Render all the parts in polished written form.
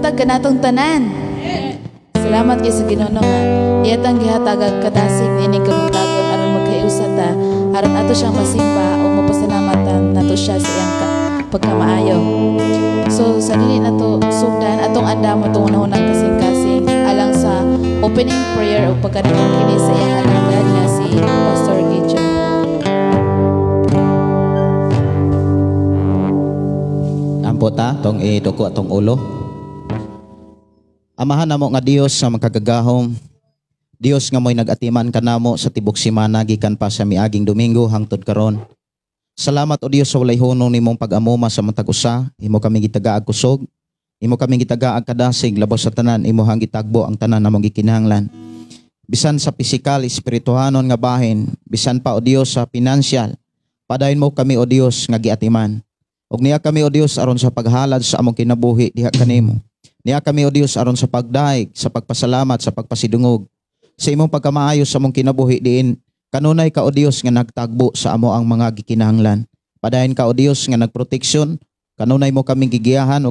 buntag kanatong tanan. Salamat kay sa Ginoo nga iyatang gihatag kadasig ining kabuntagon aron magkaiusa ta aron ato siyang masimba o mapasalamatan nato siya sa iyang pagkamaayo. So sa dili nato sugdan atong andam atong unahunang kasing-kasing alang sa opening prayer o pagkadakong kini sa iyang alagad nga si Pastor Gideon. Ampota tong ituko atong ulo. Amahan namo nga Dios nga magkagagahom. Dios nga mo'y nag-atiman kanamo sa tibok semana gikan pa sa miaging Domingo hangtod karon. Salamat o Dios sa walay hunong nimong pag-amuma sa matag usa. Imo kami gitagaag kusog. Imo kami gitagaag kadasig labos sa tanan imo hang gitagbo ang tanan namong gikinahanglan. Bisan sa pisikal, espirituhanon nga bahin, bisan pa o Dios sa financial, padayon mo kami o Dios nga giatiman. Og niya kami o Dios aron sa paghalad sa among kinabuhi diha kanimo. Niya kami o Dios aron sa pagdaig, sa pagpasalamat, sa pagpasidungog. Sa imong pagkamaayo sa among kinabuhi diin, kanunay ka o Dios nga nagtagbo sa amo ang mga gikinahanglan. Padayon ka o Dios nga nagproteksyon, kanunay mo kaming gigiyahan o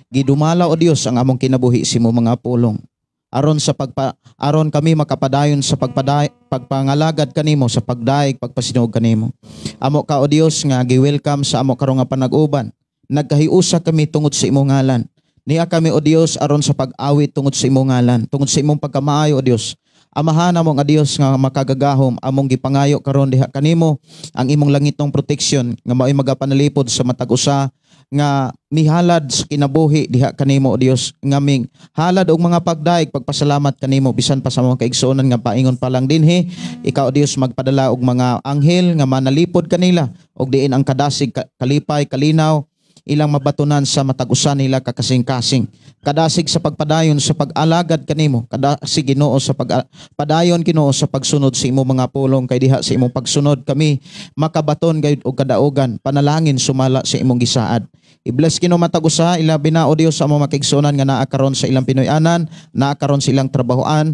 gidumala o Dios ang among kinabuhi sa imong mga pulong. Aron kami makapadayon sa pagpangalagad kanimo sa pagdaig, pagpasidungog kanimo. Amo ka o Dios nga gi-welcome sa amo karong nga panag-uban. Nagkahiusa kami tungod sa imong ngalan. Niya kami o Dios aron sa pag-awit tungod sa imong ngalan, tungod sa imong pagkamaayo o Dios. Amahan mo nga Dios nga makagagahom among gipangayo karon diha kanimo ang imong langitong proteksyon nga mao'y magapanalipod sa matag usa nga mihalad sa kinabuhi diha kanimo o Dios nga ming halad og mga pagdaig pagpasalamat kanimo bisan pa sa mga kaigsuonan nga paingon pa lang dinhi ikaw o Dios magpadala og mga anghel nga manalipod kanila og diin ang kadasig kalipay kalinaw ilang mabatunan sa matag-usa nila kakasing-kasing. Kadasig sa pagpadayon sa pag-alagad kanimo, kadasig Ginoo sa pagpadayon Ginoo sa pagsunod sa imong mga pulong kay diha sa imong pagsunod kami makabaton gayud og kadaugan, panalangin sumala sa imong gisaad. I-bless Ginoo matag-usa ilabi na o Dios sa among makigsuonan nga naa karon sa ilang Pinoy-anan, naa karon sa ilang trabahoan,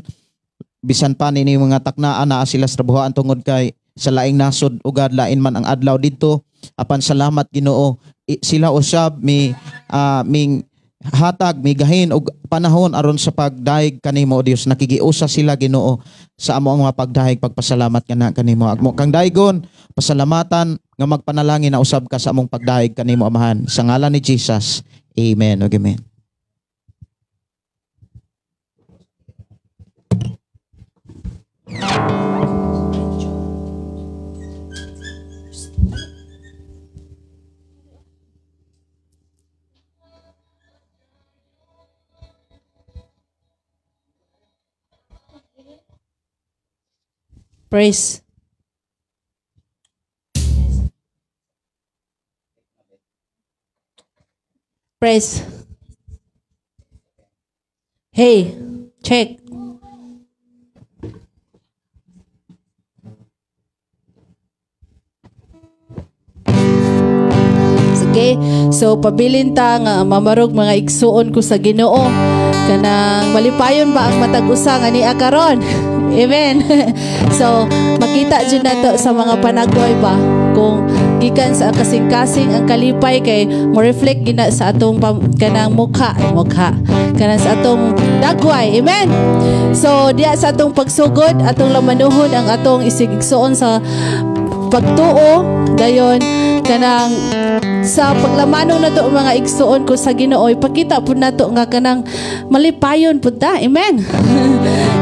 bisan pa nini mga taknaan naa sila sa trabahoan tungod kay sa laing nasod ugad lain man ang adlaw didto. Apan salamat Ginoo sila usab ming hatag migahin og panahon aron sa pagdaig kanimo o Dios nakigiusa sila Ginoo sa amo ang mga pagdaig pagpasalamat kana kanimo agmo kang daigon pasalamatan nga magpanalangin na usab ka sa among pagdaig kanimo amahan sa ngalan ni Jesus amen ug amen. Praise. Praise. Hey, check. Sige, so pabilin ta nga mamarog mga igsuon ko sa Ginoo kanang malipayon ba ang matag usa nga niya karon. Amen. So, makita dyan na to sa mga panagway ba kung gikan sa kasing-kasing ang kalipay kay mo-reflect gina sa atong kanang mukha kanang sa atong dagway. Amen. So, diya sa atong pagsugod, atong lamanuhon ang atong isigigsuon sa pagtuo dayon kanang sa paglamanon na to mga igsuon ko sa Ginoo ipakita pud nato nga kanang malipayon pud ta. Amen.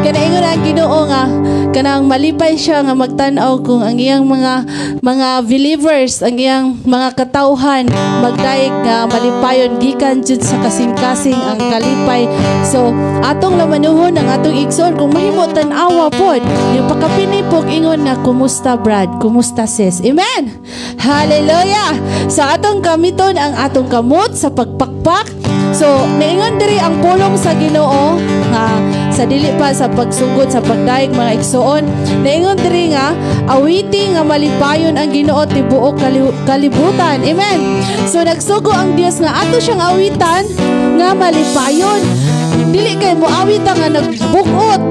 Kana ingon ang Ginoo nga kanang malipay siya nga magtan-aw kung ang iyang mga believers ang iyang mga katawhan magdaig nga malipayon gikan jud sa kasing-kasing ang kalipay. So atong lamanuhon ang atong igsuon kung mahimo tan-awa pod yung pakapinipog ingon nga kumusta Brad, kumusta sis. Amen. Hallelujah. Sa atong kamiton ang atong kamot sa pagpakpak. So, naingon diri ang pulong sa Ginoo nga sa dili pa sa pagsugod sa pagdaig mga igsuon. Naingon diri nga awiti nga malipayon ang Ginoo tibuok kalibutan. Amen. So nagsugo ang Dios nga ato siyang awitan nga malipayon. Dili kay mo awita nga nagbukot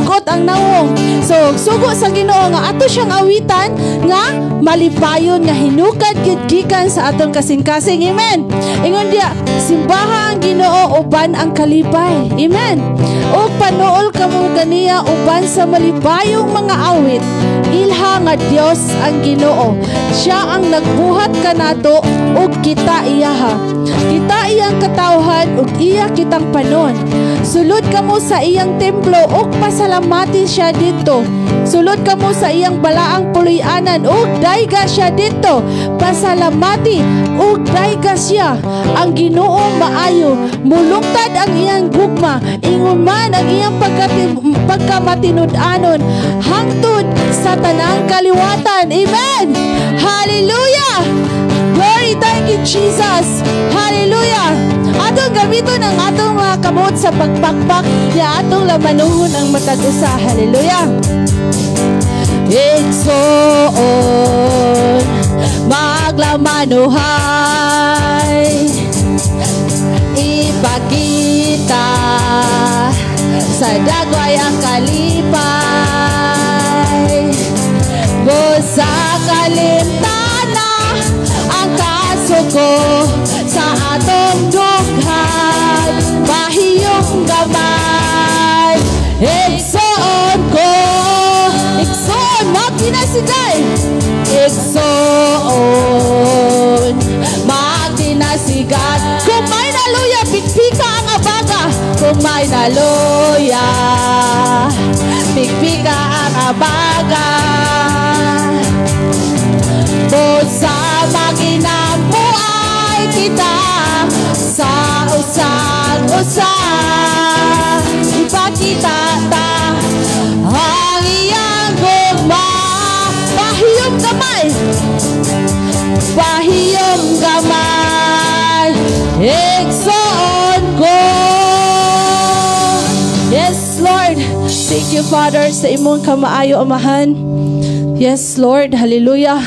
sugot ang nawong. So sugo sa Ginoo nga ato siyang awitan nga malipayon nga hinukad gid gikan sa atong kasing-kasing. Amen. Ingon dia, simbaha ang Ginoo uban ang kalipay. Amen. O panuol kamo ganiya uban sa malipayong mga awit. Ilha nga Dios ang Ginoo. Siya ang nagbuhat kanato ug kita iyaha. Kita iyang katawhan ug iya kitang panon. Sulod kamo sa iyang templo ug pasalamati siya dito. Sulod kamo sa iyang balaang puloy-anan ug dayga siya dito. Pasalamati ug dayga siya. Ang Ginoo maayo, mulungtad ang iyang gugma, ingon man ang iyang pagkamatinud-anon hangtod sa tanang kaliwatan. Amen. Hallelujah. Glory, thank you Jesus. Hallelujah. Atong gamiton ang atong mga kamot sa pagpakpak ya atong lamanuhon ang matag usa. Hallelujah. Igsoon maglamanuhay, ipakita sa dagway ang kalipay, busa kalimtana ang kasuko sa atong dughan, mahiyong gamay. Igsoon ko, igsoon magdinasigay, igsoon magdinasigan. Kung may naluya, pikpika ang abaga. Kung may naluya, pikpika ang abaga. Busa maginabuay kita sa usang-usa. Ipakita ta ang iyang gugma. Pahiyong gamay, pahiyong gamay. Igsoon ko. Yes, Lord. Thank you, Father, sa imong kamaayo, Amahan. Yes, Lord. Hallelujah.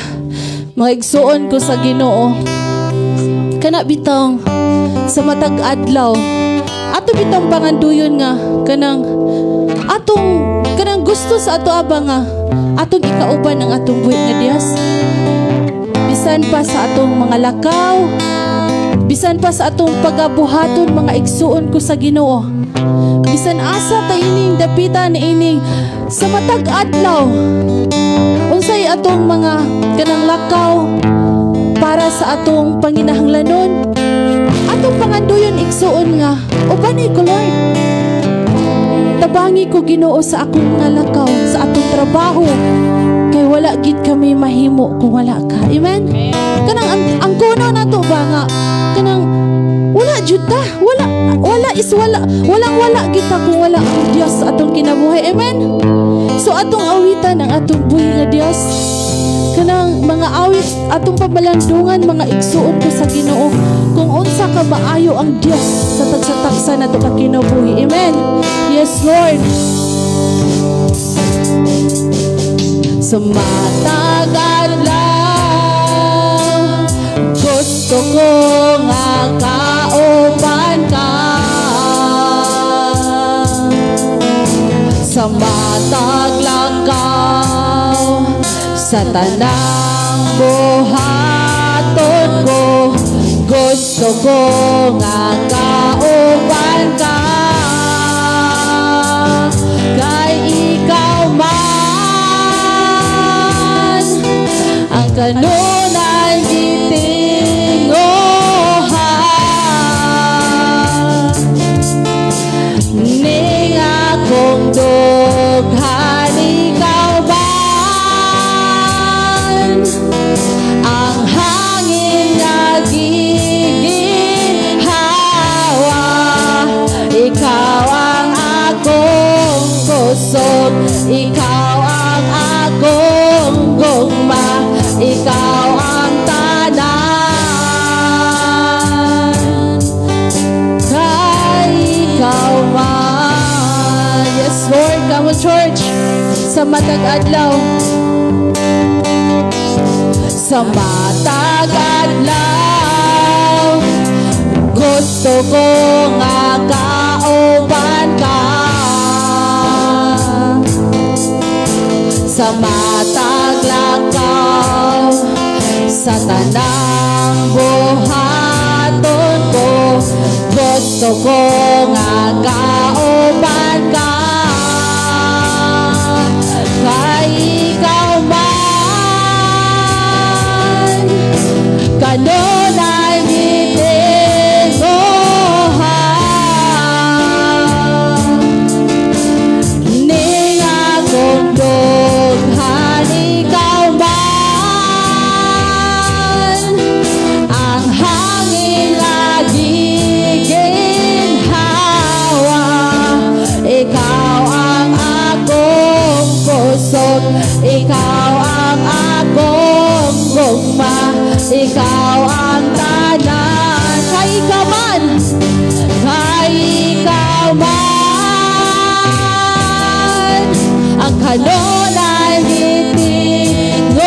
Mga igsuon ko sa Ginoo. Kana bitang sa matag adlaw. Ato bitang panganduyon nga kanang gusto sa ato abang nga atong ikauban ang atong buhit nga Dios. Bisan pa sa atong mga lakaw, bisan pa sa atong pagabuhaton mga igsuon ko sa Ginoo. Bisan asa ta ining dapitan ining sa matag adlaw. Unsay atong mga kanang lakaw para sa atong panginahanglanon, atong panganduyon igsuon nga ubanay ko, Lord. Tabangi ko Ginoo sa akong mga lakaw, sa atong trabaho, kay wala gid kami mahimo kung wala ka. Amen. Kanang ang kuno nato ba nga kanang wala jud ta, wala kita kung wala ang Dios sa atong kinabuhi. Amen. So atong awitan ang atong buhi nga Dios. Kanang mga awit atong pamalandungan mga igsuon ko sa Ginoo kung unsa ka maayo ang Dios sa tagsa-tagsa nato ka kinabuhi. Amen. Yes, Lord. Sumatagal lang gusto ko nga kauban ka. Samatag langkaw sa tanang buhaton ko, gusto ko nga kauban ka. Kay ikaw man ang kanunay gitinguhan, ning akong dughan ikaw man ang hangin nga giginhawa. Ikaw ang akong kusog, ikaw ang akong gugma, ikaw ang tanan, kay ikaw man. Yes, Lord. Come on, church. Sa matag adlaw, sa matag adlaw, gusto ko nga kauban ka. sa matag lakaw, sa tanang buhaton ko, gusto ko nga kauban ka. Kay ikaw man kanunay gitinguhan, ning akong dughan ikaw man, ang hangin lagi ginhawa, ikaw ang akong kusog, ikaw ang akong gugma, ikaw ang tanan. Kay ikaw man, kay ikaw man, ang kanunay gitinguhan,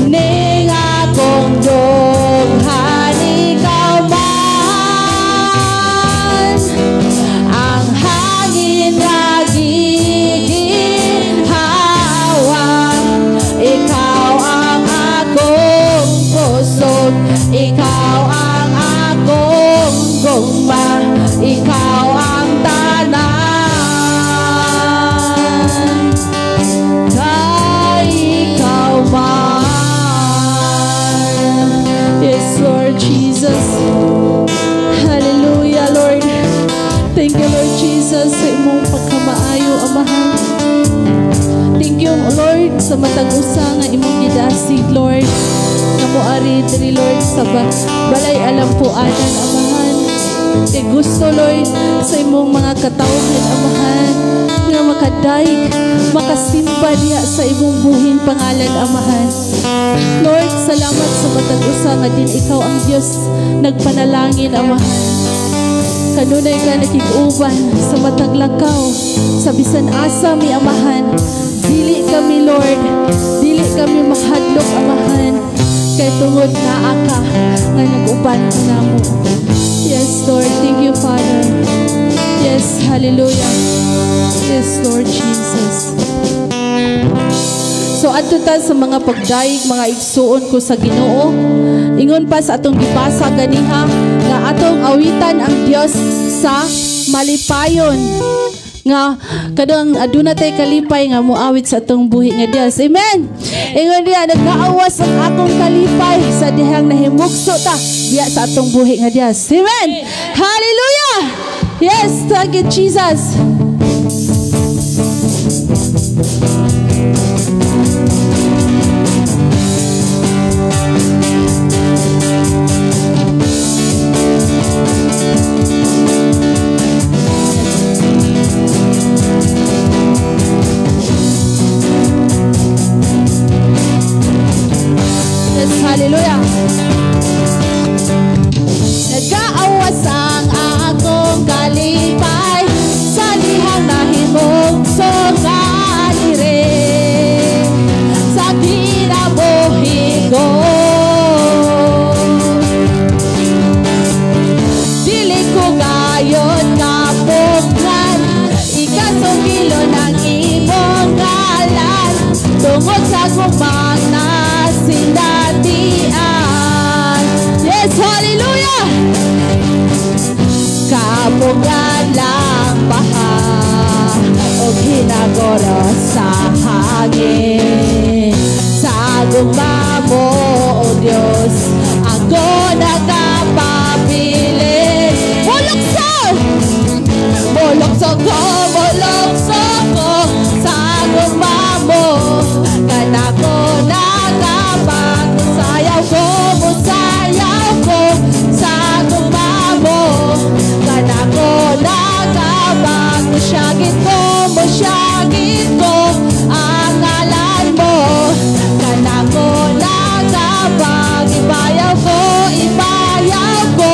ning akong dughan ikaw man, ang hangin nga giginhawa, ikaw ang akong pusod, ikaw ang akong gugma, ikaw ang tanan. Kay ikaw man. Yes, Lord Jesus. Hallelujah, Lord. Thank you, Lord Jesus, sa imong pagkamaayo, Amahan. Thank you, Lord, sa matag usa nga imong gidasig, Lord. Namuari diri, Lord, sa balay alampuanan, Amahan. Kay gusto, Lord, sa imong mga katawhan, Amahan, nga makadaig, makasimba diya sa imong buhin pangalan, Amahan. Lord, salamat sa matag usa nga din ikaw ang Diyos nagpanalangin, Amahan. Kanunay ka nakig-uban sa matag lakaw, sa bisan asa mi, Amahan. Dili kami, Lord, dili kami mahadlok, Amahan, kay tungod naa ka nga nag-uban ka namo. Yes, Lord, thank you, Father. Yes, hallelujah. Yes, Lord Jesus. So adto ta sa mga pagdaig, mga igsuon ko sa Ginoo. Ingon pa sa atong gibasa ganiha nga atong awitan ang Dios sa malipayon, nga kadang aduna tay kalipay nga moawit sa atong buhi nga Dios. Amen. Ingon diya, nagkaawas ang akong kalipay sa dihang nahimugso ta diya sa atong buhi nga Dios. Amen. Hallelujah. Yes, thank you, Jesus. Hallelujah. Nagkaawas ang akong kalipay sa dihang nahimog nga dire sa kinabuhi ko. Dili ko gayon kapugnan, ikasungilo ng imong ngalan, tungod sa kumang nasindatian. Yes, hallelujah. Kapugan lang baha o ginagoro sa hangin, sa gugma mo, O Diyos, ako nagkapabilin. Bulokso ko sa gugma mo, kanako nagkapag sayaw ko sa gugma mo, kanako nagkapag musyagin ko ang ngalan mo, kanako nagkapag ibayaw ko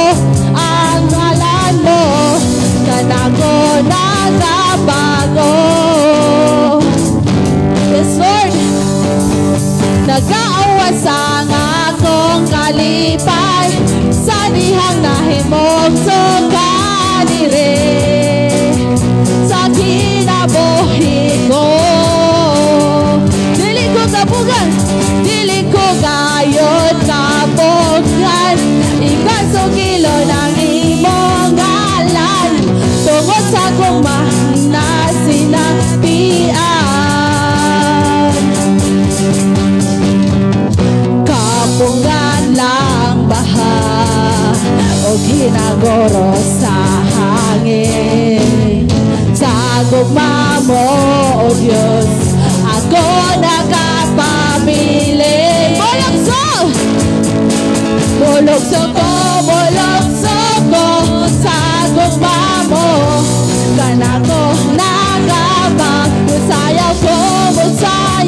ang ngalan mo, kanako nagkabago. Yes, Lord. Nagkaawas ang akong kalipay sa dihang nahimog so kanire siguro sa hangin. Sa gugma mo, O Diyos, ako nakapamili. Bulokso ko, sa gugma mo. Kanako nagabang, musayaw ko, sa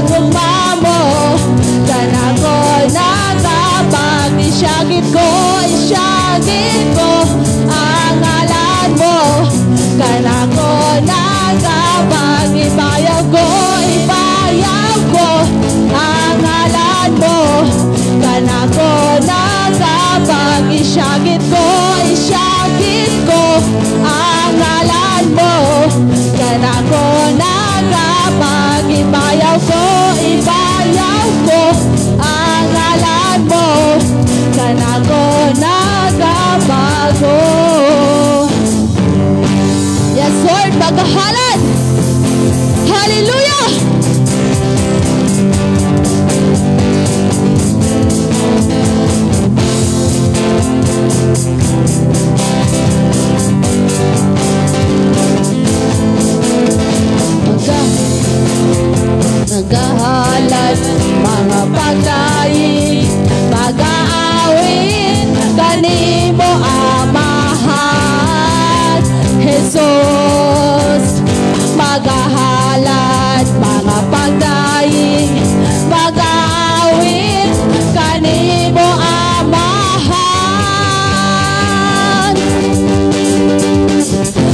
gugma mo. Kanako nagabang, isyagit ko ang ngalan mo. Kanako nagabang, ibayaw ko ang ngalan mo. Kanako nagabang, isyagit ko ang ngalan mo. Kanako nagabang, ibayaw ko ang ngalan mo. Kanako nagabago. Yes, Lord, magahalan. Hallelujah. Nagahalan mga pagdaig, mag-aawit kanimo amahan. Jesus, magahalan mga pagdaig, mag-aawit kanimo amahan.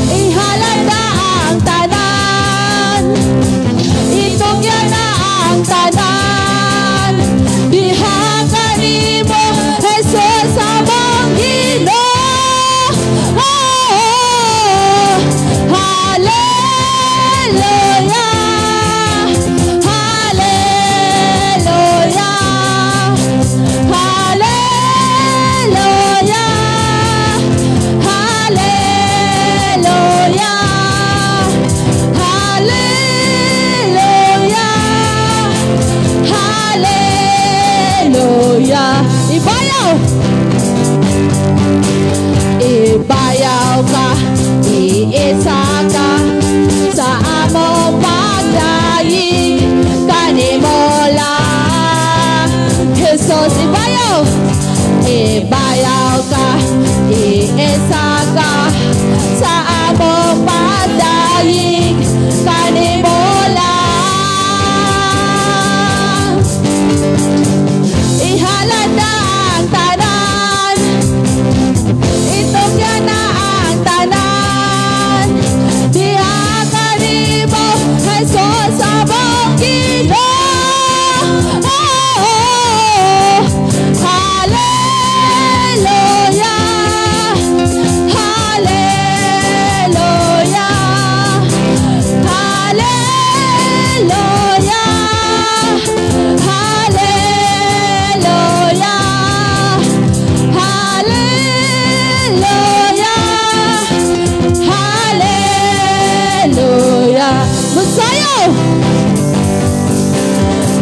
Ihalad na ang tanan, itugyan na ang tanan, diha kanimo Jesus among Ginoo. Hallelujah, hallelujah, hallelujah, hallelujah, hallelujah, hallelujah. Ibayaw ka, iisa ka sa among pagdaig, kanimo lang Jesus. Ibayaw ka, iisa ka sa among pagdaig, kanimo lang. Ihalad na ang tanan, itugyan na ang tanan, diha kanimo Jesus among Ginoo. Hallelujah, hallelujah, hallelujah, hallelujah, hallelujah.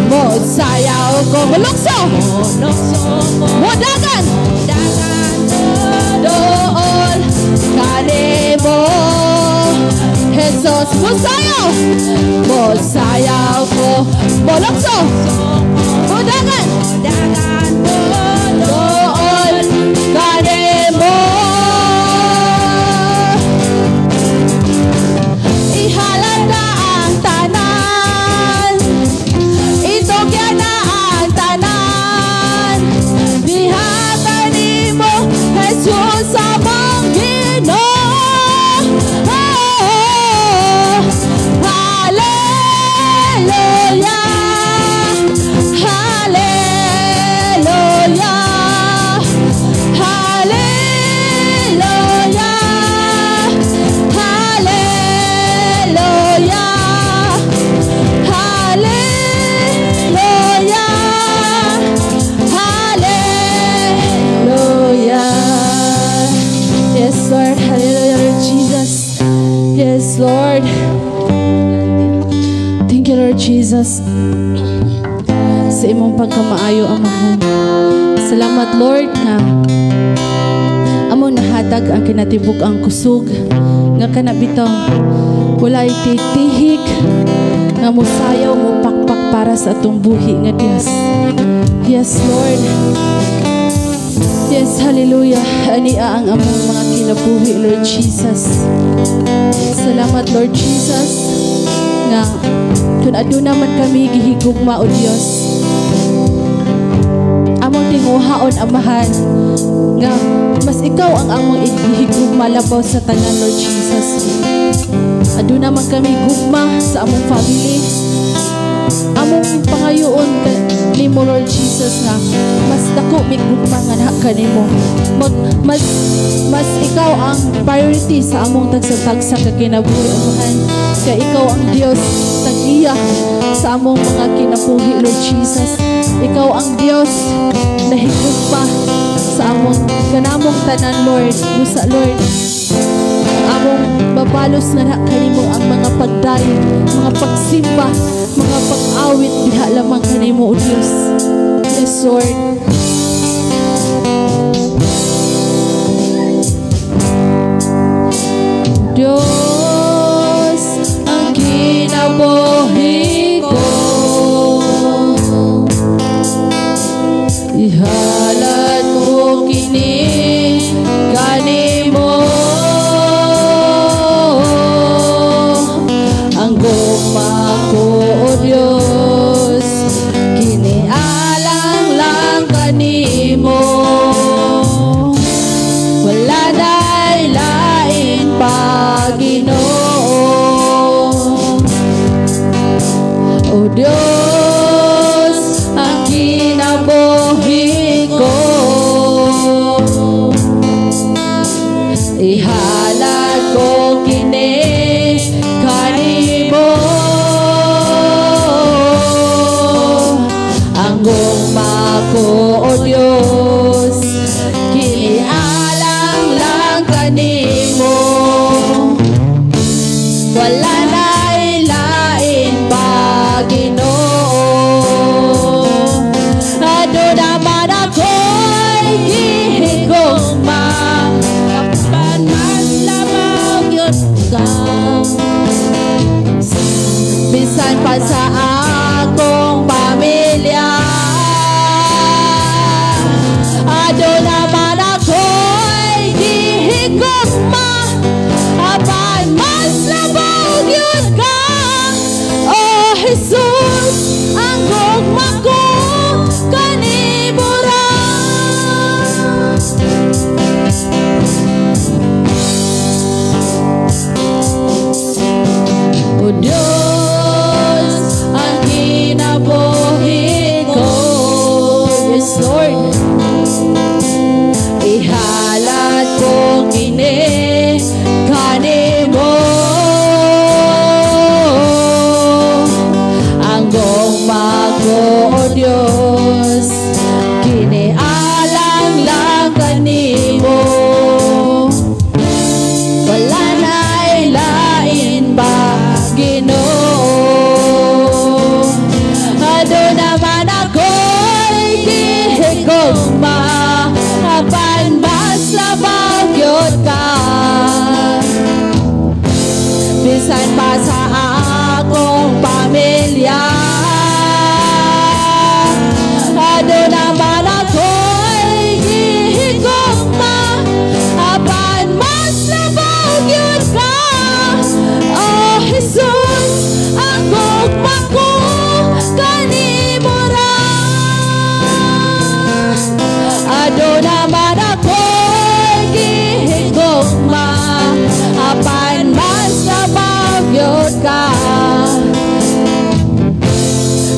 Musayaw ko, mulukso, mudagan, doon kanimo Jesus. Musayaw ko, mulukso, mudagan, doon kanimo. Ihalad na ang tanan, itugyan na ang tanan, diha kanimo Jesus among Ginoo. Hallelujah, hallelujah, hallelujah, hallelujah, hallelujah, hallelujah. Yes, Lord. Hallelujah, Lord Jesus. Yes, Lord. Thank you, Lord Jesus, sa imong pagkamaayo, Amahan. Salamat, Lord, nga Amo nahatag ang kinatibuk ang kusog nga kanabitaw walay titihik nga musayaw mo pakpak para sa atong buhi nga Dios. Yes, Lord. Yes, hallelujah. Ania ang among mga kinabuhi, Lord Jesus. Salamat, Lord Jesus, nga kung aduna man kami gihigugma o Dios, among tinguhaon amahan nga mas ikaw ang among gihigugma labaw sa tanan, Lord Jesus. Aduna man kami gugma sa among family, among pangayoon nimo, Lord Jesus, nga mas dako mig gugma nga na kanimo. Mas ikaw ang priority sa among tagsa-tagsa ka kinabuhi, amahan. Kaya ikaw ang Dios tag-iya sa among mga kinabuhi, Lord Jesus. Ikaw ang Dios na higugma sa among kanamong tanan, Lord. Musa, Lord, among babalos nga na kanimo ang mga pagdayon, mga pagsimba, mga pag-awit diha lamang kanimo, O Dios. Yes, Lord. Diyos ang kinabuhi ko, ihalad ko kini kanimo. Ang gugma ko, O Diyos, kinialang lang kanimo. Wala na'y lain pa, Ginoo. O Diyos, ang kinabuhi ko, ihalad ko kini kanimo. Ang gugma ko, O Diyos, kinialang lang kanimo. Wala na'y lain pa, Ginoo. Aduna man ako'y gihigugma, kapan mas lamang yun ka. Bisan pa sa akong pamilya, aduna man ako'y gihigugma, kapan mas lamang yun ka. Oh Jesus, ang gugma ko kanimo ra. O Diyos, ang kinabuhi ko. Yes, Lord. Ihalad ko kini kanimo. Ang gugma ko, O Diyos, kinialang lang kanimo. Wala na'y lain pa, Ginoo. Aduna man ako'y gihigugma, kapan mas lamang yun ka. Bisan pa sa akong pamilya, aduna man ako'y gihigugma, kapan mas lamang yun ka. Oh Jesus, ang gugma ko kanimo ra. Aduna man ako'y gihigugma, kapan mas lamang yun ka.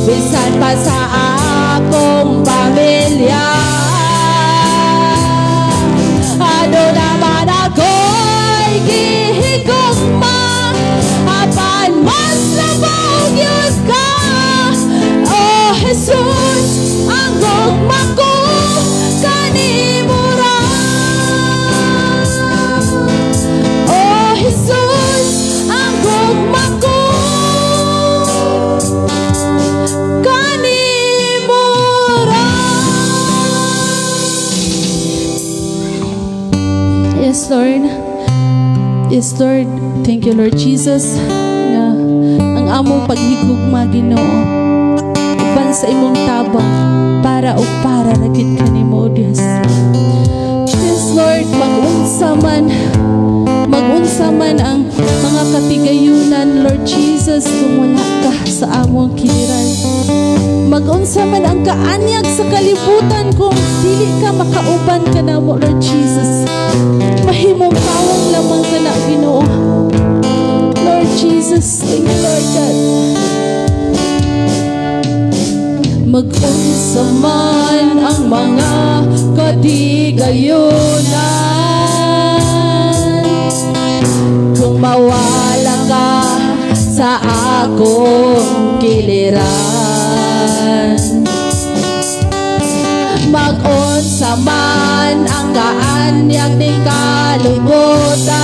Bisan pa sa akong pamilya, aduna man ako'y gihigugma, kapan mas lamang yun ka. Oh Jesus, ang gugma ko kanimo ra. Oh Jesus, ang gugma ko kanimo ra. Yes, Lord. Yes, Lord. Thank you, Lord Jesus, na ang among paghigugma, Ginoo, uban sa imong tabang para o para ragid kanimo, Dios. Yes, Lord, mag-unsa man ang mga katigayunan, Lord Jesus, kung wala ka sa among kiliran. Mag-unsa man ang kaanyag sa kalibutan kung dili ka makauban ka namo, Lord Jesus. Mahimong pawang lamang ka na, Ginoo. Lord Jesus, thank you, Lord God. Mag-unsa man ang mga katigayunan kung mawala ka sa akong kiliran. Mag-unsa man ang kaanyag ni kalibutan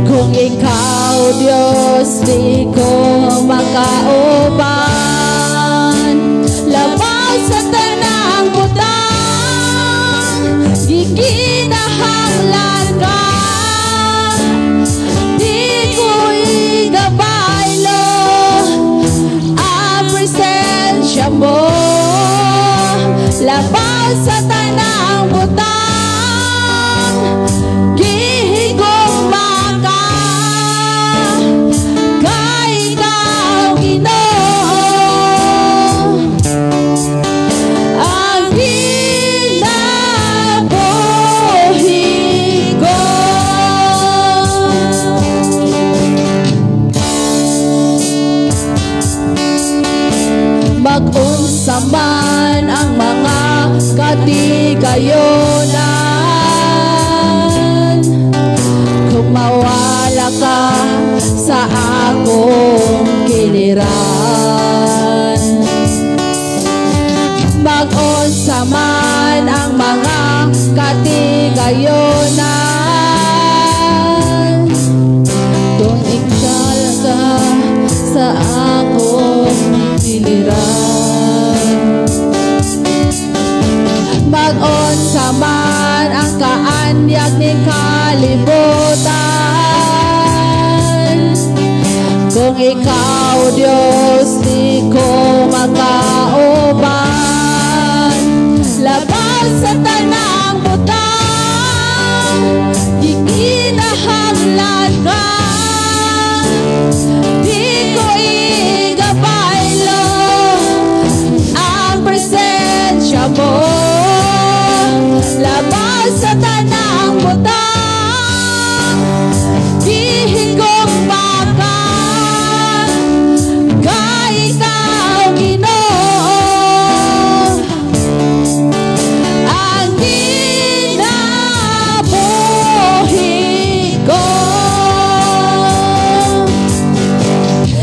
kung ikaw, Diyos, di ko makauban. Labaw sa tanang butang, gikinahanglan ka. Di ko igabaylo ang presensya mo. Labaw sa tanang butang, gihigugma ka. Kay ikaw, Ginoo, ang kinabuhi ko. Mag-unsa man ang mga katigayunan kung mawala ka sa akong kiliran. Mag-unsa man ang mga katigayunan kung ikaw ka sa akong kiliran. Mag-unsa man ang kaanyag ni kalibutan kung ikaw, Diyos, di ko makauban. Labas sa tanang butang, gikinahanglan ka. Di ko igabaylo ang presensya mo. Labas sa tanang butang, gihigugma ka. Kay ikaw, Ginoo, ang kinabuhi ko.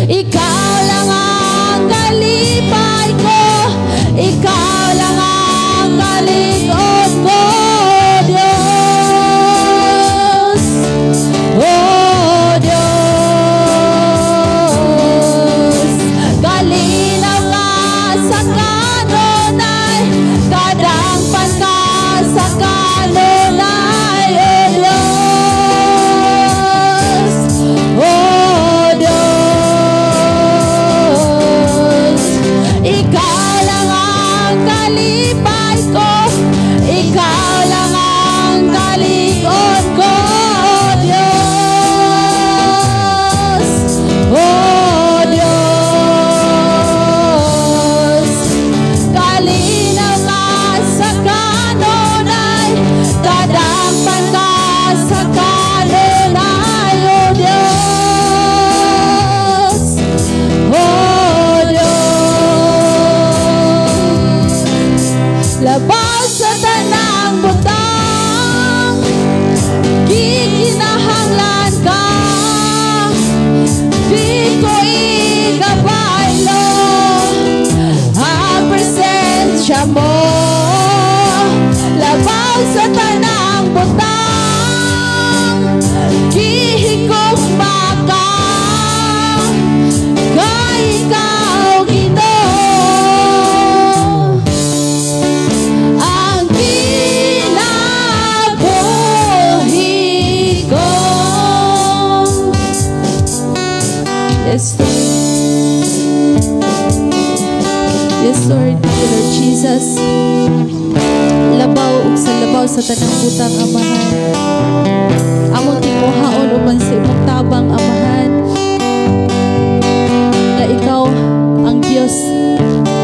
Ikaw lang ang kalipay ko, ikaw lang ang kaligod ko, Diyos. Oh, Diyos, kalinaw ka sa kanunay, kadangpan ka sa kanunay, oh, Diyos. Oh, Diyos, Yes, Lord. Thank you, Lord Jesus. Labaw ug sa labaw sa tanang butang, Amahan. Among timuhaon uban sa imong tabang, Amahan. Na ikaw ang Dios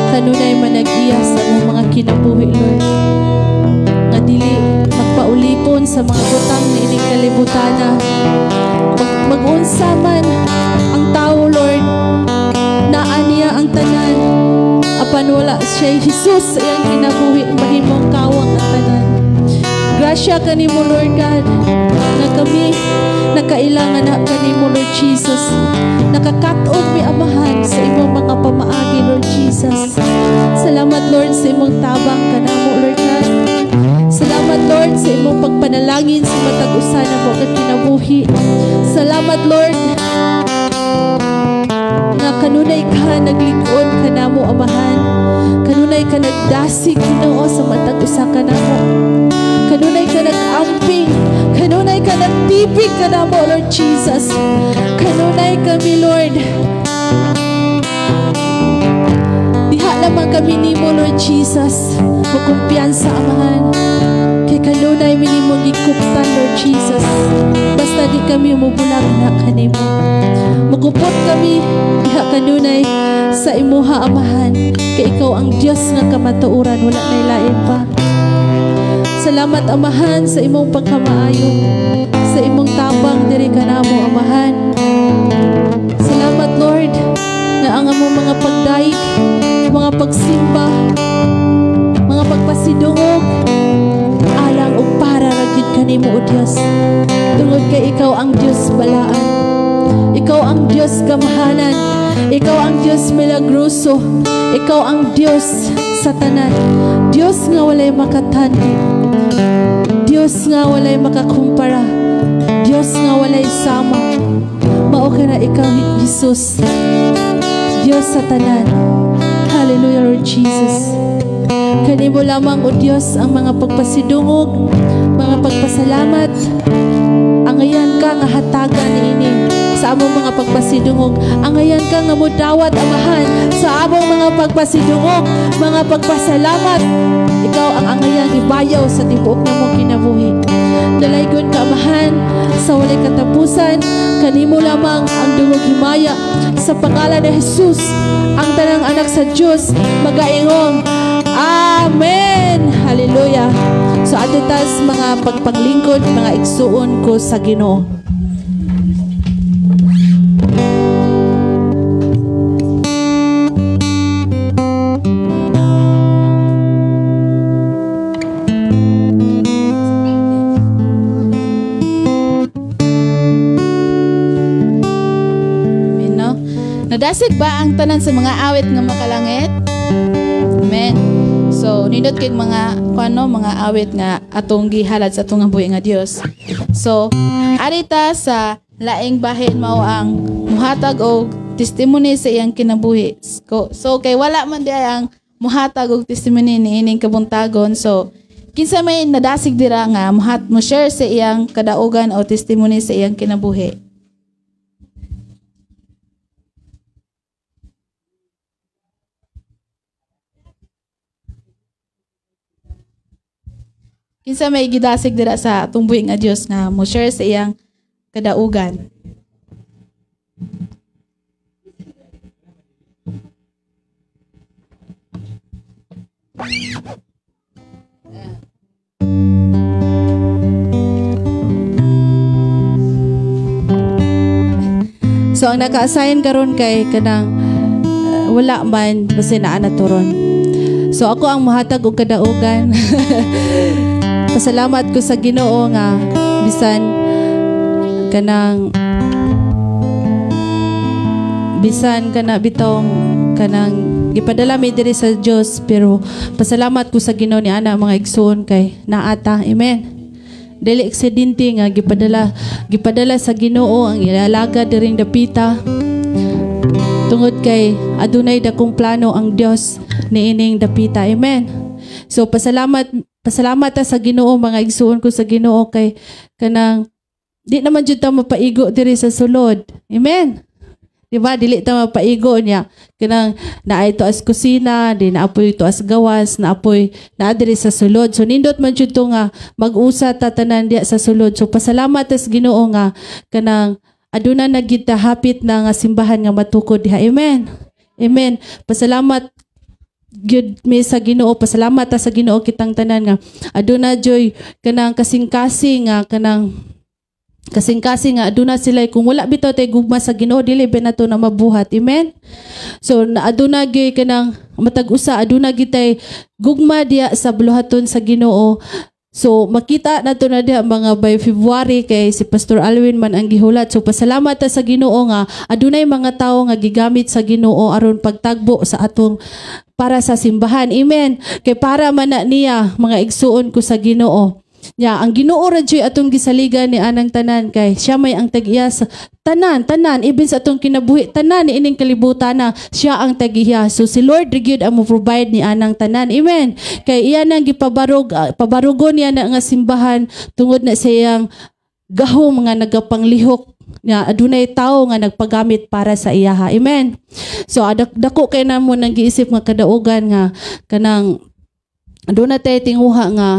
kanunay manag-iya sa imong mga kinabuhi, Lord. Nga dili magpaulipon sa mga butang ni ining kalibutana. Mag-unsa man ang tao, Lord, naa niya ang tanan. Apan wala siya Jesus sa iyang kinabuhi, mahimong kawang ang tanan. Grasya kanimo, Lord God, na kami nakailangan na kanimo, Lord Jesus. Nakakatog mi, Amahan, sa imong mga pamaagi, Lord Jesus. Salamat, Lord, sa imong tabang kanamo, Lord God. Salamat, Lord, sa imong pagpanalangin sa matag usa na mo kat kinabuhi. Salamat, Lord, nga kanunay ka naglikod kanamo, Amahan. Kanunay ka nagdasig, Ginoo, sa matag usa kanamo. Kanunay ka nag-amping. Kanunay ka nagtipig kanamo, Lord Jesus. Kanunay kami, Lord. Diha lamang kami nimo, Lord Jesus. Magkumpiyansa, Amahan. Kay kanunay minimo gikuptan, Lord Jesus. Basta di kami umubulag na kanimo. Magupot kami diha kanunay sa imuha, Amahan. Kay ikaw ang Dios nga kamatuoran, wala nay lain pa. Salamat, Amahan, sa imong pagkamaayo, sa imong tabang diri kanamo, Amahan. Salamat, Lord, nga ang among mga pagdaig, mga pagsimba, mga pagpasidungog, alang o para ragid kanimo, O Dios. Tungod kay ikaw ang Dios balaan. Ikaw ang Diyos kamahanan. Ikaw ang Diyos milagroso. Ikaw ang Diyos sa tanan. Diyos nga walay makatandi. Diyos nga walay makakumpara. Diyos nga walay sama. Mao ka na ikaw, Jesus. Diyos sa tanan. Hallelujah, Lord Jesus. Kanimo lamang, O Diyos, ang mga pagpasidungog, mga pagpasalamat. Angayan ka nga hatagan ini sa among mga pagpasidungog. Angayan ka nga mudawat, Amahan, sa among mga pagpasidungog, mga pagpasalamat. Ikaw ang angayan ibayaw sa tibuok na mong kinabuhi. Dalaygon ka, Amahan, sa walay katapusan. Kanimo lamang ang dungog himaya. Sa pangalan ni Jesus, ang tanang anak sa Diyos, magaingong Amen. Hallelujah. So ato tas mga pagpaglingkod, mga igsuon ko sa Ginoo. Nadasig ba ang tanan sa mga awit nga makalangit? Amen. So, nindot kay mga awit nga atong gihalad sa atong buhi nga Dios. So, arita sa laing bahin mao ang muhatag og testimony sa iyang kinabuhi. So, kay wala man di ang muhatag og testimony ni ining kabuntagon. So, kinsa may nadasig dira nga mo share sa iyang kadaugan o testimony sa iyang kinabuhi. Kinsa may gidasig dira sa atong buhi nga Dios nga mo share sa iyang kadaugan. So ang naka-assign karon kay kanang wala man basta naa naturon. So ako ang mahatag og kadaugan. Pasalamat ko sa Ginoo nga bisan kana bitong kanang gipadala mi diri sa Dios, pero pasalamat ko sa Ginoo ni ana mga igsoon kay naata. Amen. Dili aksidente nga gipadala sa Ginoo ang ilalaga diring dapita. Tungod kay adunay dakong plano ang Dios niining dapita. Amen. So pasalamat ta sa Ginoo mga igsuon ko sa Ginoo kay kanang di naman jud ta mapaigo diri sa sulod. Amen. Diba? Dili ta mapaigo niya. Kanang naay to as kusina, di naapoy to as gawas, naapoy naadiri sa sulod. So nindot man jud to nga mag-usa ta tanan diya sa sulod. So pasalamat as Ginoo nga kanang aduna na gid ta hapit na nga simbahan nga matukod diha. Amen. Amen. Pasalamat gyud mi sa Ginoo, pasalamat ta sa Ginoo kitang tanan nga aduna joy kanang kasing-kasing nga kanang kasing-kasing nga aduna sila kung wala bitaw tay gugma sa Ginoo dili ba nato na mabuhat. Amen. So aduna gyud kanang matag usa aduna gyud tay gugma diya sa buluhaton sa Ginoo. So makita nato na diha mga by February kay si Pastor Alwin man ang gihulat. So pasalamat ta sa Ginoo nga adunay mga tawo nga gigamit sa Ginoo aron pagtagbo sa atong para sa simbahan. Amen. Kay para man na niya mga igsuon ko sa Ginoo. Ya, ang Ginoo ra jud atong gisaligan ni anang tanan kay siya may ang tag-iya sa tanan even sa atong kinabuhi tanan ni ining kalibutan na siya ang tag-iya. So si Lord gyud ang mo-provide ni anang tanan. Amen. Kay iya nang pabarugon niya na nga simbahan tungod na sa iyang gahom nga nagapanglihok nga adunay tawo nga nagpagamit para sa iyaha. Amen. So dako kay namo nang giisip nga kadaugan nga kanang aduna tay tinguha nga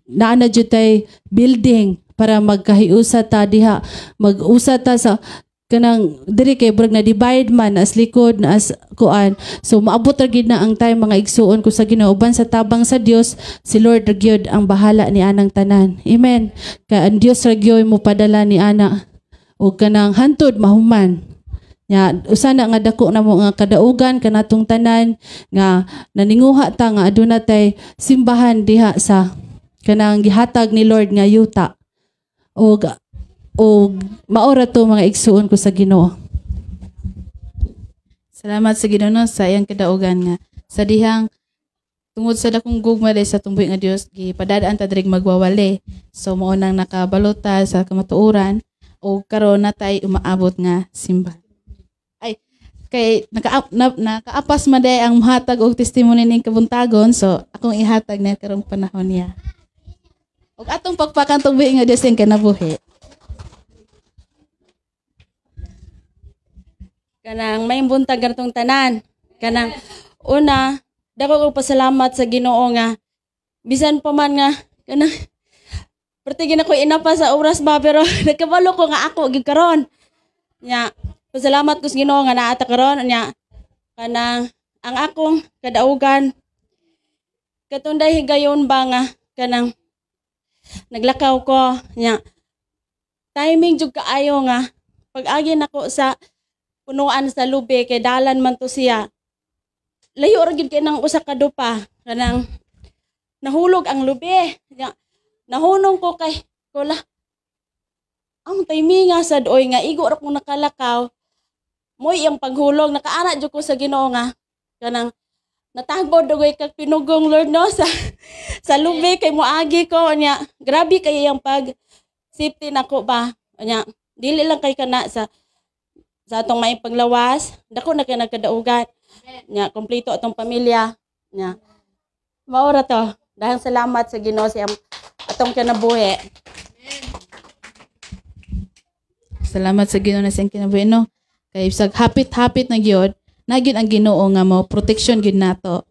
naana jud tay building para magkahiusa ta diha mag-usa ta sa kanang diri kay brag na divide man as likod na as kuan. So maabot ra gid na ang time mga igsuon ko sa Ginoo uban sa tabang sa Dios si Lord ra gyud ang bahala ni anang tanan. Amen. Kay ang Dios ra gyud mo padala ni ana o kanang hantod mahuman. Ya usa na nga dako na mo nga kadaugan kanatong tanan nga naninguha ta nga aduna tay simbahan diha sa kanang gihatag ni Lord nga yuta o maora to mga igsuon ko sa Ginoo. Salamat sa Ginoo sa iyang kadaugan nga sa dihang tungod sa dakong gugma sa tumboy nga Dios gipadadaan ta diri magwawali. So mao nang nakabalota sa kamatuoran o karon natay umaabot nga simbahan. Ay kay nakaapas man day ang muhatag og testimony ning kabuntagon, so akong ihatag na karong panahon niya. Og atong pagpakan tubi nga Dios ang kanabuhi. Kanang may buntag gartong tanan. Kanang una, dako ko pasalamat sa Ginoo nga bisan pa man nga kanang pertigin ako inapa sa oras ba pero nagkabalo ko nga ako gid karon. Nya, pasalamat ko sa Ginoo nga naata karon nya kanang ang akong kadaugan katunday higayon ba nga kanang naglakaw ko nya timing jud kaayo nga pag-agi nako sa punuan sa lubi kay dalan man to siya layo ra gyud kay nang usa ka dupa kanang nahulog ang lubi nya nahunong ko kay kula ang timing nga sad oy nga igo ra ko nakalakaw moy ang paghulog nakaana jud ko sa Ginoo nga kanang natagbo dugoy kag pinugong Lord no sa lubi kay moagi ko nya grabe kay ang pag safety nako ba nya dili lang kay kana sa atong may paglawas dako na kay nagkadaugan nya kompleto atong pamilya nya mao ra to dahil salamat sa Ginoo sa atong kinabuhi. Salamat sa Ginoo na siyang kinabuhi no kay sa hapit na gyud na gyud ang Ginoo nga mo protection gyud nato.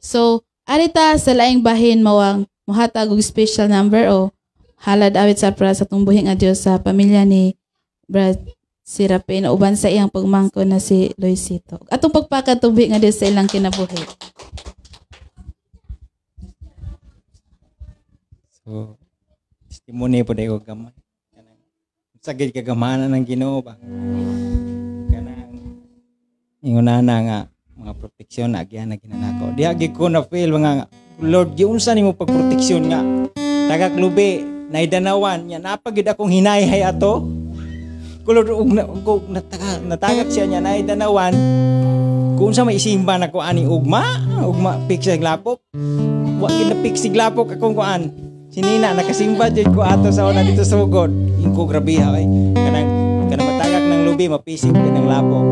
So arita sa laing bahin mawang mohatag og special number o halad awit sa para sa tumbuhi nga Dios sa pamilya ni Brad Sirapin uban sa iyang pagmangko na si Loisito. Atong pagpakatumbuhi nga Dios sa ilang kinabuhi. So testimony po dayo gamay. Kanang sagid kagamanan ng Ginoo ba. Ingunana nga mga proteksyon na agyan na ginanakaw. Di agi ko na feel mga Lord, giunsa nimo pagproteksyon nga tagak lubi na idanawan nya napagid akong hinayhay ato. Kulod og natagak siya nya na idanawan kung sa may isimba na ko ani ugma fix sig lapok. Wa gid na fix sig lapok akong kuan. Sinina nakasimba jud ko ato sa una dito sa ugod. Ingko grabe ha ay kanang matagak ng lubi mapisig ng lapok.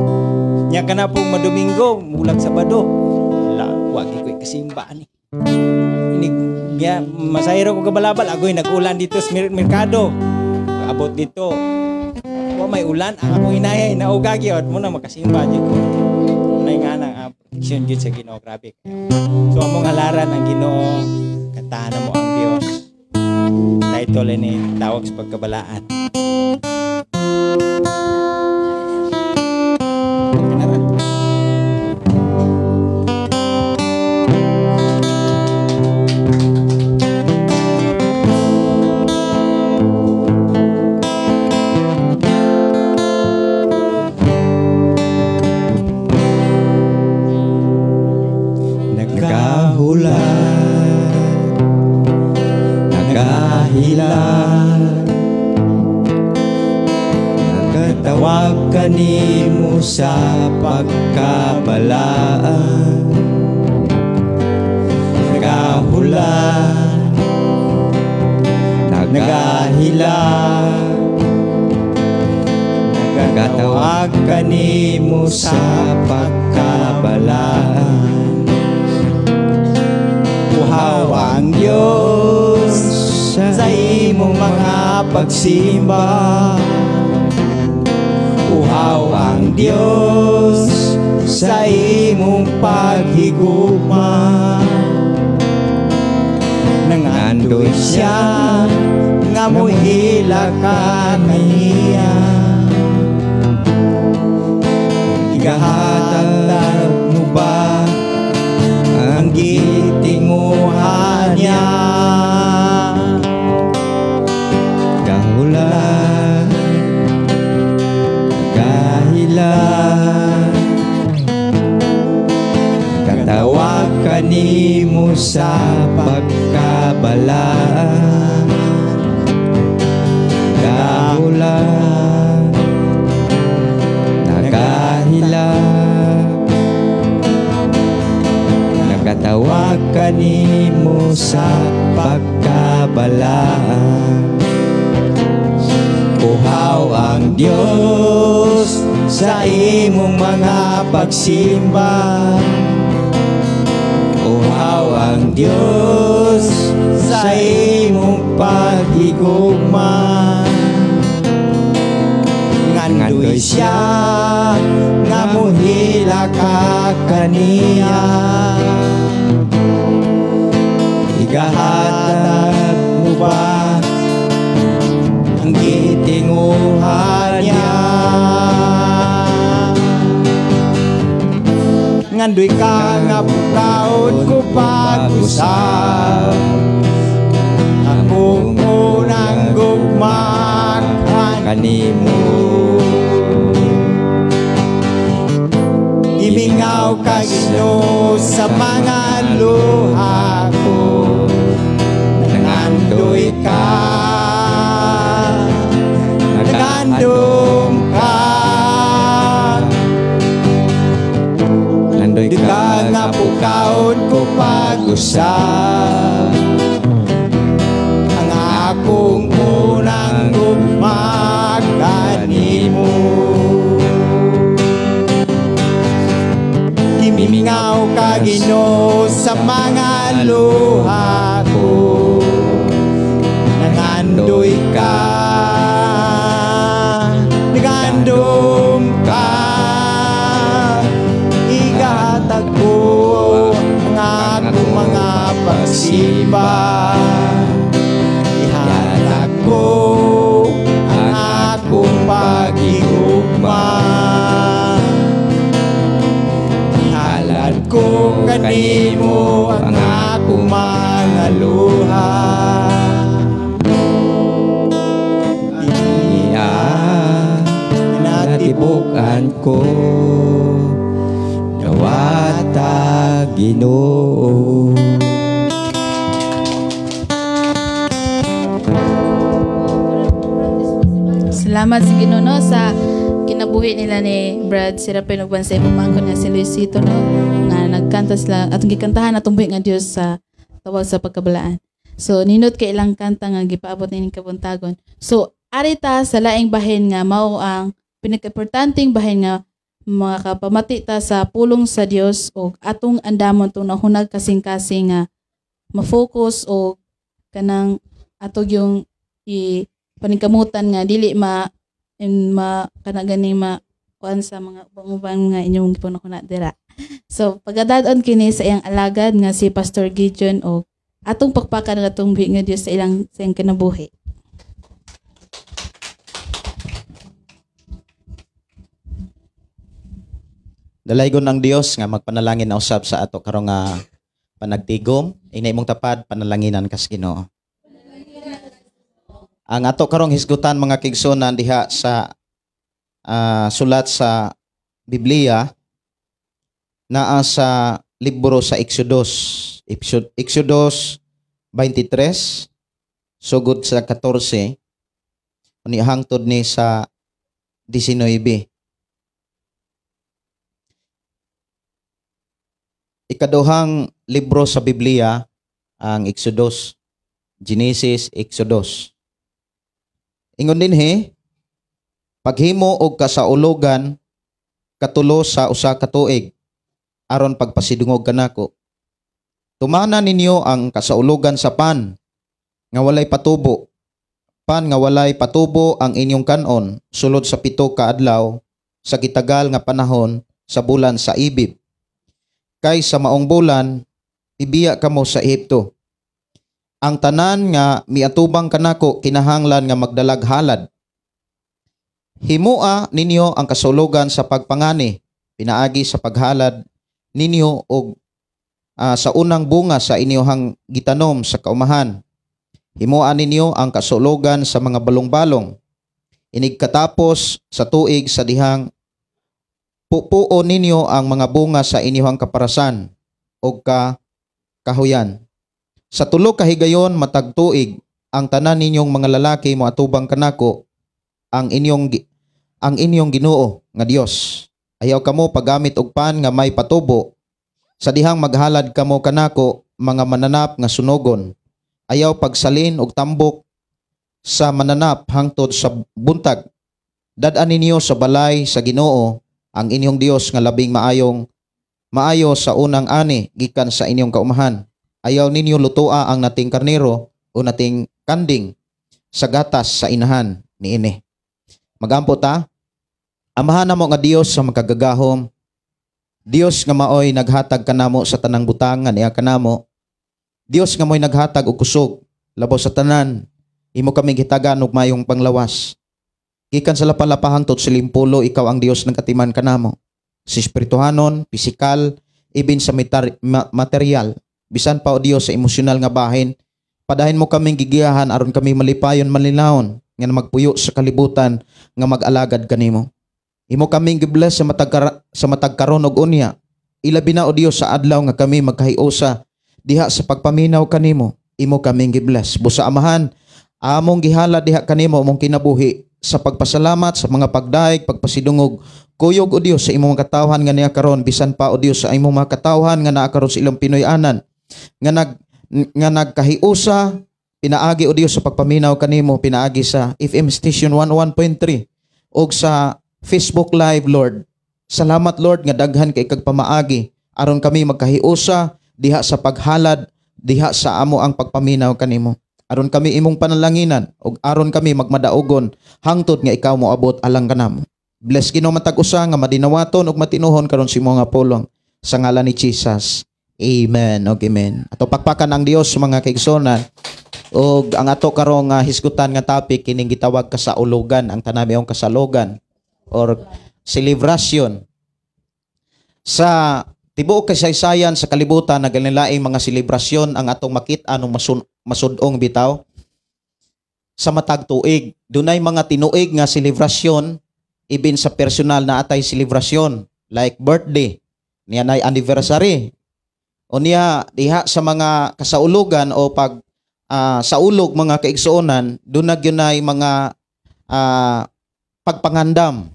Nya kana pong madomingo mulag Sabado la wagi ko kasimba ni inig ya masayro ko kabalabal agoy nagulan dito sa merkado abot dito wa may ulan, ang ako hinayay na ugagi at muna makasimba dyan ko. Muna nga ang protection dyan sa Ginoo, grabe. So among halaran ang Ginoo, kantahan mo ang Dios. Title ini tawag sa pagkabalaan. Nagtawag kanimo sa pagkabalaan, nagahula, nagahila, nagatawag kanimo sa pagkabalaan. Uhaw ang Diyos sa imong mga pagsimba, uhaw ang Diyos sa imong paghigugma. Nangandoy siya nga muhila ka kaniya, igahatag mo ba ang gitinguhan niya? Gahulan, nagahila, katawag kanimo sa pagkabalaan. Gahulan, nagahila, nagatawag kanimo sa pagkabalaan. Uhaw ang Diyos sa imong mga pagsimba, uhaw ang Diyos sa imong paghigugma. Ngandoy siya nga muhila ka kaniya, igahatag mo ba ang gitinguhan niya? Ngandoy ka nga bukaon ko pag-usap, akong unang gugma kanimo. Imingaw ka Ginoo sa mga luha ko, nangandoy ka, nagandom ka, nandoy ka nga pukaon ko pag-usap, ang akong unang gugma kanimo. Imingaw ka Ginoo sa mga luha ko, nangandoy ka, nagandom ka, igahatag ko ang akong mga pagsimba, ihatag ko ang akong paghigugma. Ko kanimo ang akong mga luha, iya natibukan ko, dawata Ginoo. Salamat sa Ginoo no, sa kinabuhi nila ni Brad Serapin ug Bansay pamangkon nga si Luisito no, nga nagkanta sila atong gikantahan atong buhi nga Dios sa tawag sa pagkabalaan. So ninot kay ilang kanta nga gipaabot nining kabuntagon. So arita sa laing bahin nga mao ang pinakaimportanteng bahin nga makapamati ta sa pulong sa Dios o atong andamon tong nahunag kasing-kasing nga ma-focus o kanang atog yung paningkamutan nga dili and kana gani kuan sa mga ubang nga inyong gipuno ko na dira. So pagdadon kini sa iyang alagad nga si Pastor Gideon o atong pakpakan nga atong buhi nga Dios sa iyang kinabuhi. Dalaygon ang Dios nga magpanalangin na usab sa ato karong nga panagtigom, inay mong tapad panalanginan kas Ginoo. Ang ato karong hisgutan mga kigsunan diha sa sulat sa Biblia naa sa libro sa Exodus 23 sugod sa 14 uni hangtod ni sa 19. Ikaduhang libro sa Biblia ang Exodus, Genesis, Exodus. Ingon dinhi, paghimo og kasaulogan katulo sa usa ka tuig aron pagpasidungog kanako. Tumana ninyo ang kasaulogan sa pan nga walay patubo. Pan nga walay patubo ang inyong kanon sulod sa 7 ka adlaw sa gitagal nga panahon sa bulan sa Ibib. Kay sa maong bulan ibiya kamo sa Ehipto. Ang tanan nga miatubang kanako kinahanglan nga magdalag halad. Himua ninyo ang kasaulogan sa pagpangani, pinaagi sa paghalad ninyo og sa unang bunga sa inyong gitanom sa kaumahan. Himua ninyo ang kasaulogan sa mga balong-balong. Inig katapos sa tuig sa dihang pupuo ninyo ang mga bunga sa inyong kaparasan o kahuyan. Sa 3 ka higayon matag tuig ang tanan ninyong mga lalaki moatubang kanako ang inyong Ginoo nga Dios. Ayaw kamo paggamit og pan nga may patubo sa dihang maghalad kamo kanako mga mananap nga sunogon. Ayaw pagsalin og tambok sa mananap hangtod sa buntag. Dad-an ninyo sa balay sa Ginoo ang inyong Dios nga labing maayo sa unang ani gikan sa inyong kaumahan. Ayaw ninyo lutoa ang nating karnero o nating kanding sa gatas sa inahan niini. Magampo ta. Amahan namo nga Dios sa makagagahom. Dios nga maoy naghatag kanamo sa tanang butang nga niya kanamo. Dios nga maoy naghatag og kusog labaw sa tanan. Imo kami gitagan og mayong panglawas. Gikan sa lapalapahang tot silimpulo ikaw ang Dios nagatiman kanamo. Si espirituhanon, pisikal, ibin sa material. Bisan pa o Dios sa emosyonal nga bahin, padahin mo kaming gigiyahan aron kami malipayon manlinawon nga magpuyo sa kalibutan nga mag-alagad kanimo. Imo kaming gibless sa matag karon og unya. Ilabi na o Dios sa adlaw nga kami magkahiusa diha sa pagpaminaw kanimo. Imo kaming gibless. Busa amahan, among gihala diha kanimo among kinabuhi sa pagpasalamat sa mga pagdaig, pagpasidungog. Kuyog o Dios sa imong mga katawhan nga niya karon, bisan pa o Dios sa imong mga katawhan nga naa karon sa ilang Pinoy-anan nga nagkahiusa, pinaagi o Dios sa pagpaminaw kanimo, pinaagi sa FM Station 101.3 o sa Facebook Live, Lord. Salamat Lord nga daghan kay kag pamaagi aron kami magkahiusa diha sa paghalad, diha sa amo ang pagpaminaw kanimo. Aron kami imong panalanginan ug aron kami magmadaogon hangtod nga ikaw moabot alang kanamo. Bless Ginoo matag usa nga madinawaton ug matinuhon karon si mga pulong sa ngalan ni Jesus. Amen. Okay, amen. Ato pakpakan ang Dios sa mga kaigsonan. Og ang ato karong hisgutan nga topic kining gitawag kasaulogan, ang tanamihong kasalogan or celebration. Sa tibuok kasaysayan sa kalibutan nagalilaing mga selebrasyon ang atong makit-an ng masud-ong bitaw. Sa matag tuig, dunay mga tinuig nga selebrasyon ibin sa personal na atay selebrasyon like birthday, niya nay anniversary. O niya diha sa mga kasaulogan o pag saulog mga kaigsuonan, dunag yun ay mga pagpangandam.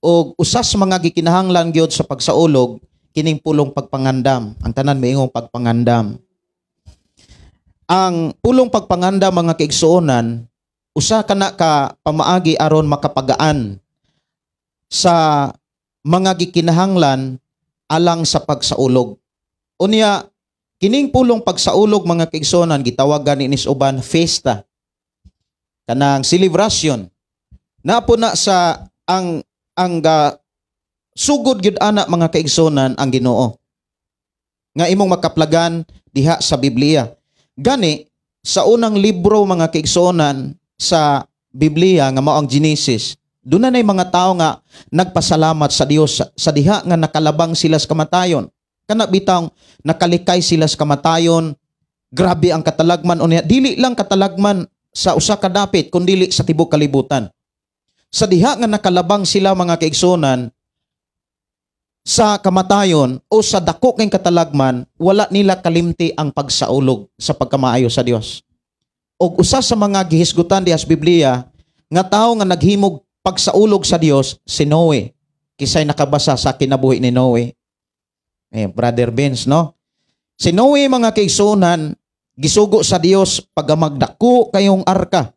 O usas mga gikinahanglan gyud sa pagsaulog kining pulong pagpangandam. Ang tanan miingong pagpangandam. Ang pulong pagpangandam mga kaigsuonan, usa kana ka pamaagi aron makapagaan sa mga gikinahanglan alang sa pagsaulog. Unya, kining pulong pagsaulog mga kaigsuonan gitawagan inis uban fiesta. Kanang celebration. Napo na sa sugod gyud ana mga kaigsonan ang Ginoo nga imong makaplagan diha sa Biblia. Gani sa unang libro mga kaigsonan sa Biblia nga mao ang Genesis, doon na mga tao nga nagpasalamat sa Dios sa diha nga nakalabang sila sa kamatayon. Kana bitang nakalikay sila sa kamatayon. Grabe ang katalagman unya, dili lang katalagman sa usa ka dapit kundi sa tibuok kalibutan. Sa diha nga nakalabang sila mga kaigsonan sa kamatayon o sa dako kay katalagman, wala nila kalimti ang pagsaulog sa pagkamaayo sa Dios. Og usa sa mga gihisgutan diha sa Biblia nga tao nga naghimog pagsaulog sa Dios, si Noe. Kisay nakabasa sa kinabuhi ni Noe. Brother Benz, no? Si Noe mga kaigsonan, gisugo sa Dios pagamagdako kayong arka.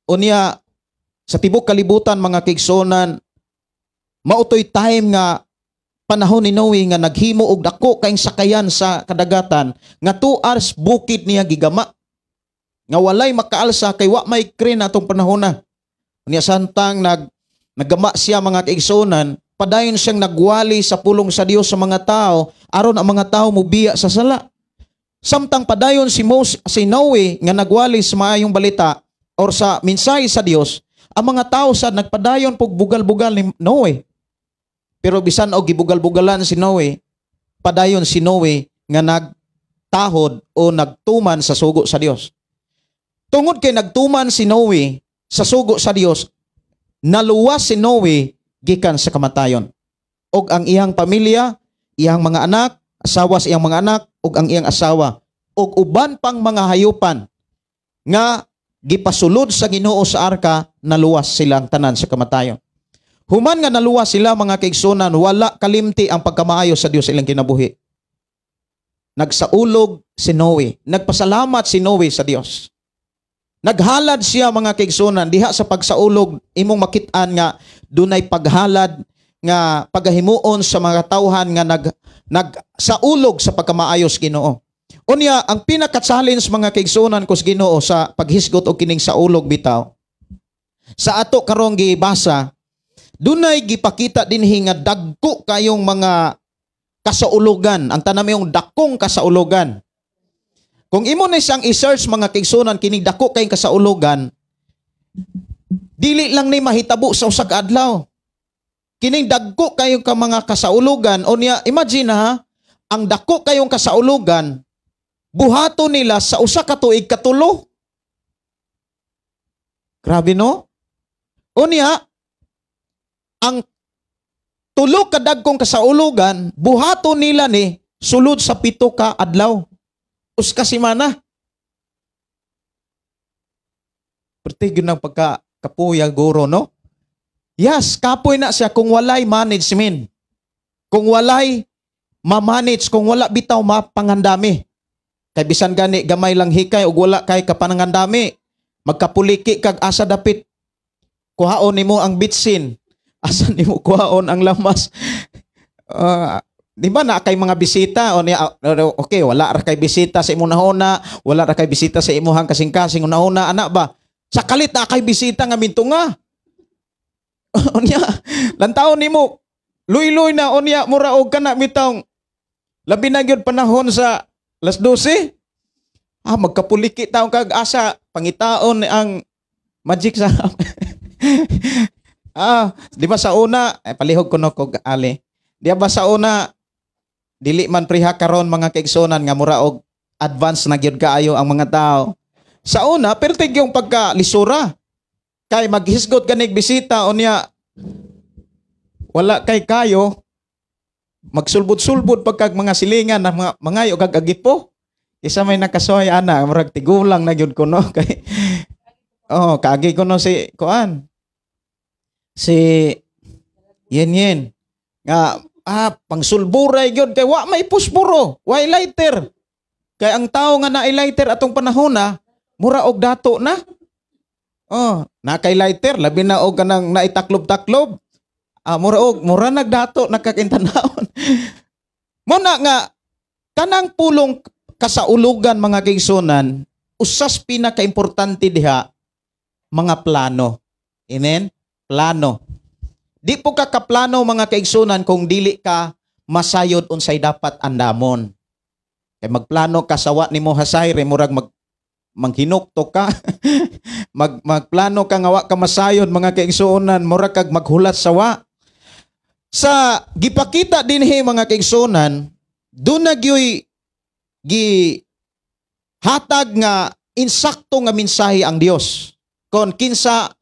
Unya sa tibuok kalibutan mga kaigsonan, mautoy time nga panahon ni Noe nga naghimo og dako kayong sakayan sa kadagatan nga 2 hours bukid niya gigama. Nga walay makaalsa kay wa may crane atong panahon na. Unya santang naggama siya mga kaigsonan, padayon siyang nagwali sa pulong sa Dios sa mga tao aron ang mga tao mubiya sa sala. Samtang padayon si Noe nga nagwali sa maayong balita or sa mensahe sa Dios, ang mga tao sad nagpadayon pug bugal-bugal ni Noe. Pero bisan og gibugal-bugalan si Noe, padayon si Noe nga nagtahod o nagtuman sa sugo sa Dios. Tungod kay nagtuman si Noe sa sugo sa Dios, naluwas si Noe gikan sa kamatayon. Og ang iyang pamilya, iyang mga anak, asawa sa iyang mga anak, og ang iyang asawa, og uban pang mga hayupan nga gipasulod sa Ginoo sa arka, naluwas silang tanan sa kamatayon. Human nga naluwas sila mga kaigsonan, wala kalimti ang pagkamaayo sa Dios ilang kinabuhi. Nagsaulog si Noe, nagpasalamat si Noe sa Dios. Naghalad siya mga kaigsonan, diha sa pagsaulog, imong makit-an nga dunay paghalad nga pagahimuon sa mga tawhan nga nagsaulog sa pagkamaayo sa Ginoo. Unya, ang pinaka-challenge mga kaigsonan ko sa Ginoo sa paghisgot o kining saulog bitaw, sa ato karong gibasa, dunay gipakita dinhi nga dagko kayong mga kasaulugan, ang tanam yung dakong kasaulugan. Kung imo na siyang i-search mga kaigsonan kining dako kayong kasaulugan, dili lang ni mahitabo sa usa ka adlaw. Kining dagko kayong ka mga kasaulugan, unya imagine ha, ang dako kayong kasaulugan, buhato nila sa usa ka tuig katulo. Grabe no? Unya, ang tulo ka dagkong kasaulugan, buhato nila ni sulod sa 7 ka adlaw. Uska simana. Perti yun ang pagkakapuya guro, no? Yes, kapoy na siya kung walay management. Kung walay ma-manage, kung wala bitaw mapangandami. Kay bisan gani gamay lang hikay ug wala kay kapanangandami. Magkapuliki kag asa dapit. Kuhaon nimo ang bitsin. Asa nimo kuhaon ang lamas. Di ba na kay mga bisita o niya, okay, wala ra kay bisita sa imo nahuna, wala ra kay bisita sa imuhang kasing-kasing unahuna, ana ba? Sa kalit na kay bisita nga mintunga. Onya, lantaw nimo luy-luy na onya mura og kana mitong labi na gyud panahon sa alas 12. Magkapuliki taong kag asa pangitaon ang magic sa di ba sa una palihog kuno kog ali. Di ba sa una dili man priha karon mga kaigsonan nga mura og advance na gyud kaayo ang mga tao. Sa una pertig yung pagkalisura. Kay maghisgot ganig bisita unya wala kay kayo magsulbud-sulbud pagkag mga silingan na mga mangayo kag agipo. Isa may nakasoy ana murag tigulang na gyud kuno kay kaagi kuno si kuan. Si Yen nga pangsulburay gyud kay wa may puspuro, way lighter. Kay ang tao nga naay lighter atong panahon na mura og dato na. Na kay lighter labi na og kanang naitaklob-taklob. Mura nagdato nakakintanawon. Mo na nga kanang pulong kasaulugan mga kaigsonan, usas pinaka-importante diha mga plano. Amen? Plano. Di po ka kaplano mga kaigsunan kung dili ka masayod unsay dapat andamon. Kay magplano ka sawa nimo hasay re murag manghinukto ka. magplano ka nga wa ka masayod mga kaigsunan murag kag maghulat sawa. Sa gipakita dinhi mga kaigsunan, doon na gyoy hatag nga insakto nga mensahe ang Dios. Kon kinsa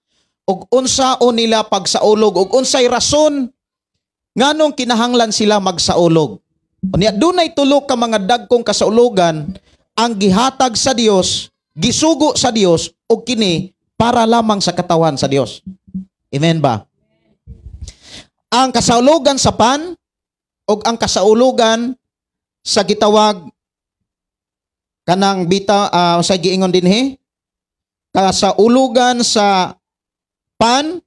ug unsaon nila pagsaulog ug unsay rason nganong kinahanglan sila magsaulog. Unya dunay tulo ka mga dagkong kasaulogan ang gihatag sa Dios, gisugo sa Dios ug kini para lamang sa katawan sa Dios. Amen ba? Ang kasaulogan sa pan ug ang kasaulogan sa gitawag kanang sa giingon dinhi kasaulugan sa pan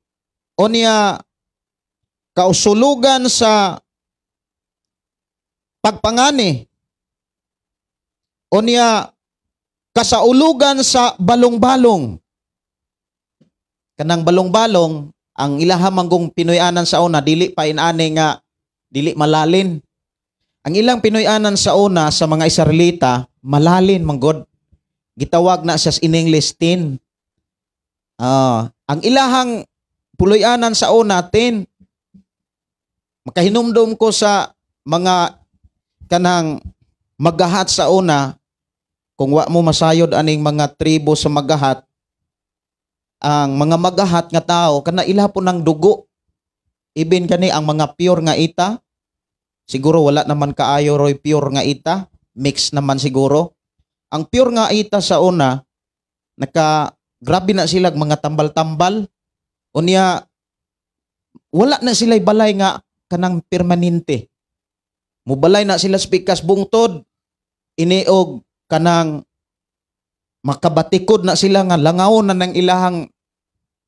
o niya kausulugan sa pagpangani o niya kasaulugan sa balong-balong. Kanang balong-balong ang ilaha manggong Pinoyanan sa una dili pa inani nga dili malalin. Ang ilang Pinoyanan sa una sa mga Israelita malalin manggod. Gitawag na siya in English tin. Ang ilahang Puloy-anan sa una tin. Makahinumdum ko sa mga kanang magahat sa una kung wa mo masayod aning mga tribo sa magahat. Ang mga magahat nga tao kana ila po ng dugo. Ibin kani ang mga pure nga ita. Siguro wala naman kaayo roy pure nga ita. Mix naman siguro. Ang pure nga ita sa una, grabe na sila mga tambal-tambal. Unya, wala na sila balay nga kanang permanente. Mubalay na sila spikas bungtod. Iniog kanang makabatikod na sila nga langawon na ng ilahang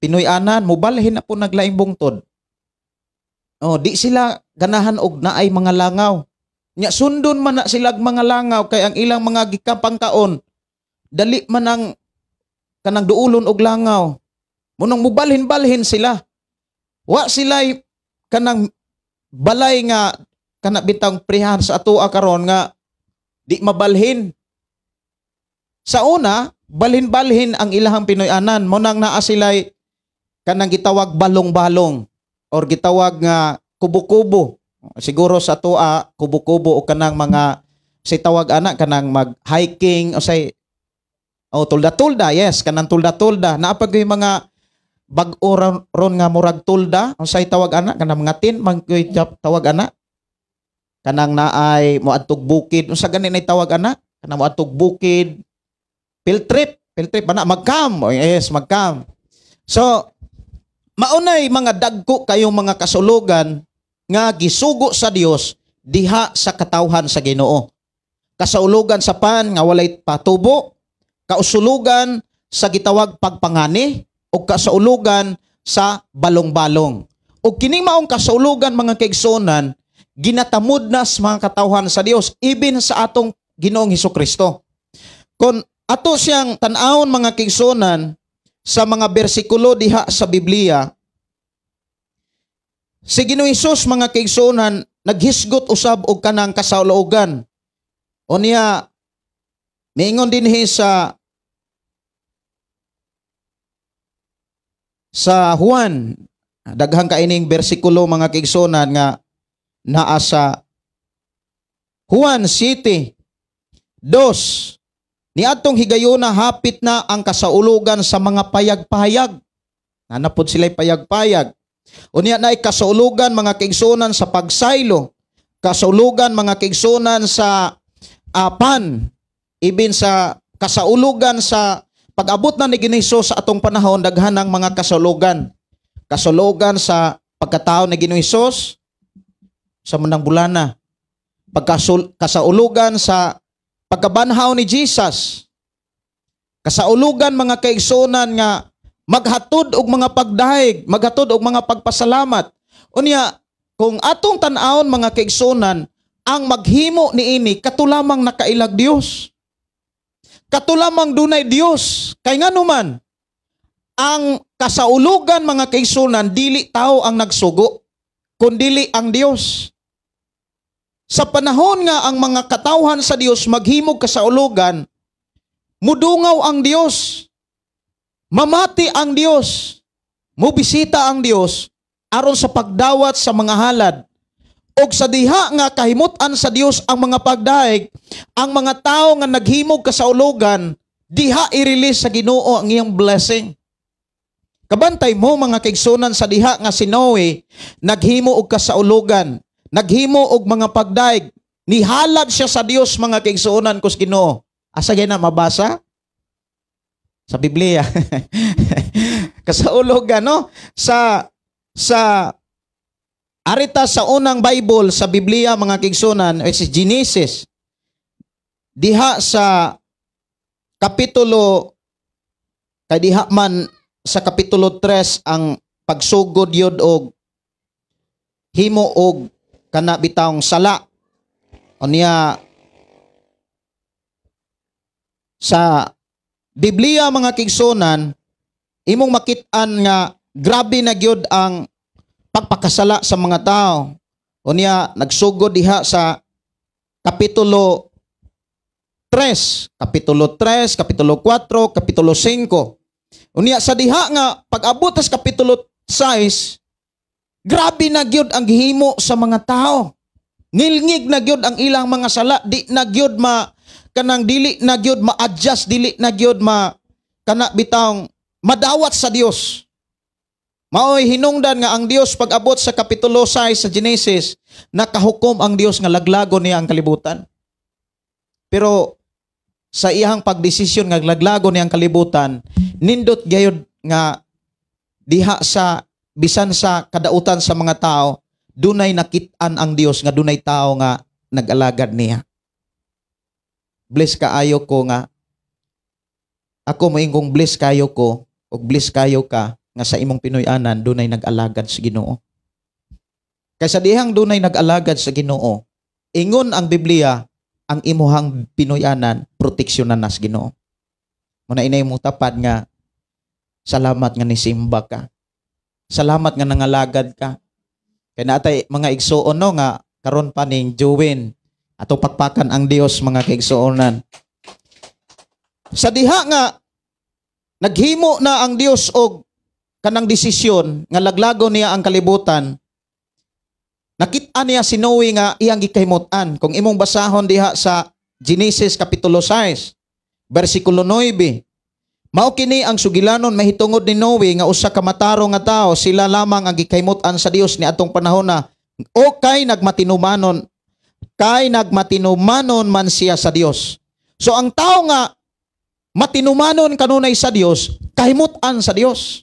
Pinoyanan. Mubalhin na po naglaing bungtod. Di sila ganahan og naay mga langaw. Nya sundon man na sila mga langaw kay ang ilang mga gikapang kaon dali man ang kanang duulon og langaw. Munang mubalhin-balhin sila. Wa sila kanang balay nga kana bitang prihan sa atoa karon nga di mabalhin. Sa una, balhin-balhin ang ilahang Pinoyanan. Munang naa sila kanang gitawag balong-balong or gitawag nga kubo-kubo. Siguro sa atoa kubo-kubo o kanang mga say tawag ana kanang mag-hiking o say tulda-tulda, yes, kanang tulda-tulda. Naapag yung mga bag-o ron nga murag tulda, o say tawag ana, kanang mga tin, tawag ana. Kanang naay moadtog bukid, o sa ganin ay tawag ana, kanang moadtog bukid, field trip ana, mag-camp, yes, mag-camp. So, maunay mga dagko kayong mga kasulugan nga gisugo sa Dios diha sa katawhan sa Ginoo. Kasaulugan sa pan nga walay patubo, kausulugan sa gitawag pagpangani o kasaulugan sa balong-balong. O kining maong kasaulugan mga kaigsunan ginatamud na sa mga katawhan sa Dios even sa atong Ginoong Hesukristo. Kung ato siyang tan-awon mga kaigsunan sa mga bersikulo diha sa Biblia, si Ginoong Hesus mga kaigsunan naghisgot usab og kanang kasaulugan. O niya miingon dinhi sa Juan, daghang kaining bersikulo mga kaigsunan nga naa sa Juan 7:2. Niadtong higayuna hapit na ang kasaulugan sa mga payag-payag. Nanapod sila'y payag-payag. Unya na kasaulugan mga kaigsunan sa pagsaylo, kasaulugan mga kaigsunan sa pan, ibin sa kasaulugan sa pag-abot na ni Ginoong sa atong panahon, daghan ng mga kasaulugan. Kasaulugan sa pagkatao ni Ginoong sa munang bulana. Kasaulugan sa pagkabanhaw ni Jesus. Kasaulugan mga kaigsunan nga maghatod og mga pagdahig, maghatod og mga pagpasalamat. Unya, kung atong tan-awon mga kaigsunan, ang maghimo niini katulamang nakailag Dios. Katulamang dunay Dios. Kay nga naman, ang kasaulugan mga kaigsunan, dili tao ang nagsugo, kundili ang Dios. Sa panahon nga ang mga katawhan sa Dios maghimog kasaulugan, mudungaw ang Dios, mamati ang Dios, mubisita ang Dios, aron sa pagdawat sa mga halad. Og sa diha nga kahimutan sa Dios ang mga pagdaig, ang mga tao nga naghimog kasaulugan, diha i-release sa Ginoo ang iyang blessing. Kabantay mo mga kaigsunan sa diha nga si Noe, naghimo og kasaulugan, naghimo og mga pagdaig, nihalad siya sa Dios mga kaigsunan kus Ginoo. Asa gyud na mabasa? Sa Biblia. Kasaulugan, no? Sa arita sa unang Bible sa Biblia mga kaigsunan, which is Genesis, diha sa kapitulo, kay diha man sa kapitulo 3 ang pagsugod yod og himo og kana bitawng sala. O niya sa Biblia mga kaigsunan, imong makit-an nga grabe na gyud ang pagpakasala sa mga tao. O niya nagsugod diha sa kapitulo 3, kapitulo 3, kapitulo 4, kapitulo 5. Unya sa diha nga pag-abot sa kapitulo 6, grabe na gyud ang gihimo sa mga tao. Ngilngig na gyud ang ilang mga sala, di na gyud kanang dili na gyud ma-adjust, dili na gyud kana bitawng madawat sa Dios. Maoy hinungdan nga ang Dios pag-abot sa kapitulo 6 sa Genesis, nakahukom ang Dios nga laglagon niya ang kalibutan. Pero sa iyang pagdesisyon nga laglagon niya ang kalibutan, nindot gayud nga diha sa bisan sa kadautan sa mga tao, dunay nakit-an ang Dios nga dunay tao nga nag-alagad niya. Bless kaayo ko nga ako moingong bless kayo ko ug bless kayo ka nga sa imong Pinoy-anan dunay nag-alagad sa Ginoo. Kaysa dihang dunay nag-alagad sa Ginoo, ingon ang Biblia, ang imuhang Pinoy-anan proteksyonan nas Ginoo. Muna inay mo tapad nga salamat nga nisimba ka. Salamat nga nangalagad ka. Kaya natay mga igsuon no nga karon pa ning Jowen ato pakpakan ang Dios mga kaigsuonan. Sa diha nga naghimo na ang Dios og kanang desisyon nga laglago niya ang kalibutan, nakita niya si Noe nga iyang gikahimutan. Kung imong basahon diha sa Genesis kapitulo 6, versikulo 9, mao kini ang sugilanon mahitungod ni Noe nga usa ka mataro nga tao, sila lamang ang gikahimutan sa Dios ni atong panahon na o kay nagmatinumanon man siya sa Dios. So ang tao nga matinumanon kanunay sa Dios, kahimutan sa Dios.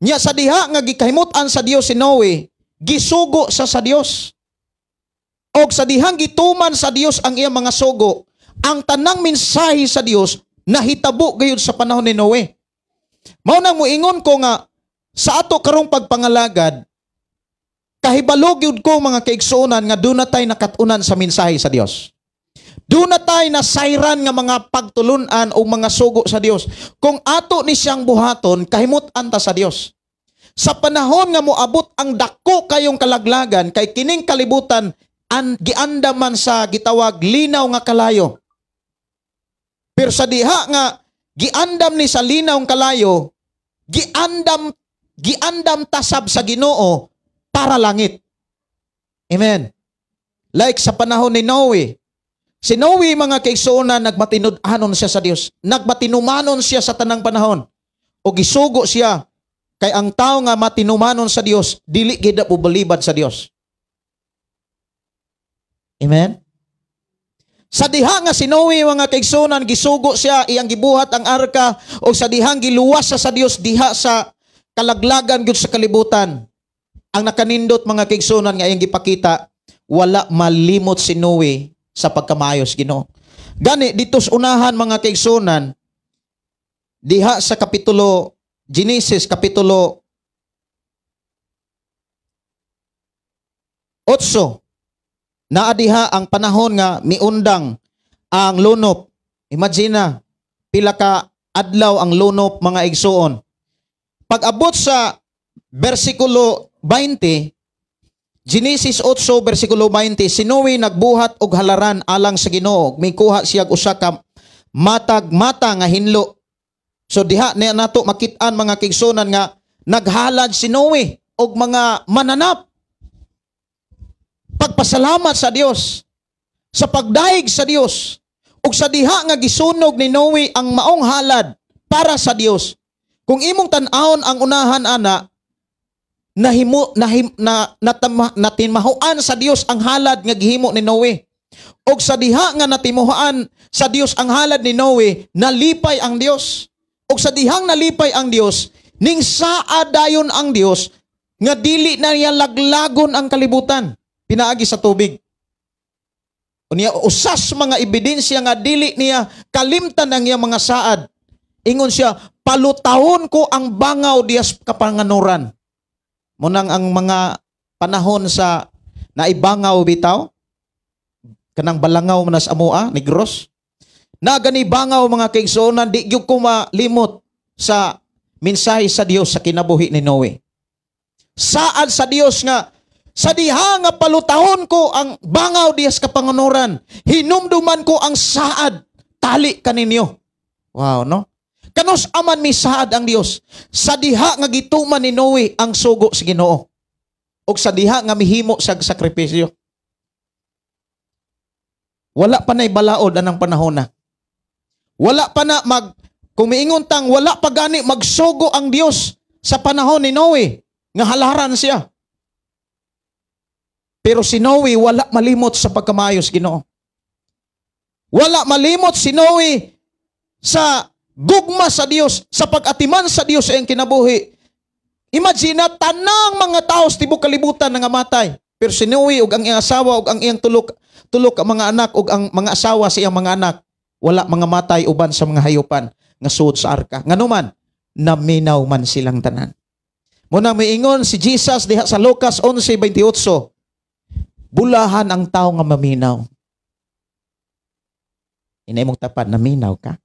Nya sa diha nga gikahimutan sa Dios si Noe, gisugo sa Dios. Og sa dihang gituman sa Dios ang iyang mga sugo, ang tanang mensahe sa Dios nahitabo gayud sa panahon ni Noe. Mao nang moingon ko nga sa ato karong pagpangalagad, kahibalo gyud ko mga kaigsuonan nga doon na tayo nakatunan sa mensahe sa Dios. Doon na tayo nasayran nga mga pagtulunan o mga sugo sa Dios. Kung ato ni siyang buhaton, kahimutan ta sa Dios. Sa panahon nga moabot ang dako kayong kalaglagan, kay kining kalibutan, giandaman sa gitawag linaw nga kalayo. Pero sa diha nga, giandam ni sa linaw nga kalayo, giandam tasab sa Ginoo para langit. Amen. Like sa panahon ni Noe, si Noe mga kaigsuonan nagmatinud-anon siya sa Dios. Nagmatinumanon siya sa tanang panahon. O gisugo siya kay ang tao nga matinumanon sa Dios dili gid ubalibad sa Dios. Amen. Sa diha nga si Noe mga kaigsuonan gisugo siya iyang gibuhat ang arka o sa dihang giluwas siya sa Dios diha sa kalaglagan gyud sa kalibutan. Ang nakanindot mga kaigsuonan nga iyang gipakita, wala malimot si Noe sa pagkamayos Ginoo. Gani dito sa unahan mga kaigsuonan, diha sa kapitulo Genesis kapitulo 8, naa diha ang panahon nga miundang ang lunop. Imagine na, pila ka adlaw ang lunop mga igsuon. pag-abot sa versikulo 20, Genesis 8 versikulo 20, si Noe nagbuhat og halaran alang sa Ginoo, may kuha siya usa ka matag-mata nga hinlo. So diha na nato makit-an mga kaigsunan nga naghalad si Noe og mga mananap. Pagpasalamat sa Dios, sa pagdaig sa Dios, ug sa diha nga gisunog ni Noe ang maong halad para sa Dios. Kung imong tan-awon ang unahan ana, natinmahuan sa Dios ang halad nga gihimo ni Noe. Og sa diha nga natimuhaan sa Dios ang halad ni Noe, nalipay ang Dios. Og sa dihang nalipay ang Dios, ning saadayon ang Dios nga dili na niya laglagon ang kalibutan pinaagi sa tubig. Unya usas mga ebidensya nga dili niya kalimtan ang iyang mga saad. Ingon siya, palutahon ko ang bangaw diyas kapanganuran. Munang ang mga panahon sa naibangaw bitaw, kanang balangaw manas amoa, negros. Na gani bangaw mga kaigsuonan, di gyud ko malimot sa mensahe sa Dios sa kinabuhi ni Noe. Saad sa Dios nga, sa diha nga palutahon ko ang bangaw diyas kapanganuran, hinumduman ko ang saad, tali kaninyo. Wow, no? Kanos aman mi saad ang Dios, sa diha nga gituman ni Noe ang sugo sa Ginoo, o sa diha nga mihimo sa sakripisyo. Wala pa na'y balaod anang panahon na. Wala pa na kung miingon tang, wala pa gani magsugo ang Dios sa panahon ni Noe, nga halaran siya. Pero si Noe wala malimot sa pagkamayos Ginoo. Wala malimot si Noe sa gugma sa Dios, sa pag-atiman sa Dios sa iyang kinabuhi. Imagine, tanang mga tao sa tibok kalibutan nga matay. Pero si Noe ug ang iyang asawa ug ang iyang tulok ang mga anak ug ang mga asawa sa iyang mga anak, wala mga matay uban sa mga hayupan nga suod sa arka. Nganuman, naminaw man silang tanan. Muna miingon si Jesus diha sa Lucas 11:28, bulahan ang tao nga maminaw. Inay mong tapat, naminaw ka?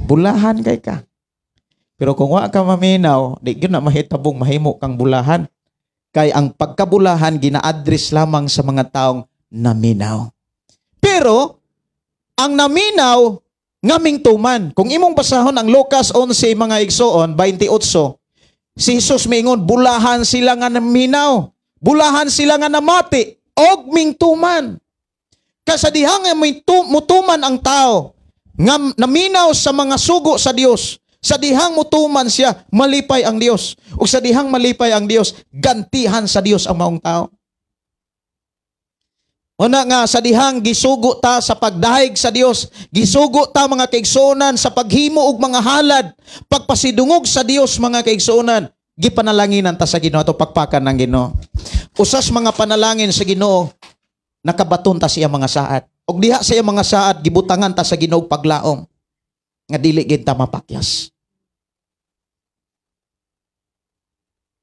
Bulahan kay ka. Pero kung wa ka maminaw, di gyud na mahitabong mahimo kang bulahan. Kay ang pagkabulahan gina-address lamang sa mga taong naminaw. Pero ang naminaw ngaming tuman. Kung imong basahon ang Lucas 11 mga igsoon 28, si Jesus miingon, bulahan sila nga naminaw. Bulahan sila nga namati og mingtuman. Kasadiha nga mutuman ang tao nga naminaw sa mga sugo sa Dios. Sa dihang mutuman siya, malipay ang Dios. O sa dihang malipay ang Dios, gantihan sa Dios ang maong tao. Una nga, sa dihang gisugo ta sa pagdahig sa Dios, gisugo ta mga kaigsuonan sa paghimo og mga halad, pagpasidungog sa Dios mga kaigsuonan, gipanalanginan ta sa Ginoo ato pakpakan ng Ginoo. Usas mga panalangin sa Ginoo, nakabaton ta siya mga saad. Og diha sa iya mga saad, gibutangan ta sa Ginoo paglaom nga dili gid ta mapakyas.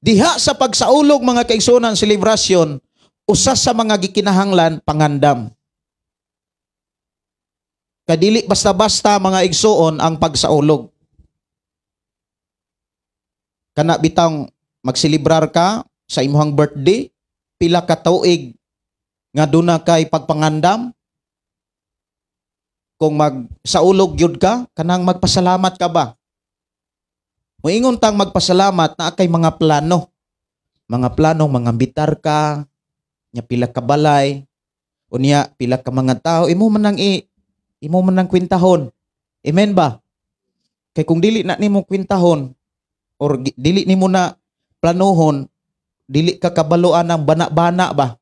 Diha sa pagsaulog mga kaigsuonan sa librasyon, usas sa mga gikinahanglan pangandam. Kadili basta-basta mga igsuon ang pagsaulog. Kana bitang magsilibrar ka sa imong birthday, pila ka tuig nga duna kay pagpangandam. Kung magsaulog yun ka, kanang magpasalamat ka ba? Moingon tang magpasalamat na kay mga plano. Mga plano, mga bitar ka, nya pila ka balay, unya pila ka mga tao, imo man nang kwintahon. Amen ba? Kay kung dili na nimo kwintahon or dili nimo na planuhon, dili ka kabaluan ng bana-bana ba?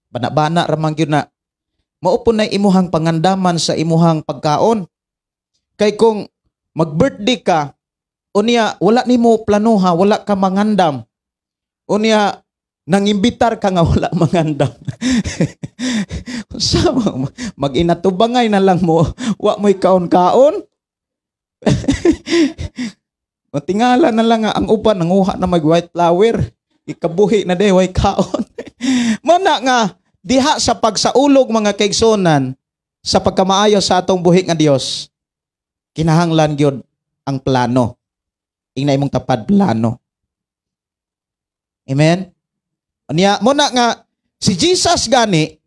Bana-bana ramang gyud na. Maupo na imuhang pangandaman sa imuhang pagkaon. Kay kung mag-birthday ka, unya wala nimo planuha, wala ka mangandam. Unya nangimbitar ka nga wala mangandam. Sama mag-inatubangay na lang mo, wa mo'y kaon-kaon. Matingala na lang nga ang uban nanguha na mag-white flower. Ikabuhi na day way kaon. Mana nga diha sa pagsaulog mga kaigsuonan sa pagkamaayo sa atong buhi nga Dios, kinahanglan gyud ang plano. ingna imong tapad plano. Amen. Unya mo na nga si Jesus gani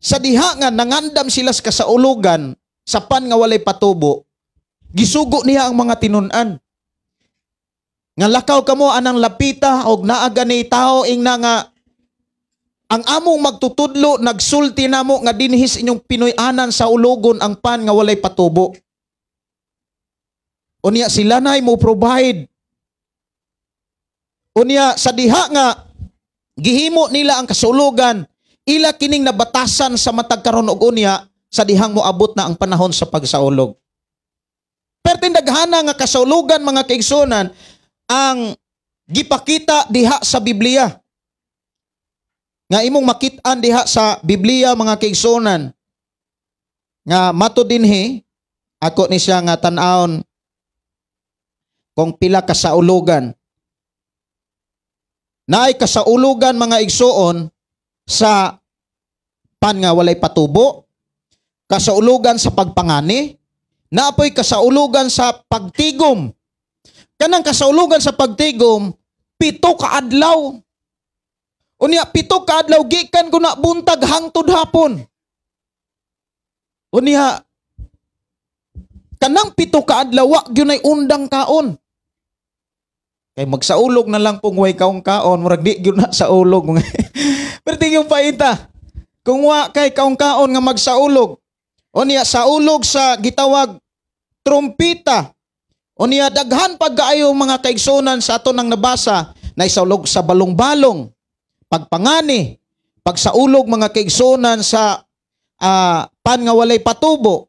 sa diha nga nangandam sila sa kasaulugan sa pan nga walay patubo, gisugo niya ang mga tinun-an. Nga lakaw kamo anang lapita og naa gani tao ingna nga ang among magtutudlo nagsulti namo nga dinhis inyong Pinoy-anan sa ulogon ang pan nga walay patubo. Unya sila nay mo provide. Unya sa diha nga gihimo nila ang kasulugan, ila kining nabatasan sa matag karon og unya sa dihang moabot na ang panahon sa pagsaulog. Pero daghana nga kasulugan mga kaigsunan ang gipakita diha sa Biblia. Nga imong makit-an diha sa Biblia mga kaigsunan. Nga mato dinhi ako ni siya nga tan-aon kung pila kasaulugan. Naay kasaulugan mga igsuon sa pan nga walay patubo, kasaulugan sa pagpangani, naapoy kasaulugan sa pagtigom. Kanang kasaulugan sa pagtigom, 7 ka adlaw. Unya 7 ka adlaw gikan ko na buntag hangtod hapon. Unya kanang 7 ka adlaw wa gyud nay undang kaon. Kay magsaulog na lang pong way kaong kaon, murag di gyud na sa ulog. Pero yung paita, kung wa kay kaong kaon nga magsaulog, unya sa ulog sa gitawag trumpita, unya daghan pagkaayo mga kaigsunan sa ato nang nabasa na isaulog sa balong-balong, pagpangani, pagsaulog mga kaigsunan sa pan nga walay patubo.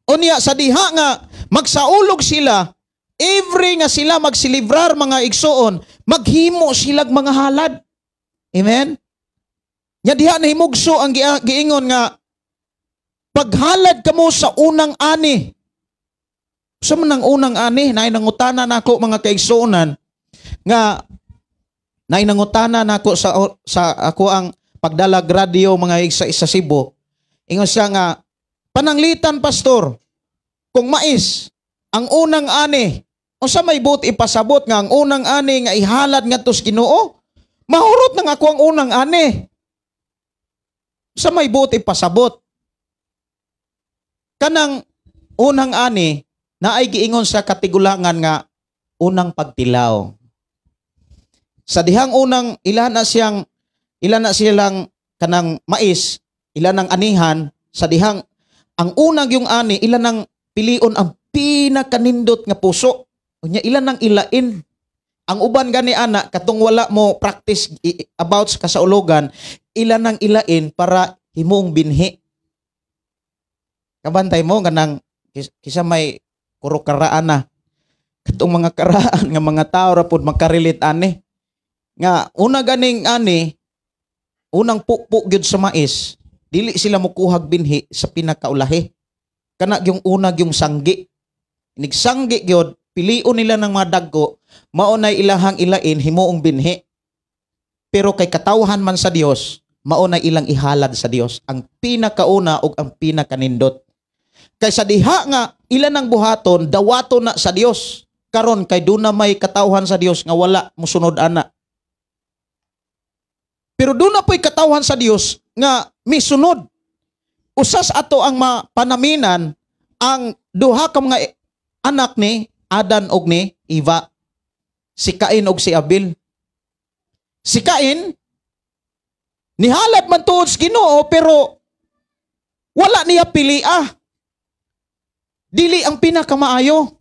Unya sa diha nga magsaulog sila, every nga sila magsilibrar mga igsuon, maghimo silag mga halad. Amen? Nya diha na himugso ang giingon nga paghalad kamo sa unang ani. Sa man ang unang ani, nay nangutana nako mga kaigsuonan nga nay nangutana nako sa ako ang pagdalag radio mga igsa sa Cebu. Ingon siya nga pananglitan pastor kung mais ang unang ani, unsa may buot ipasabot nga ang unang ani nga ihalad ngadto sa Ginoo? Mahurot na nga ako ang unang ani. Sa may buot ipasabot. Kanang unang ani na ay giingon sa katigulangan nga unang pagtilaw. Sa dihang unang ilan na silang kanang mais, ilan ang anihan, sa dihang ang unang yung ani, ilan ang pilion ang pinakanindot nga puso. Unya ilan ang ilain. Ang uban gani ana katong wala mo practice about sa kasaulugan, ilan ang ilain para himong binhi. Kabantay mo ganang kisa may kurukaraan na. Katong mga karaan nga mga tao ra pud magkarelate ani. Nga una ganing ani unang pukpuk gyud sa mais, dili sila mokuhag binhi sa pinakaulahi. Kana yung una yung sanggi. Nigsanggi gyud, pilion nila ng mga dagko, maunay ilahang ilain himuong binhi. Pero kay katawhan man sa Dios, maunay ilang ihalad sa Dios ang pinakauna ug ang pinakanindot. Kay sa diha nga ilan ang buhaton dawaton na sa Dios. Karon kay duna may katawhan sa Dios nga wala mosunod ana. Pero duna po'y katawhan sa Dios nga misunod. Usas ato ang panaminan ang duha ka mga anak ni Adan og ni Eva, si Cain og si Abel. Si Cain nihalad man tuod sa Ginoo pero wala niya pilia. Dili ang pinakamaayo.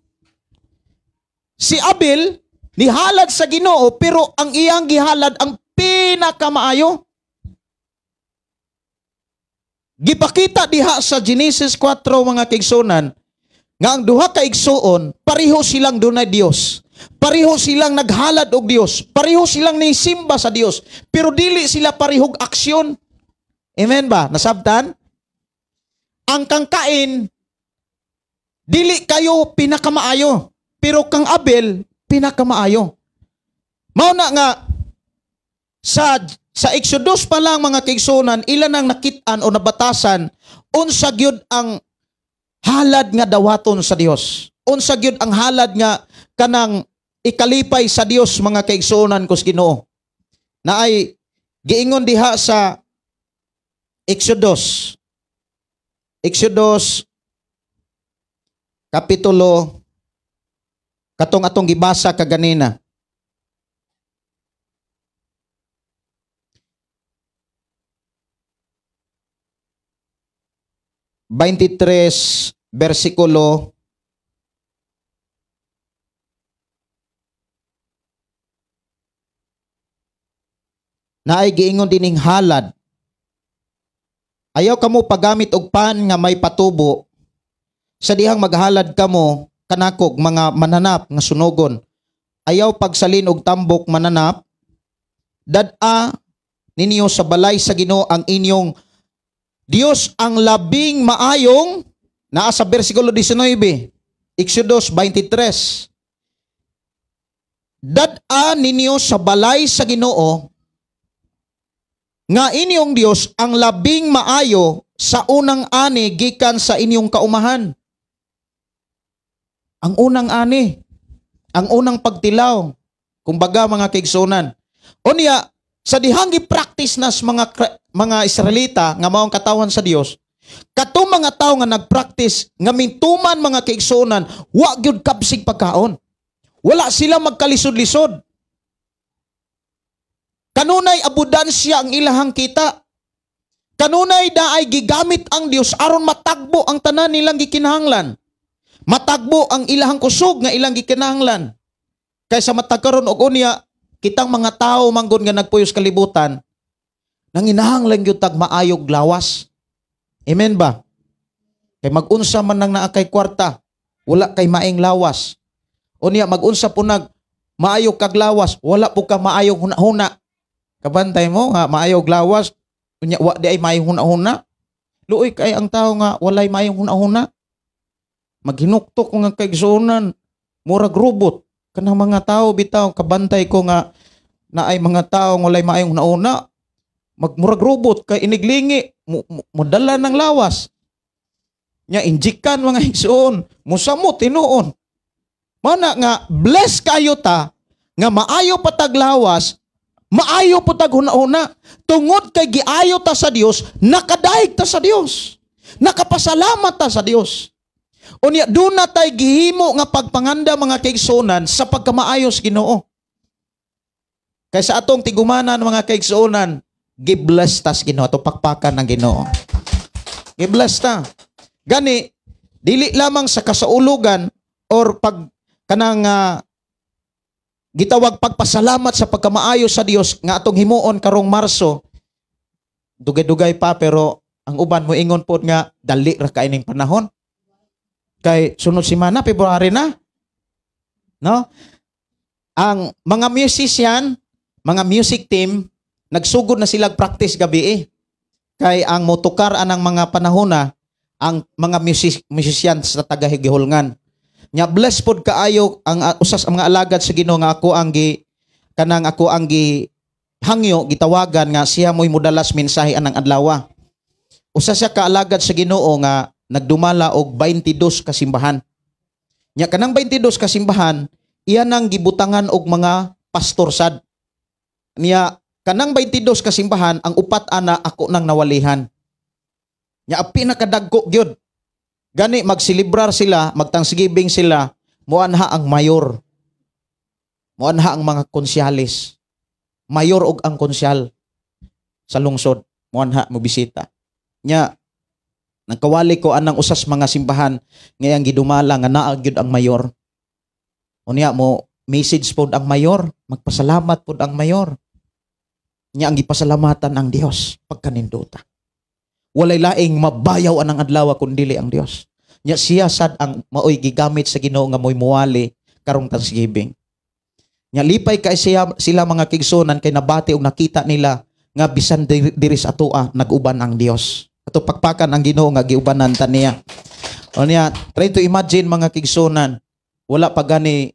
Si Abel nihalad sa Ginoo pero ang iyang gihalad ang pinakamaayo. Gipakita diha sa Genesis 4 mga kaigsunan nga ang duha ka igsuon pareho silang dunay Dios. Pareho silang naghalad og Dios. Pareho silang nisimba sa Dios. Pero dili sila parehog aksyon. Amen ba? Nasabtan? Ang kang Cain dili kayo pinakamaayo, pero kang Abel pinakamaayo. Mao na nga sa Exodus pa lang mga kaigsunan, ilan ang nakit-an o nabatasan unsa gyud ang halad nga dawaton sa Dios. Unsa gyud ang halad nga kanang ikalipay sa Dios mga kaigsuonan ko sa Ginoo. Na ay giingon diha sa Exodus kapitulo katong atong gibasa kaganina. (23) versikulo na ay giingon dining halad. Ayaw kamo paggamit og pan nga may patubo sa dihang maghalad kamo kanakog mga mananap nga sunogon. Ayaw pagsalin og tambok mananap. Dad-a ninyo sa balay sa Ginoo ang inyong Dios ang labing maayong, naa sa versikulo 19, Exodus 23. Dad-a ninyo sa balay sa Ginoo nga inyong Dios ang labing maayo sa unang ani gikan sa inyong kaumahan. Ang unang ani, ang unang pagtilaw, kumbaga mga kaigsuonan. Unya, sa dihang gi-practice nas mga Israelita nga maong katawan sa Dios, katong mga tao nga nag-practice nga mintuman mga kaigsuonan, wa gyud kapsig pagkaon. Wala sila magkalisod-lisod. Kanunay abudansya ang ilahang kita. Kanunay daay gigamit ang Dios aron matagbo ang tanan nilang gikinahanglan. Matagbo ang ilahang kusog nga ilang gikinahanglan. Kaysa matagkaron og unya kitang mga tao manggod nga nagpuyos kalibutan, nanginahanglan gyud tag maayog lawas. Amen ba? Kay mag-unsa man nang naa kay kwarta, wala kay maayong lawas. Unya mag-unsa po nag maayog kag lawas, wala po ka maayog huna-huna. Kabantay mo nga maayog lawas, unya wa di ay maayong huna-huna. Luoy kay ang tao nga walay maayong huna-huna. Maghinuktok ko nga kaigsuonan, murag robot. Kanang mga tao bitaw kabantay ko nga na ay mga tao walay maayong nauna, magmurag robot kay iniglingi modala ng lawas. Nya injikan mga igsoon, musamot tinuon. Mana nga bless kayo ta nga maayo patag lawas, maayo patag huna-huna. Tungod kay giayo ta sa Dios, nakadaig ta sa Dios. Nakapasalamat ta sa Dios. Unya doon na tayo gihimo nga pagpanganda mga kaigsuonan sa pagkamaayos Ginoo. Kaysa atong tigumanan mga kaigsuonan, gibless ta sa Ginoo, ato pakpakan ng Ginoo. Gibless ta. Gani dili lamang sa kasaulugan or pag kanang gitawag pagpasalamat sa pagkamaayos sa Dios nga atong himuon karong Marso. Dugay-dugay pa pero ang uban mo ingon pod nga dali ra kay ning panahon. Kay sunod semana, February na. No? Ang mga musician, mga music team, nagsugod na sila practice gabi. Kay ang motukar anang mga panahon na, ang mga musician sa tagahigihulngan. Nya bless pod kaayo ang usas ang mga alagad sa Ginoo nga ako ang hangyo gitawagan nga siya mo'y modalas mensahe anang adlaw. Usa siya kaalagad sa Ginoo nga nagdumala og 22 kasimbahan. Nya kanang 22 kasimbahan, iya nang gibutangan og mga pastor sad. Nya kanang 22 kasimbahan, ang upat ana ako nang nawalihan. Nya api na kadagko gyud. Gani magsilibrar sila, magthanksgiving sila, muanha ang mayor. Muanha ang mga konsyalis. Mayor og ang konsyal sa lungsod, muanha mo bisita. Nya nagkawali ko anang usas mga simbahan ngayang gidumala nga naa gyud ang mayor. Unya mo message pod ang mayor, magpasalamat pod ang mayor. Nya ang gipasalamatan ang Dios pagkaninduta. Walay laing mabayaw anang adlaw kundi ang Dios. Nya siya sad ang maoy gigamit sa Ginoo nga moy muwali karong Thanksgiving. Nya lipay kay sila mga kigsunan kay nabati og nakita nila nga bisan diri sa atoa nag-uban ang Dios. Ato pakpakan ang Ginoo nga giubanan ta niya. O niya, try to imagine mga kigsunan, wala pa gani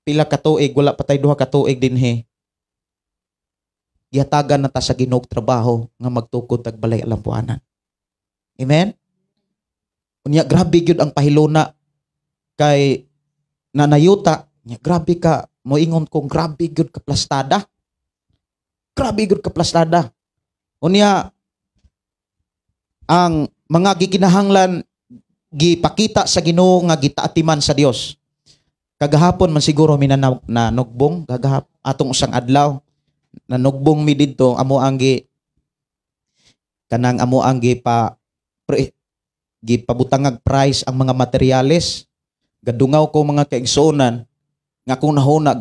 pila ka tuig, wala pa tay duha ka tuig dinhi. Gihatagan na ta sa Ginoo trabaho nga magtukod tag balay alampuanan. Amen. Unya grabe gyud ang pahiluna kay nanayuta Nya grabe ka, moingon kong grabe gyud ka plastada. Grabe gyud ka plastada. Unya ang mga gikinahanglan gipakita sa Ginoo nga gitaatiman sa Dios. Kagahapon man siguro mi na nugbong atong usang adlaw nanugbong mi didto amo ang gipabutangag price ang mga materyales. Gadungaw ko mga kaigsuonan nga kung nahuna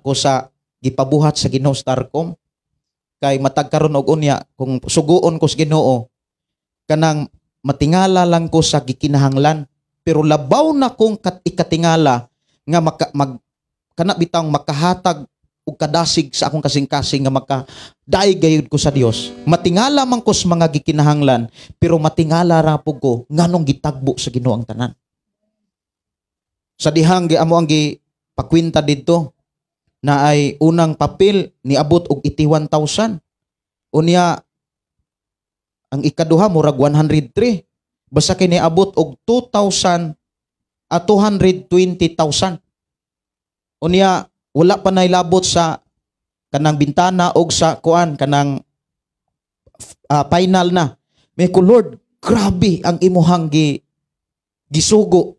ko sa gipabuhat sa Ginoo Starcom kay matag karon og unya kung suguon ko sa Ginoo kanang matingala lang ko sa gikinahanglan pero labaw na kong ikatingala nga kana bitang makahatag og kadasig sa akong kasing-kasing nga makadaig gayud ko sa Dios. Matingala man ko sa mga gikinahanglan pero matingala ra pud ko nganong gitagbo sa Ginoo ang tanan. Sa dihang amo ang gipakwenta didto na ay unang papel niabot og 81,000. Unya ang ikaduha murag 103. Basta kini abot og 220,000. Unya wala pa nailabot sa kanang bintana og sa kuan kanang final na. May ko Lord, grabe ang imuhang gisugo.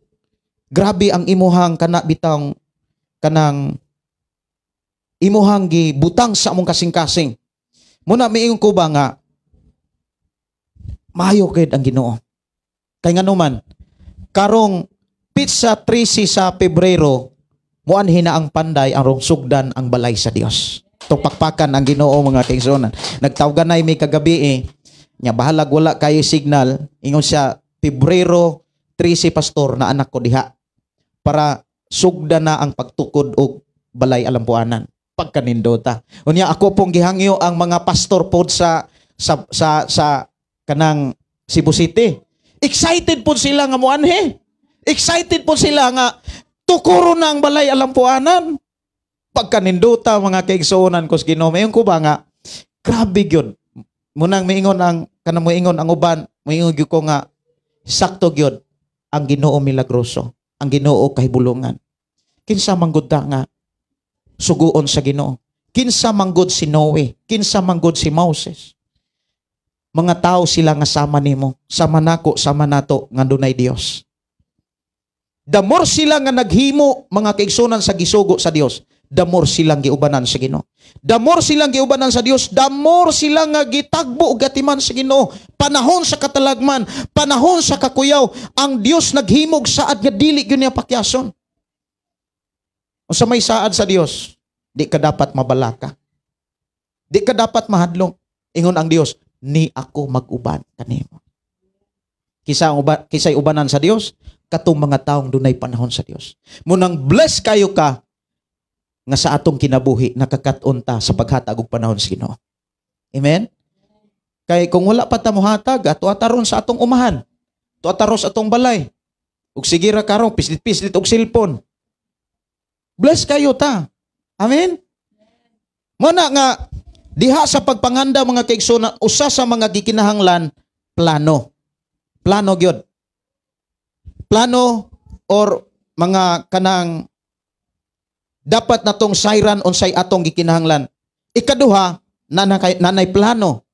Grabe ang imuhang kana bitang kanang imuhang gibutang sa among kasing-kasing. Muna miingon ko ba nga maayo gid ang Ginoo. Kay nganuman karong pizza 13 sa Pebrero muanhin na ang panday ang sugdan ang balay sa Dios. Pakpakan ang Ginoo mga kaigsuonan. Nagtawganay mi kagabi nya bahalag wala kay signal ingon siya Pebrero 13 pastor na anak ko diha para sugdan na ang pagtukod og balay alampuanan. Pagkanindota. Unya ako pong gihangyo ang mga pastor pod sa kanang Cebu City. Excited po sila nga muanhi. Excited po sila nga tukuro na ang balay alampuanan. Pagkanindota mga kaigsuonan ko sa Ginoo. Mayon ko ba nga grabe gyud. Munang miingon ang kanang moingon ang uban, moingon gyud ko nga sakto gyud ang Ginoo milagroso, ang Ginoo kahibulungan. Kinsa manggod nga suguon sa Ginoo. Kinsa manggod si Noe, kinsa manggod si Moses. Mga tao sila nga sama nimo, sama nako, sama nato nga dunay Dios. The more sila nga naghimo mga kaigsunan sa gisugo sa Dios, the more silang giubanan sa Ginoo. The more silang giubanan sa Dios, the more sila nga gitagbo ug gatiman sa Ginoo. Panahon sa katalagman, panahon sa kakuyaw, ang Dios naghimog saad nga dili gyud niya pakyason. O sa may saad sa Dios, di ka dapat mabalaka. Di ka dapat mahadlong. Ingon ang Dios, ni ako mag-uban kanimo. Kisay ubanan sa Dios, katong mga taong dunay panahon sa Dios. Munang bless kayo ka nga sa atong kinabuhi nakakaton ta sa paghatag og panahon sa Ginoo. Amen. Kay kung wala pa ta mohatag ato ataron sa atong umahan, to ataron sa atong balay. Ug sige ra karon pislit-pislit og cellphone. Bless kayo ta. Amen. Muna nga diha sa pagpanganda mga kaigsuonan, usa sa mga gikinahanglan plano. Plano gyud. Plano or mga kanang dapat natong sayran unsay atong gikinahanglan. Ikaduha, nanay plano.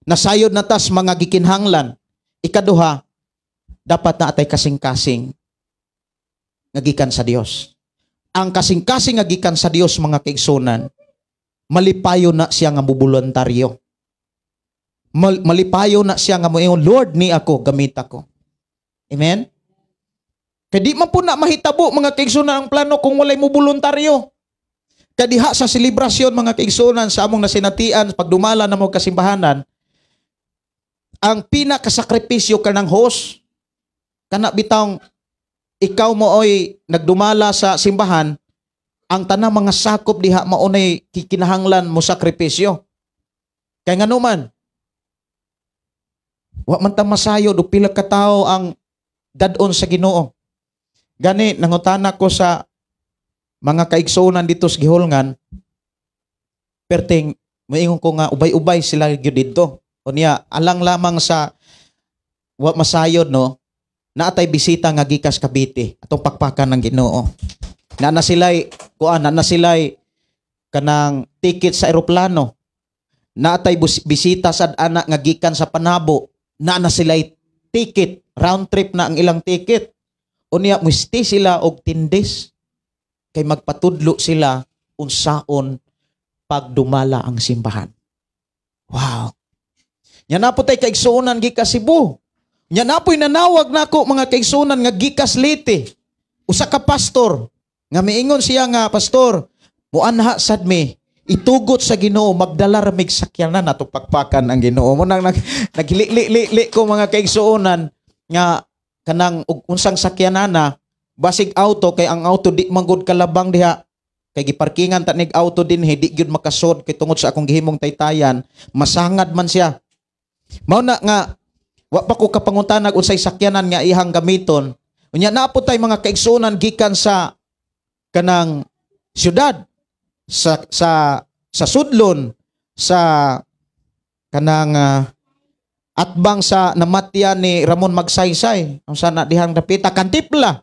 Nasayod na tas mga gikinahanglan. Ikaduha, dapat na atay kasing-kasing nga gikan sa Dios. Ang kasing-kasing nga gikan sa Dios mga kaigsuonan, malipayo na siya nga mubuluntaryo. Malipayo na siya nga moingon, Lord ni ako, gamit ako. Amen? Kaya di man po na mahitabo mga kaigsuonan ang plano kung walay mo voluntaryo. Kaya diha sa selebrasyon mga kaigsuonan sa among nasinatian, pagdumala na mo kasimbahanan, ang pinakasakripisyo ka ng host, kana bitang ikaw mo oy nagdumala sa simbahan, ang tanang mga sakop diha maunay kikinahanglan mo sakripisyo. Kaya nga naman, wa man ta masayo do pila ka tawo ang dadon sa Ginoo. Gani nangutana ko sa mga kaigsuonan dito sa Gihulngan, perting moingon ko nga ubay-ubay sila gyud didto. Unya alang lamang sa wa masayod no, naatay bisita nga gikas Cavite atong pakpakan ng Ginoo. Na sila'y kuan na sila'y kanang ticket sa eroplano. Naatay bisita sad anak nga gikan sa Panabo. Na sila'y ticket, round trip na ang ilang ticket. Unya musti sila og 10 days kay magpatudlo sila unsaon pagdumala ang simbahan. Wow. Nya na po tay kaigsuonan gikas Cebu. Nya na po'y nanawag nako mga kaigsuonan nga gikas Leyte. Usa ka pastor nga miingon siya nga, pastor, muanha sad mi itugot sa Ginoo, magdala ra mig sakyanan nato pakpakan ang Ginoo. Mo nang naghili-li ko mga kaigsuonan nga kanang unsang sakyanana basig auto kay ang auto di manggod kalabang diha kay giparkingan ta nig auto dinhi di gyud makasod kay tungod sa akong gihimong taytayan masangad man siya. Mao na nga wa pa ko kapanguntanag unsay sakyanan nga ihang gamiton. Unya naapod tay mga kaigsuonan gikan sa kanang syudad sa sudlon sa kanang atbang sa namatyan ni Ramon Magsaysay. Ang sana dihang dapita Kantipla.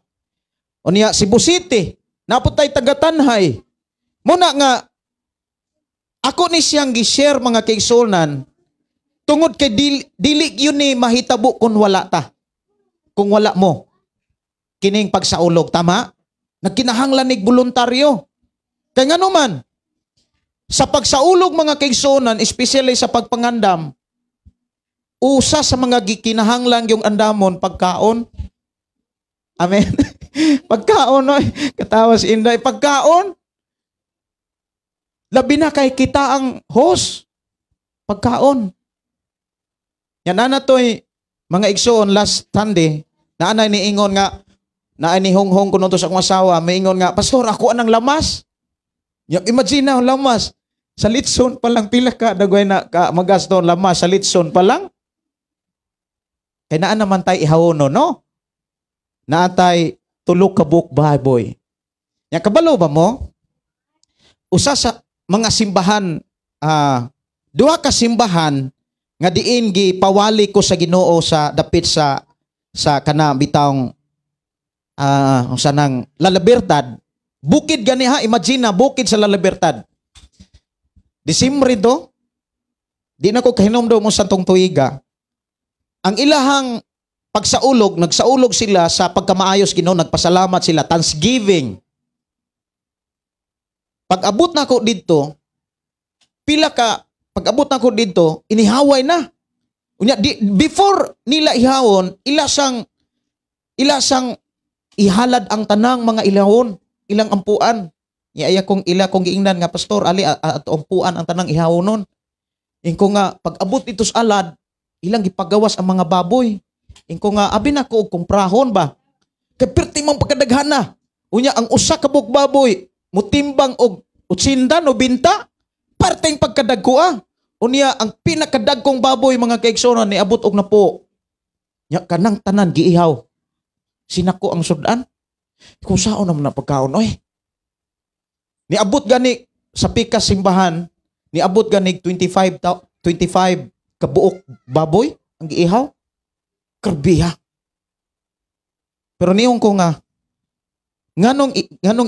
Unya Cebu City. Naputay Tagatanhay. Muna nga ako ni siyang gi-share mga kaigsuonan tungod kay dili yun ni mahitabo kung wala ta. Kung wala mo. Kining pagsaulog. Tama? Nagkinahanglan nig voluntaryo. Kaya nga naman, sa pagsaulog mga kaigsuonan, especially sa pagpangandam, usa sa mga gikinahanglan yung andamon, pagkaon. Amen. Pagkaon, no? Katawa si Inday, pagkaon. Labi na kay kita ang host. Pagkaon. Yan na to'y mga igsoon last Sunday, naanay ni Ingon nga, naanay ni Honghong kuno to sa akong asawa, may ingon nga, pastor, ako anang lamas. Imagine na, lamas. Sa litson pa lang, pila ka, dagway na ka magasto lamas, sa litson pa lang. Kaya naan naman tayo ihawono, no? Naatay tulog ka book baboy. Yan, kabalo ba mo? Usa sa mga simbahan, duha ka simbahan, nga diin gipawali ko sa Ginoo sa dapit sa kana bitawng sa nang La Libertad. Bukid gani ha, imagine na, bukid sa La Libertad. Disimbre do, di na ko kahinomdo mo sa tong tuiga. Ang ilahang pagsaulog, nagsaulog sila sa pagkamaayos Ginoo, nagpasalamat sila, thanksgiving. Pag-abot na ko dito, pag-abot na ko dito, inihaway na. Unya, before nila ihawon, ila sang ihalad ang tanang mga ilahon. Ilang ampuan. Iaya kong giingnan nga, pastor, ali at ampuan ang tanang ihawonon. Ingko nga, pag abot ito sa alad, ilang gipagawas ang mga baboy. Ingko nga, abi na ko kung prahon ba? Kay perti mang pagkadaghana. Unya, ang usa ka buk baboy, mutimbang og 80 o 20, parteng pagkadagkoa. Unya, ang pinakadagkong baboy, mga kaigsonan, ni abot og na po. Nya, kanang tanan, giihaw. Sinako ang sudan. Kung saan naman na pagkaon, oy. Niabot gani sa pikas simbahan, niabot gani 25 kabuok baboy ang giihaw. Karbiha. Pero niyong ko nga, nganong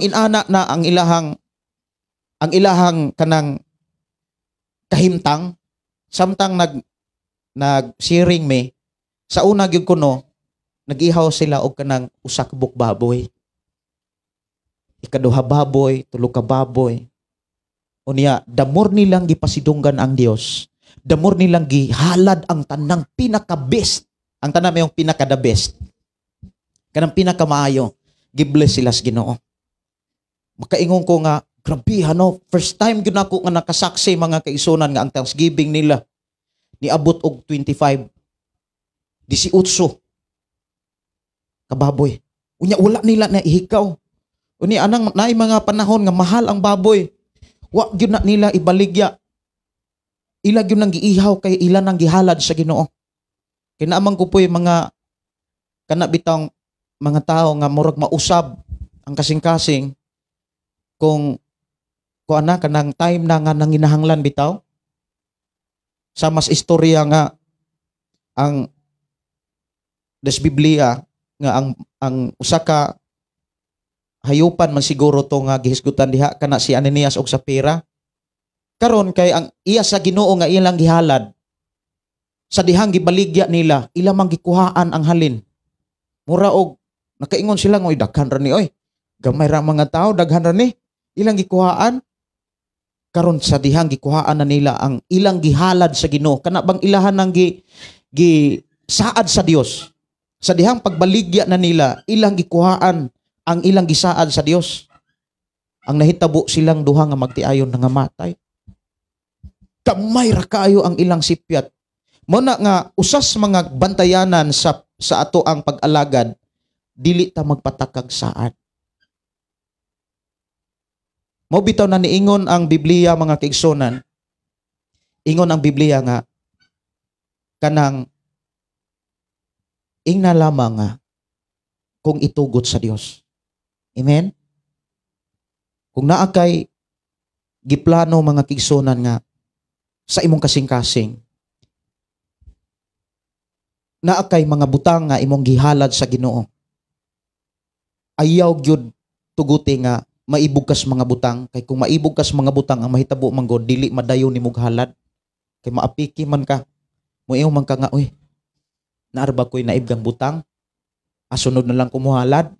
inana na ang ilahang kanang kahimtang, samtang nag-sharing me, sa una gyud kuno, nag-ihaw sila og kanang usa ka buk baboy. Ikaduha baboy, tulo ka baboy. Unya, damor nilang gipasidunggan ang Dios. Damor nilang gihalad ang tanang pinaka-best. Ang tanang may yung pinaka-the best. Kanang pinaka-maayo. Gibless sila sa Ginoo. Makaingon ko nga, grabe, ano, first time yun ako nga nakasaksi mga kaisunan nga ang Thanksgiving nila. Niabot og 25. 18. Kababoy. Unya, wala nila na ihikaw. Uni anang naay mga panahon nga mahal ang baboy. Wa gyud na nila ibaligya. Ila gyud nang giihaw kay ila nang gihalad sa Ginoo. Kinaamang ko po'y mga kanabitang mga tao nga murag mausab ang kasing-kasing kung ana kanang time na nga nanginahanglan bitaw. Sa mas istorya nga ang des Biblia nga ang usa ka hayupan man siguro to nga gihisgutan diha kana si Ananias og Sapira. Karon kay ang iya sa Ginoo nga ilang gihalad sa dihang gibaligya nila, ila mang gikuhaan ang halin. Mura og nakaingon sila ngoy daghan ra ni oy. Gamay ra mga tao daghan ra ni. Ilang gikuhaan. Karon sa dihang gikuhaan na nila ang ilang gihalad sa Ginoo. Kana bang ilahan nang saad sa Dios. Sa dihang pagbaligya na nila, ilang gikuhaan ang ilang gisaad sa Dios. Ang nahitabo silang duha nga magtiayon nga matay. Kamay ra kaayo ang ilang sipyat. Muna nga usas mga bantayanan sa ato ang pag-alagad, dili ta magpatakag saad. Mo bitaw na niingon ang Biblia mga kaigsonan. Ingon ang Biblia nga kanang ingna lamang nga kung itugot sa Dios. Amen? Kung naa kay giplano mga kaigsonan nga sa imong kasing-kasing, naa kay mga butang nga imong gihalad sa Ginoo, ayaw gyud tuguti nga maibugkas mga butang, kay kung maibugkas mga butang ang mahitabo man god dili madayon nimo halad, kay maapiki man ka, muingon man ka nga uy naarba ko'y naibgang butang, asunod na lang kumuhalad,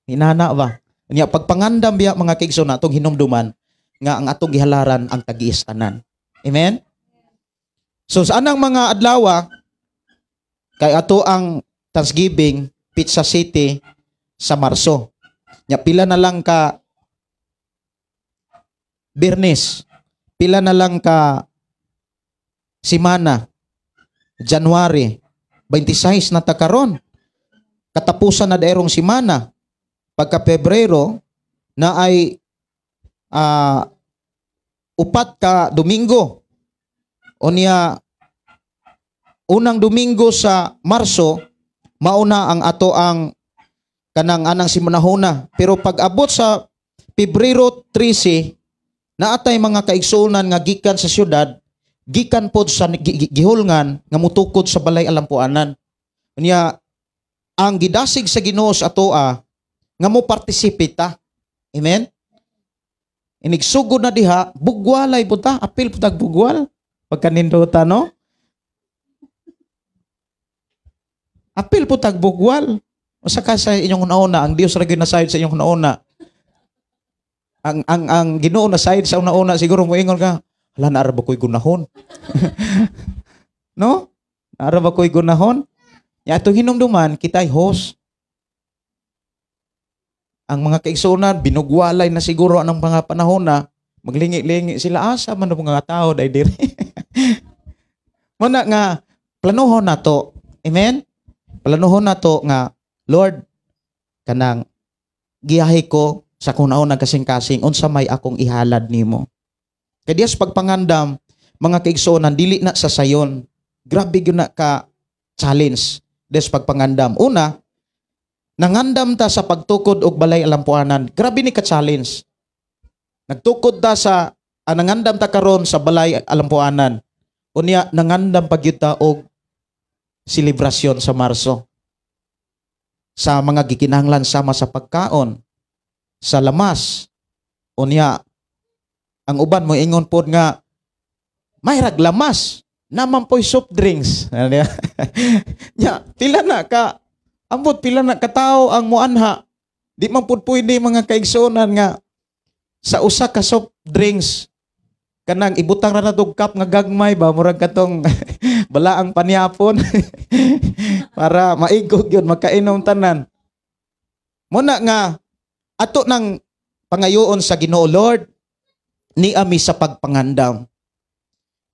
hinana ba? Nya pagpangandam biya mga kaigsoon atong hinumduman nga ang atong gihalaran ang tagiis tanan. Amen? So sa anang mga adlaw kay ato ang Thanksgiving Pizza City sa Marso. Nya pila na lang ka Biyernes, pila na lang ka simana, January 26 na ta karon. Katapusan na daerong simana. Pagka Pebrero na ay 4 ka Domingo. Unya unang Domingo sa Marso mauna ang ato ang kanang anang simunahuna. Pero pag abot sa Pebrero 13, naatay mga kaigsunan nga gikan sa syudad, gikan pod sa gihulngan nga mutukod sa balay alampuanan. Unya ang gidasig sa Ginoo sa atoa nga mo participate ta. Amen? Inigsugod na diha, bugwalay po ta, apil po tag bugwal. Pagkanindota, no? Apil po tag bugwal. Usa ka sa inyong una-una, ang Dios ra gyud nasayod sa inyong una-una. Ang Ginoo nasayod sa una-una, siguro moingon ka, hala naara ba ko'y gunahon? No? Naara ba ko'y gunahon? Ya atong hinumduman, kita'y host. Ang mga kaigsunan, binugwalay na siguro anong mga panahon na maglingi-lingi sila, asa man ang mga tao dahil diri. Muna nga, planuhon na to. Amen? Planuhon na to nga, Lord, kanang giyahe ko sa kunaon ng kasing-kasing, unsa may akong ihalad nimo. Kaya Diyos pagpangandam, mga kaigsunan, dili na sa sayon. Grabe yun na ka challenge. Diyos pagpangandam. Una, nangandam ta sa pagtukod og balay alampuanan. Grabe ni ka-challenge. Nagtukod ta sa, nangandam ta karon sa balay alampuanan. Unya, nangandam pagyud ta og selebrasyon sa Marso. Sa mga gikinahanglan sama sa pagkaon, sa lamas. Unya, ang uban mo ingon pod nga, may raglamas, naman po'y soft drinks. Ya, pila na ka, ambot pila na katao ang muanha. Di man pud pwede mga kaigsunan nga sa usa ka soft drinks kanang ibutang ra na tog cup nga gagmay ba murag katong balaang panyapon para maigog yun makainom tanan. Muna nga ato nang pangayoon sa Ginoo, Lord, ni ami sa pagpangandam.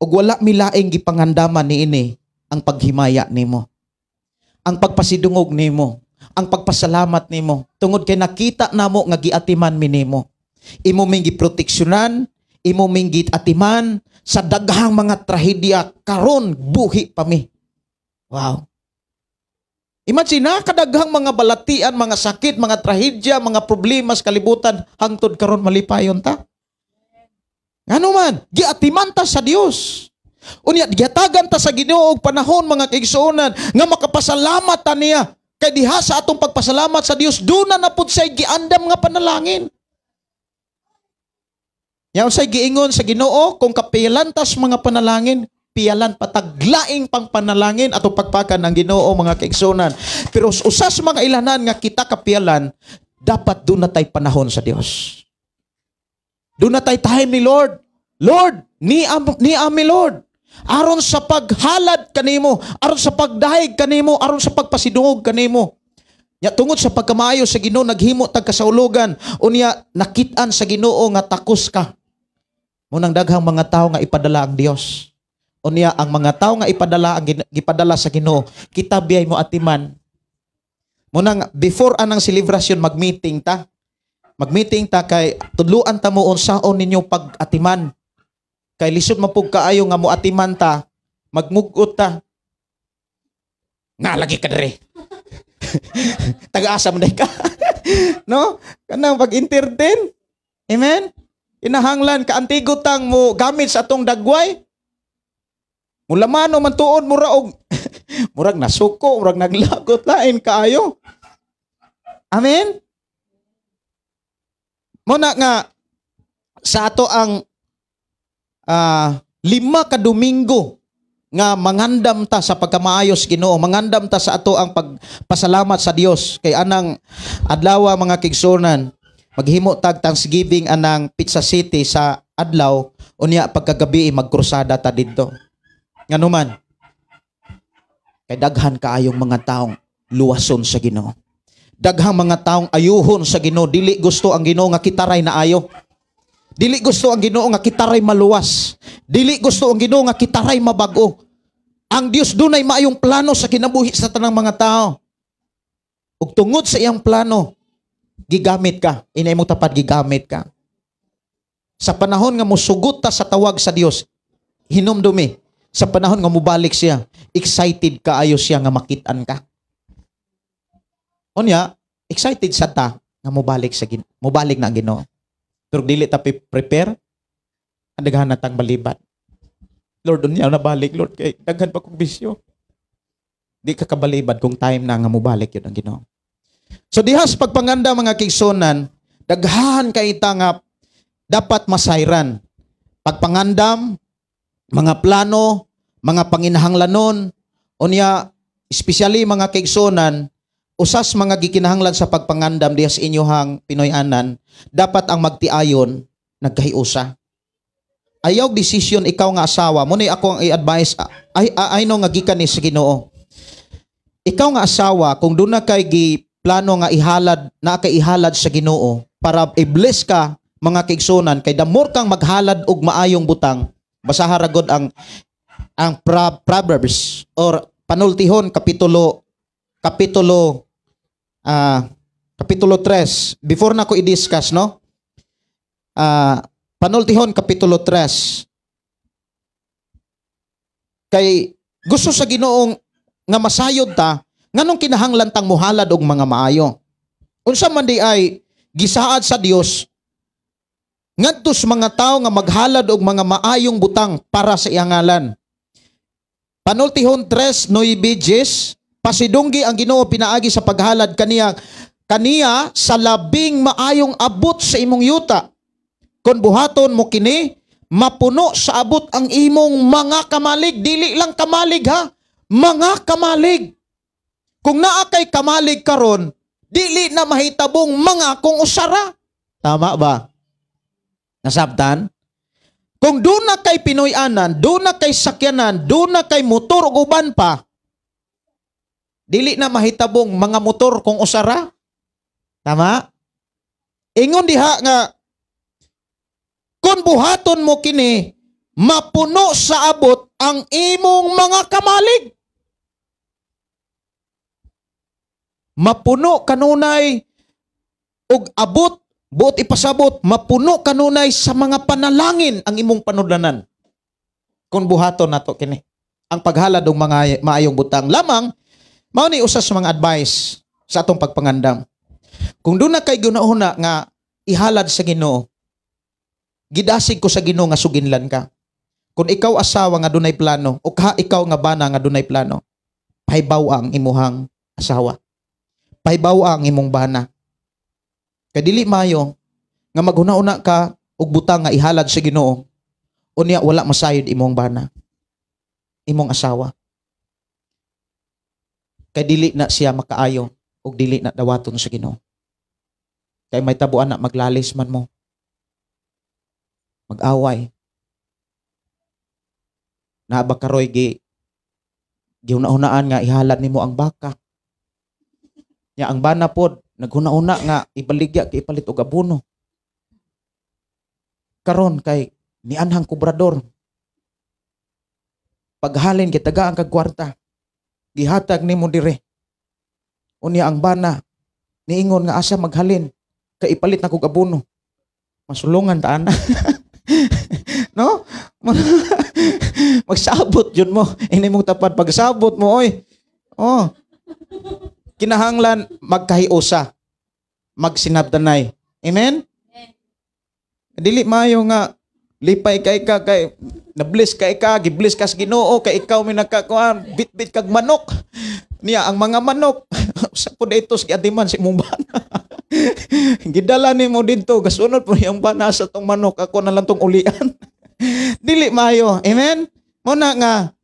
Ug wala mi laing gipangandaman niini ang paghimaya nimo. Ang pagpasidungog nimo, ang pagpasalamat nimo tungod kay nakita namo nga giatiman mi nimo. Imo ming giproteksyonan, imo ming giatiman sa daghang mga trahedya karon buhi pa mi. Wow. Imagine na kadaghang mga balatian, mga sakit, mga trahedya, mga problema sa kalibutan hangtod karon malipayon ta. Ngano man, giatiman ta sa Dios. Unya giatagan ta sa Ginoo og panahon mga kaigsuonan nga makapasalamat ta niya Kay diha sa atong pagpasalamat sa Dios, duna na pud say giandam nga panalangin. Yaw say giingon sa Ginoo, kung kapilantas mga panalangin, piyalan pataglaing pang panalangin ato pagpakan ng Ginoo mga kaigsunan. Pero usas mga ilanan nga kita kapiyalan, dapat doon na tay panahon sa Dios. Doon na tay time ni Lord. Lord, ni ami Lord. Aron sa paghalad kanimo, aron sa pagdahig kanimo, aron sa pagpasidungog kanimo. Nya tungod sa pagkamaayo sa Ginoo naghimo tag kasaulugan, unya nakit-an sa Ginoo nga takos ka. Munang daghang mga tao nga ipadala ang Dios. Unya ang mga tao nga ipadala sa Ginoo, kita biyay mo atiman. Munang before anang selebrasyon mag-meeting ta. Mag-meeting ta kay tudluan ta mo unsaon ninyo pag-atiman. Kay lisod mapug kaayo nga mo atiman ta, magmugot ta. Nalagi ka dere. Taga-asa mo ka. No? Kanang pag-entertain. Amen? Inahanglan ka antigotang mo gamit sa atong dagway. Mulamano man tuod mura og murag nasuko, murag naglagot lain kaayo. Amen? Muna nga sa ato ang 5 ka Domingo nga mangandam ta sa pagkamaayos Ginoo, mangandam ta sa ato ang pagpasalamat sa Dios kay anang adlaw mga kigsunan maghimo tag Thanksgiving anang Pizza City sa adlaw unya pagkagabi magkrusada ta didto. Nganuman kay daghan kaayong mga taong luwason sa Ginoo. Daghang mga taong ayuhon sa Ginoo, dili gusto ang Ginoo nga kitaray na ayo. Dili gusto ang Ginoo nga kitaray maluwas. Dili gusto ang Ginoo nga kitaray mabago. Ang Dios dunay maayong plano sa kinabuhi sa tanang mga tao. Ug tungod sa iyang plano, gigamit ka. Inay mo tapad gigamit ka. Sa panahon nga mosugot ta sa tawag sa Dios, hinumdumi. Sa panahon nga mubalik siya, excited ka ayo siya nga makit-an ka. Unya, excited sa ta nga mubalik na ang Ginoo. Pero dili ta prepare, ang daghan na tang balibat. Lord, unya nabalik, Lord, kay daghan pa kong bisyo. Di ka kabalibad kung time na nga mubalik yun ang Ginoo. So dihas pagpanganda mga kigsonan, daghan kay ita nga dapat masayran. Pagpangandam, mga plano, mga panginahanglanon, unya, especially mga kigsonan, usas mga gikinahanglan sa pagpangandam diha sa inyohang Pinoyanan, dapat ang magtiayon nagkahiusa. Ayaw desisyon ikaw nga asawa, muna ako ang i-advise, ay no nga gikan ni sa Ginoo. Ikaw nga asawa, kung doon na kay plano nga ihalad, na kay ihalad sa Ginoo, para i-bless ka, mga kigsunan, kay damor kang maghalad og maayong butang, basaha ragod ang Proverbs, or Panultihon, Kapitulo 3. Before na ko i-discuss, no? Panultihon, Kapitulo 3. Kay gusto sa Ginoong nga masayod ta, nganong kinahanglan tang muhalad og mga maayo. Unsa man di ay gisaad sa Dios ngadtos mga tao nga maghalad og mga maayong butang para sa iyang ngalan. Panultihon 3:9, pasidunggi ang Ginoo pinaagi sa paghalad kaniya sa labing maayong abot sa imong yuta. Kun buhaton mo kini, mapuno sa abot ang imong mga kamalig. Dili lang kamalig ha, mga kamalig. Kung naa kay kamalig karon, dili na mahitabong mga kung usara. Tama ba? Nasabtan? Kung doon na kay Pinoyanan, doon na kay sakyanan, doon na kay motor o uban pa, dili na mahitabong mga motor kung usara. Tama? Ingon diha nga, kung buhaton mo kini, mapuno sa abot ang imong mga kamalig. Mapuno kanunay og abot, buot ipasabot, mapuno kanunay sa mga panalangin ang imong panudlanan. Kung buhaton nato kini, ang paghalad og mga maayong butang. Lamang, mao ni usas mga advice sa atong pagpangandam. Kung doon na kay gunahuna nga ihalad sa Ginoo, gidasig ko sa Ginoo nga suginlan ka. Kung ikaw asawa nga dunay plano, o ikaw nga bana nga dunay plano, pahibaw ang imuhang asawa. pahibawa ang imong bana. Kay dili maayo nga maghuna-una ka og butang nga ihalad sa Ginoo, unya wala masayod imong bana, imong asawa. Kay dili na siya makaayo og dili na dawaton sa Ginoo. Kay may tabuan na maglalis man mo, mag-away. Naaba karoy gihuna-hunaan nga ihalad nimo ang baka. Nya ang bana pod naghuna-una nga ibaligya kay ipalit og abono. Karon kay nianhang kubrador. Paghalin kay taga ang kagwarta. Gihatag nimo dire. Unya ang bana niingon nga asa maghalin kay ipalit na kog abono. Masulungan ta ana. No? Magsabot yun mo. Ini mong tapat pagsabot mo oy. Oh. Kinahanglan magkahiusa. Magsinabdanay. Amen? Dili maayo nga lipay kay ka kay na-bless kay ka, gi-bless ka sa Ginoo kay ikaw may nakakuan bit-bit kag manok. Niya ang mga manok sa pud ito sa adiman si mong bana. Gidala nimo didto gasunod po yung bana sa tong manok ako na lang tong ulian. Dili maayo. Amen? Muna nga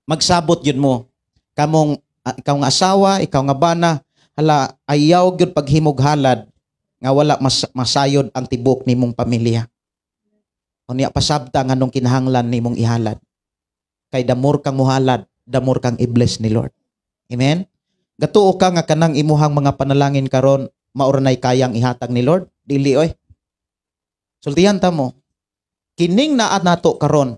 magsabot yun mo. Kamong ikaw nga asawa, ikaw nga bana, hala ayaw gyud paghimog halad nga wala masayod ang tibok nimong pamilya. Unya pasabta nganong kinahanglan nimong ihalad. Kay damor kang muhalad, damor kang i-bless ni Lord. Amen? Gatuo ka nga kanang imuhang mga panalangin karon mauranay kayang ihatag ni Lord? Dili oy. Sultihan ta mo. Kining naa nato karon.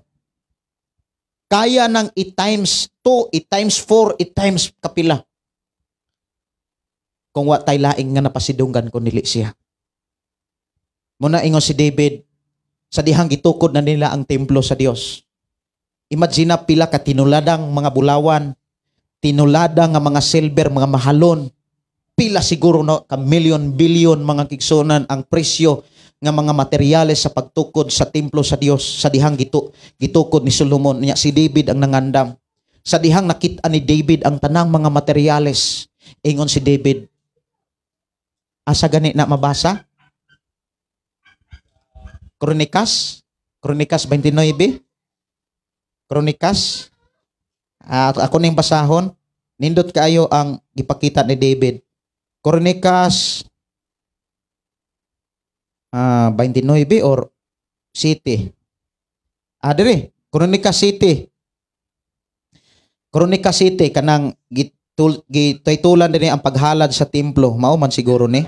Kaya nang i-times 2, i-times 4, i-times kapila. Kung wa tay laing nga napasidunggan ko nili siya. Muna ingon si David, sa dihang gitukod na nila ang templo sa Dios. Imagine na pila ka tinuladang mga bulawan, tinuladang nga mga silver, mga mahalon, pila siguro no, ka million-billion mga kigsunan ang presyo nga mga materyales sa pagtukod sa templo sa Dios sa dihang gitukod ni Solomon. Nya si David ang nangandam. Sa dihang nakita ni David ang tanang mga materyales, ingon si David, asa gani na mabasa? Kronikas 29. Kronikas. Ako ning basahon. Nindot kaayo ang gipakita ni David. Kronikas 29 or City. Dire, Kronikas City. Kronikas City kanang gituytulan din ang paghalad sa templo. Mao man siguro ni.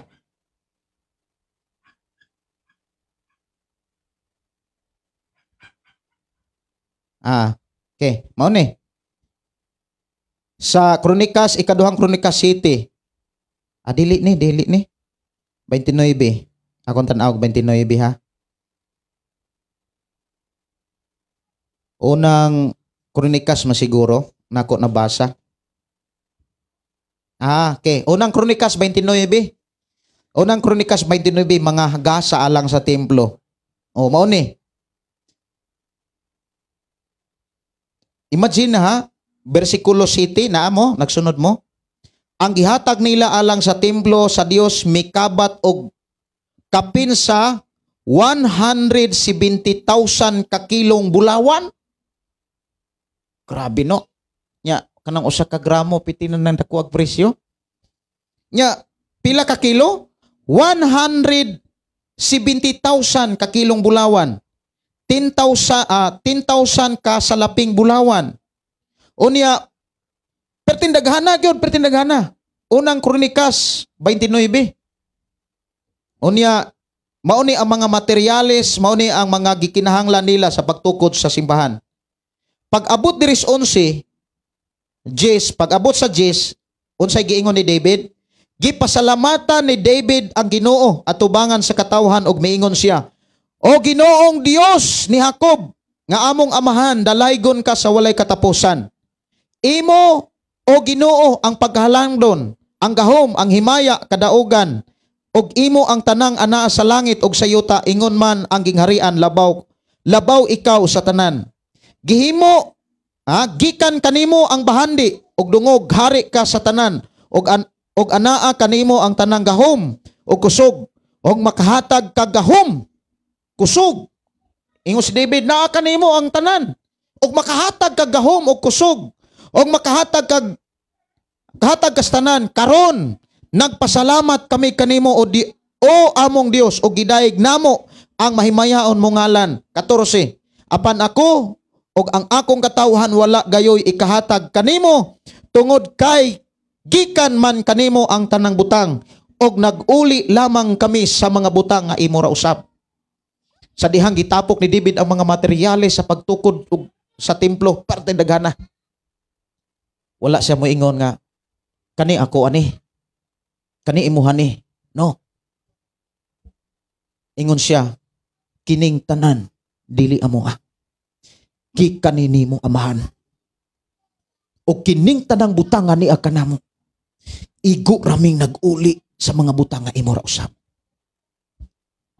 Okay. Mao ni. Sa Kronikas, ikaduhang Kronikas City. Dili ni. 29. Akong tanaw 29 ha. Unang Kronikas masiguro nako nabasa. Okay. Unang Kronikas 29. Unang Kronikas 29 mga hagasa alang sa templo. Mao ni. Imagine ha, versikulo 7 na mo, nagsunod mo. Ang gihatag nila alang sa templo sa Dios mikabat og kapin sa 170,000 kakilong bulawan. Grabe no. Nya kanang usa ka gramo piti na nang dakuag presyo. Nya pila ka kilo? 170,000 kakilong bulawan. 10,000 ka salaping bulawan. Unya pertindaghana gyud, pertindaghana. Unang Kronikas 29. Unya mao ni ang mga materyales, mao ni ang mga gikinahanglan nila sa pagtukod sa simbahan. Pag-abot diri sa 11, pag-abot sa 10, unsay giingon ni David? Gipasalamatan ni David ang Ginoo atubangan sa katawhan og miingon siya, O Ginoong Dios ni Jacob, nga among amahan, dalaygon ka sa walay katapusan. Imo, O Ginoo, ang paghalangdon, ang gahom, ang himaya, kadaugan, og imo ang tanang anaa sa langit og sa yuta, ingon man ang gingharian, labaw ikaw sa tanan. Gikan kanimo ang bahandi, og dungog, hari ka sa tanan, og og anaa kanimo ang tanang gahom o kusog, og makahatag kag gahom, kusog. Ingon si David, naa kanimo ang tanan, og makahatag kag gahom o kusog, og makahatag kag kas tanan. Karon nagpasalamat kami kanimo o among Dios, o gidayeg namo ang mahimayaon mong ngalan. 14. Apan ako og ang akong katawhan wala gayoy ikahatag kanimo, tungod kay gikan man kanimo ang tanang butang, og nag-uli lamang kami sa mga butang nga imo ra usab. Sa dihang gitapok ni David ang mga materyales sa pagtukod og sa templo, parte daghana. Wala siya moingon nga kani ako ani, kani imuha ni. No. Ingon siya, kining tanan dili amoa, gikan nimo amahan. O kining tanang butang nga ni kanamo, igo raming nag-uli sa mga butang nga imo ra usab.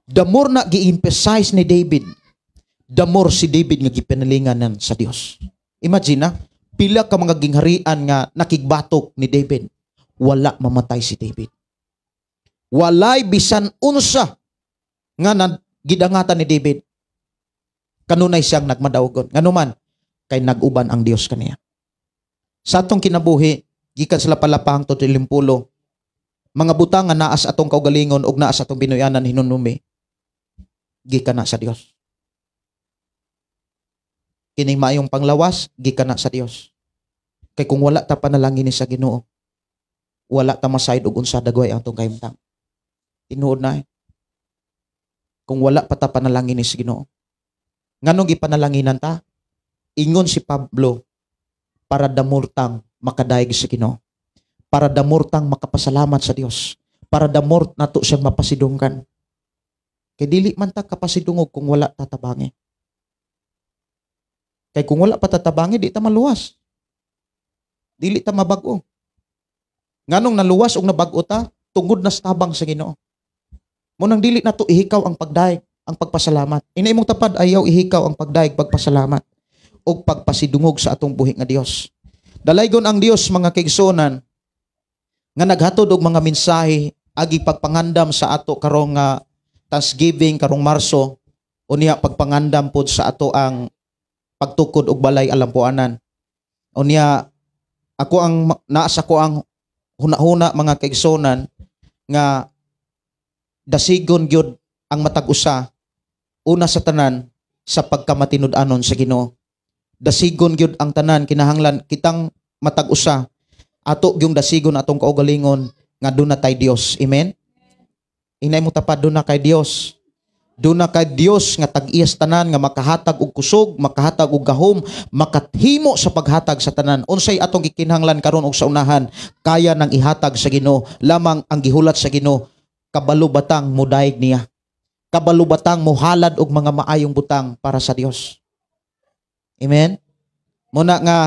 The more na gi-emphasize ni David, the more si David nga gipinalinganan sa Dios. Imagine na, pila ka mga gingharian nga nakigbatok ni David, wala mamatay si David. Walay bisan unsa nga gidangatan ni David, kanunay siyang nagmadawgon. Nganuman, kay nag-uban ang Dios kaniya. Sa atong kinabuhi, gikan sa lapalapahang to 30, mga butang nga naas atong kaugalingon ug naas atong binuyanan hinunumi, gikan na sa Dios. Kining maayong panglawas, gikan na sa Dios. Kay kung wala ta panalangin ni sa Ginoo, wala ta masayod og unsa dagway ang atong kahimtang. Tinuod na. Kung wala pa ta panalangin ni sa Ginoo, nganong gipanalanginan ta? Ingon si Pablo, para damurtang makadaig sa Ginoo, para damurtang makapasalamat sa Dios, para damort nato siyang mapasidungkan. Kay dili man ta kapasidungog kung wala tatabangi. Kay kung wala pa tatabangi, di ta maluwas. Dili ta mabag-o. Nganong naluwas og nabag-o ta, tungod na sa tabang sa Ginoo. Munang dili nato ihikaw ang pagdaig, ang pagpasalamat. Inay mong tapad, ayaw ihikaw ang pagdaig, pagpasalamat o pagpasidungog sa atong buhi nga Dios. Dalaygon ang Dios, mga kaigsuonan, nga naghatod og mga mensahe agi pagpangandam sa ato karong Thanksgiving karong Marso, unya pagpangandam pod sa ato ang pagtukod og balay alampuanan. Unya naasa ko ang huna-huna, mga kaigsuonan, nga dasigon gyud ang matag usa, una sa tanan sa pagkamatinud-anon sa Ginoo. Dasigon gyud ang tanan, kinahanglan kitang matag usa ato gyung dasigon atong kaugalingon nga duna tay Dios. Amen. Inay mo tapad, duna kay Dios. Duna kay Dios nga tag-iyas tanan, nga makahatag og kusog, makahatag og gahom, makathimo sa paghatag sa tanan. Unsay atong gikinahanglan karon og sa unahan, kaya nang ihatag sa Ginoo. Lamang ang gihulat sa Ginoo, kabalubatang modaig niya. Kabalubatang mohalad og mga maayong butang para sa Dios. Amen? Muna nga,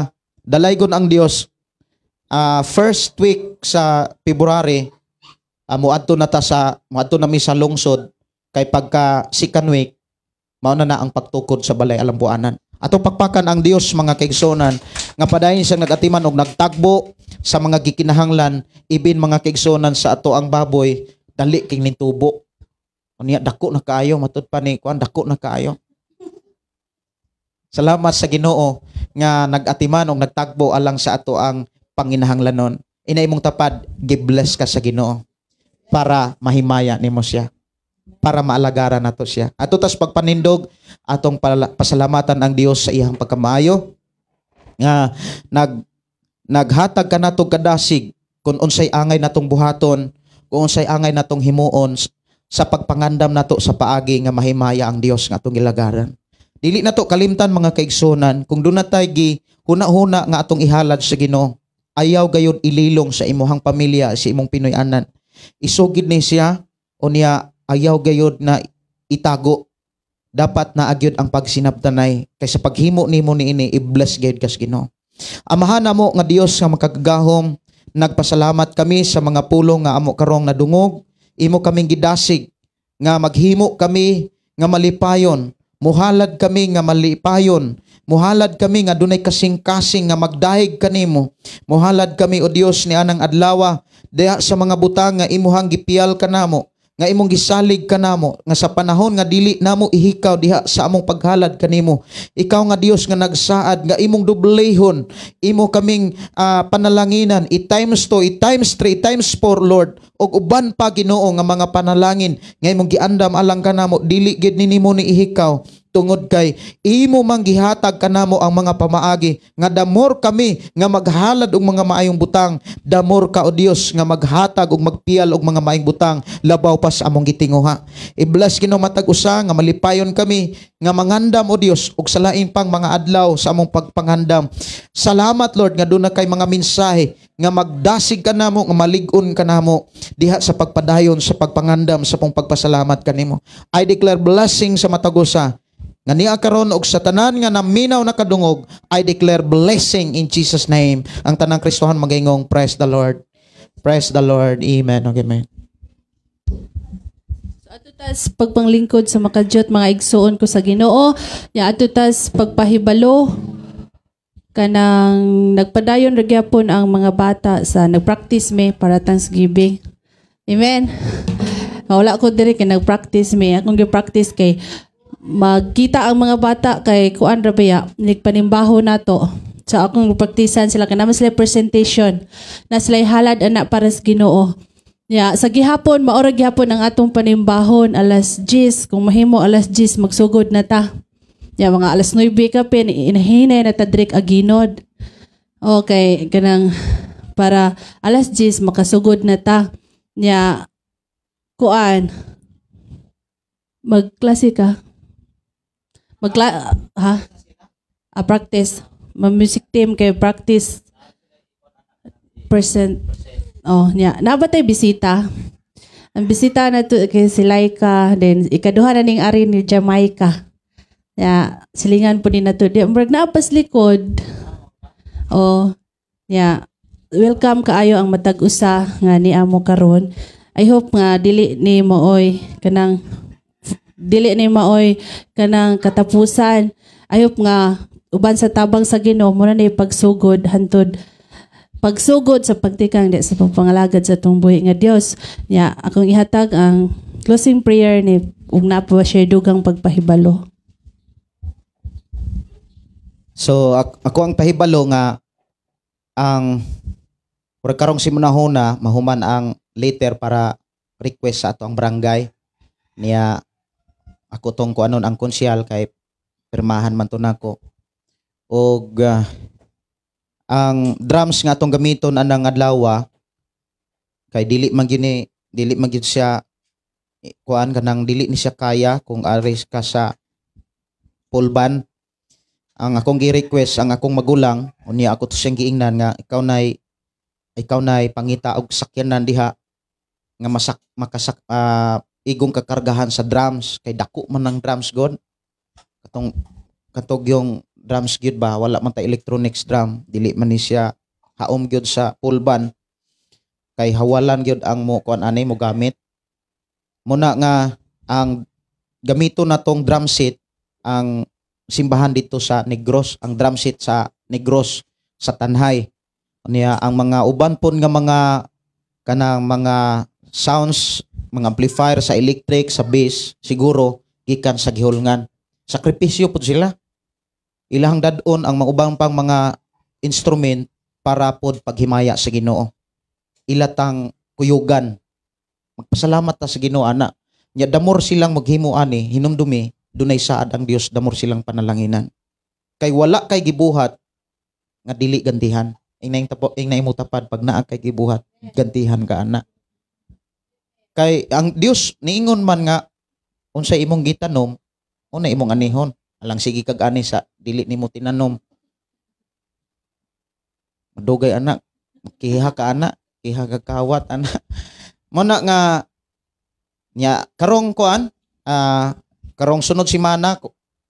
dalaygon ang Dios, first week sa February, muadto na mi sa lungsod, kay pagka second week, mauna na ang pagtukod sa balay alampuanan. Atong pakpakan ang Dios, mga kaigsuonan, nga padayon siyang nagatiman og nagtagbo sa mga gikinahanglan, ibin mga kaigsuonan sa ato ang baboy, dali king nintubo. Unya dako na kaayo, matud pa ni kuan, dako na kaayo. Salamat sa Ginoo nga nagatiman og nagtagbo alang sa ato ang panginahanglanon. Inay mong tapad, gi-bless ka sa Ginoo para mahimaya nimo siya, para maalagaran nato siya. Ato tas pagpanindog atong pasalamatan ang Dios sa iyang pagkamaayo nga naghatag ka natong kadasig kung unsay angay natong buhaton, kung unsay angay natong himuon sa pagpangandam nato sa paagi nga mahimaya ang Dios nga atong ilagaran. Dili nato kalimtan, mga kaigsuonan, kung doon na tayo huna-huna nga atong ihalad sa Ginoo, ayaw gayud ililong sa imuhang pamilya, sa imong Pinoy-anan. Isugid ni siya, o niya ayaw gayud na itago. Dapat na agyud ang pagsinabtanay, kaysa paghimo nimo niini, i-bless gayud kas Ginoo. Amahan namo nga Dios nga makagagahom, nagpasalamat kami sa mga pulong nga amo karong nadungog, imo kaming gidasig, nga maghimo kami nga malipayon, muhalad kami nga malipayon, Muhalad kami nga dunay kasing-kasing nga magdahig kanimo. Muhalad kami o Dios ni anang adlaw diha sa mga butang nga imuhang gipiyal kanamo, nga imong gisalig kanamo, nga sa panahon nga dili namo ihikaw diha sa among paghalad kanimo. Ikaw nga Dios nga nagsaad nga imong dublehon, imo kaming panalanginan i-times 2, i-times 3, i-times 4 Lord, og uban pa Ginoo nga mga panalangin nga imong giandam alang kanamo, dili gid nimo ni ihikaw tungod kay imo mang gihatag kanamo ang mga pamaagi nga damor kami nga maghalad og mga maayong butang, damor ka o Dios nga maghatag og magpial og mga maayong butang labaw pa sa among gitinguha. I-bless Ginoo matag usa nga malipayon kami nga mangandam o Dios og sa lain pang mga adlaw sa among pagpangandam. Salamat Lord nga doon na kay mga mensahe nga magdasig kanamo, nga malig-on kanamo diha sa pagpadayon sa pagpangandam sa pong pagpasalamat kanimo. I declare blessing sa matag usa nga niya karon og sa tanan nga naminaw na kadungog. I declare blessing in Jesus name. Ang tanang Kristohan magingong praise the Lord. Praise the Lord. Amen. Okay, amen. So ato tas pagpanglingkod sa makadiyot mga igsuon ko sa Ginoo, ya ato tas pagpahibalo kanang nagpadayon ra gyapon ang mga bata sa nagpractice me para Thanksgiving. Amen. Wala ko diri kay nagpractice me, akong gi-practice kay magkita ang mga bata kay kuan ra baya nigpanimbaho nato sa akong praktisan sila kanama sila presentation na sila halad ana para sa Ginoo. Ya sa gihapon maura gihapon ang atong panimbahon alas 10, kung mahimo alas 10 magsugod na ta. Ya mga alas 9 ka pin inahinay na ta direk aginod. Okay, kanang para alas 10 makasugod na ta. Ya kuan magklase ka. Practice. Music team kay practice percent. Oh, nya. Nabatay bisita. Ang bisita na to kay si Laika, then ikaduha na ning ari ni Jamaica. Ya, silingan po ni na to. Di murag naapas likod. Oh, nya. Welcome kaayo ang matag usa nga ni amo karon. I hope nga dili ni mooy kanang katapusan. Ayop nga uban sa tabang sa Ginoo mo na pagsugod hantod pagsugod sa pagtikang di sa pagpangalagad sa atong buhi nga Dios. Ya akong ihatag ang closing prayer ni ug napa share dugang pagpahibalo. So ako ang pahibalo nga ang karong simunahuna mahuman ang letter para request sa atong barangay niya. Ako tong kuanon ang konsyal kay pirmahan man to nako. Og ang drums nga atong gamiton anang adlaw kay dili man gid siya kuan kanang dili ni siya kaya kung aris ka sa full band. Ang akong gi-request ang akong magulang unya ako to siyang giingnan nga ikaw nay pangita og sakyanan diha nga igong kakargahan sa drums kay dako man ang drums god katong yung drums gyud ba wala man ta electronics drum, dili man ni siya haom gyud sa full band kay hawalan gyud ang mo kuan anay mo gamit muna nga ang gamito na tong drum set ang simbahan dito sa Negros, ang drum set sa Negros sa Tanhay niya ang mga uban pon nga mga kanang mga sounds, mga amplifier sa electric, sa bass, siguro gikan sa gihulngan. Sakripisyo po sila. Ilahang dadon ang maubang pang mga instrument para pod paghimaya sa Ginoo. Ilatang kuyugan. Magpasalamat ta sa Ginoo ana. Nya damor silang maghimo ani, hinumdumi, dunay saad ang Dios, damor silang panalanginan. Kay wala kay gibuhat nga dili gantihan. Ingna imo tapad pag naa kay gibuhat, gantihan ka ana. Kay ang Dios niingon man nga unsa imong gitanom, una imong anihon. Alang sige kag ani sa dili nimo tinanom. Madugay anak, kiha ka anak, kiha ka kawat anak. Muna nga nya karong kuan, karong sunod semana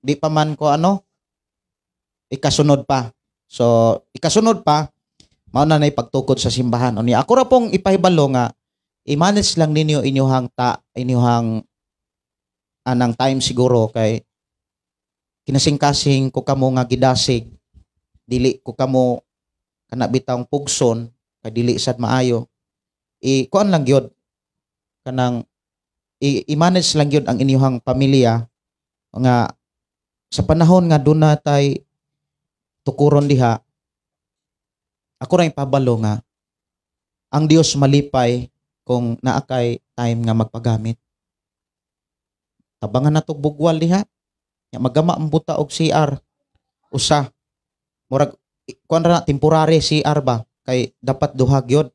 di pa man ko ikasunod pa. So ikasunod pa mao na nay pagtukod sa simbahan. Unya ako ra pong ipahibalo nga i-manage lang ninyo inyuhang anang time siguro kay kinasing-kasing ko kamo nga gidasig, dili ko kamo kana bitang pugson kay dili sad maayo. Kuan lang gyud kanang i-manage lang gyud ang inyong pamilya nga sa panahon nga doon natay tukuron diha. Ako ra ipabalo nga ang Dios malipay kung naa kay time nga magpagamit. Tabangan nato bugwal diha. Nya magama ang buta og CR. Usa. Murag kuan ra temporary CR ba kay dapat duha gyud.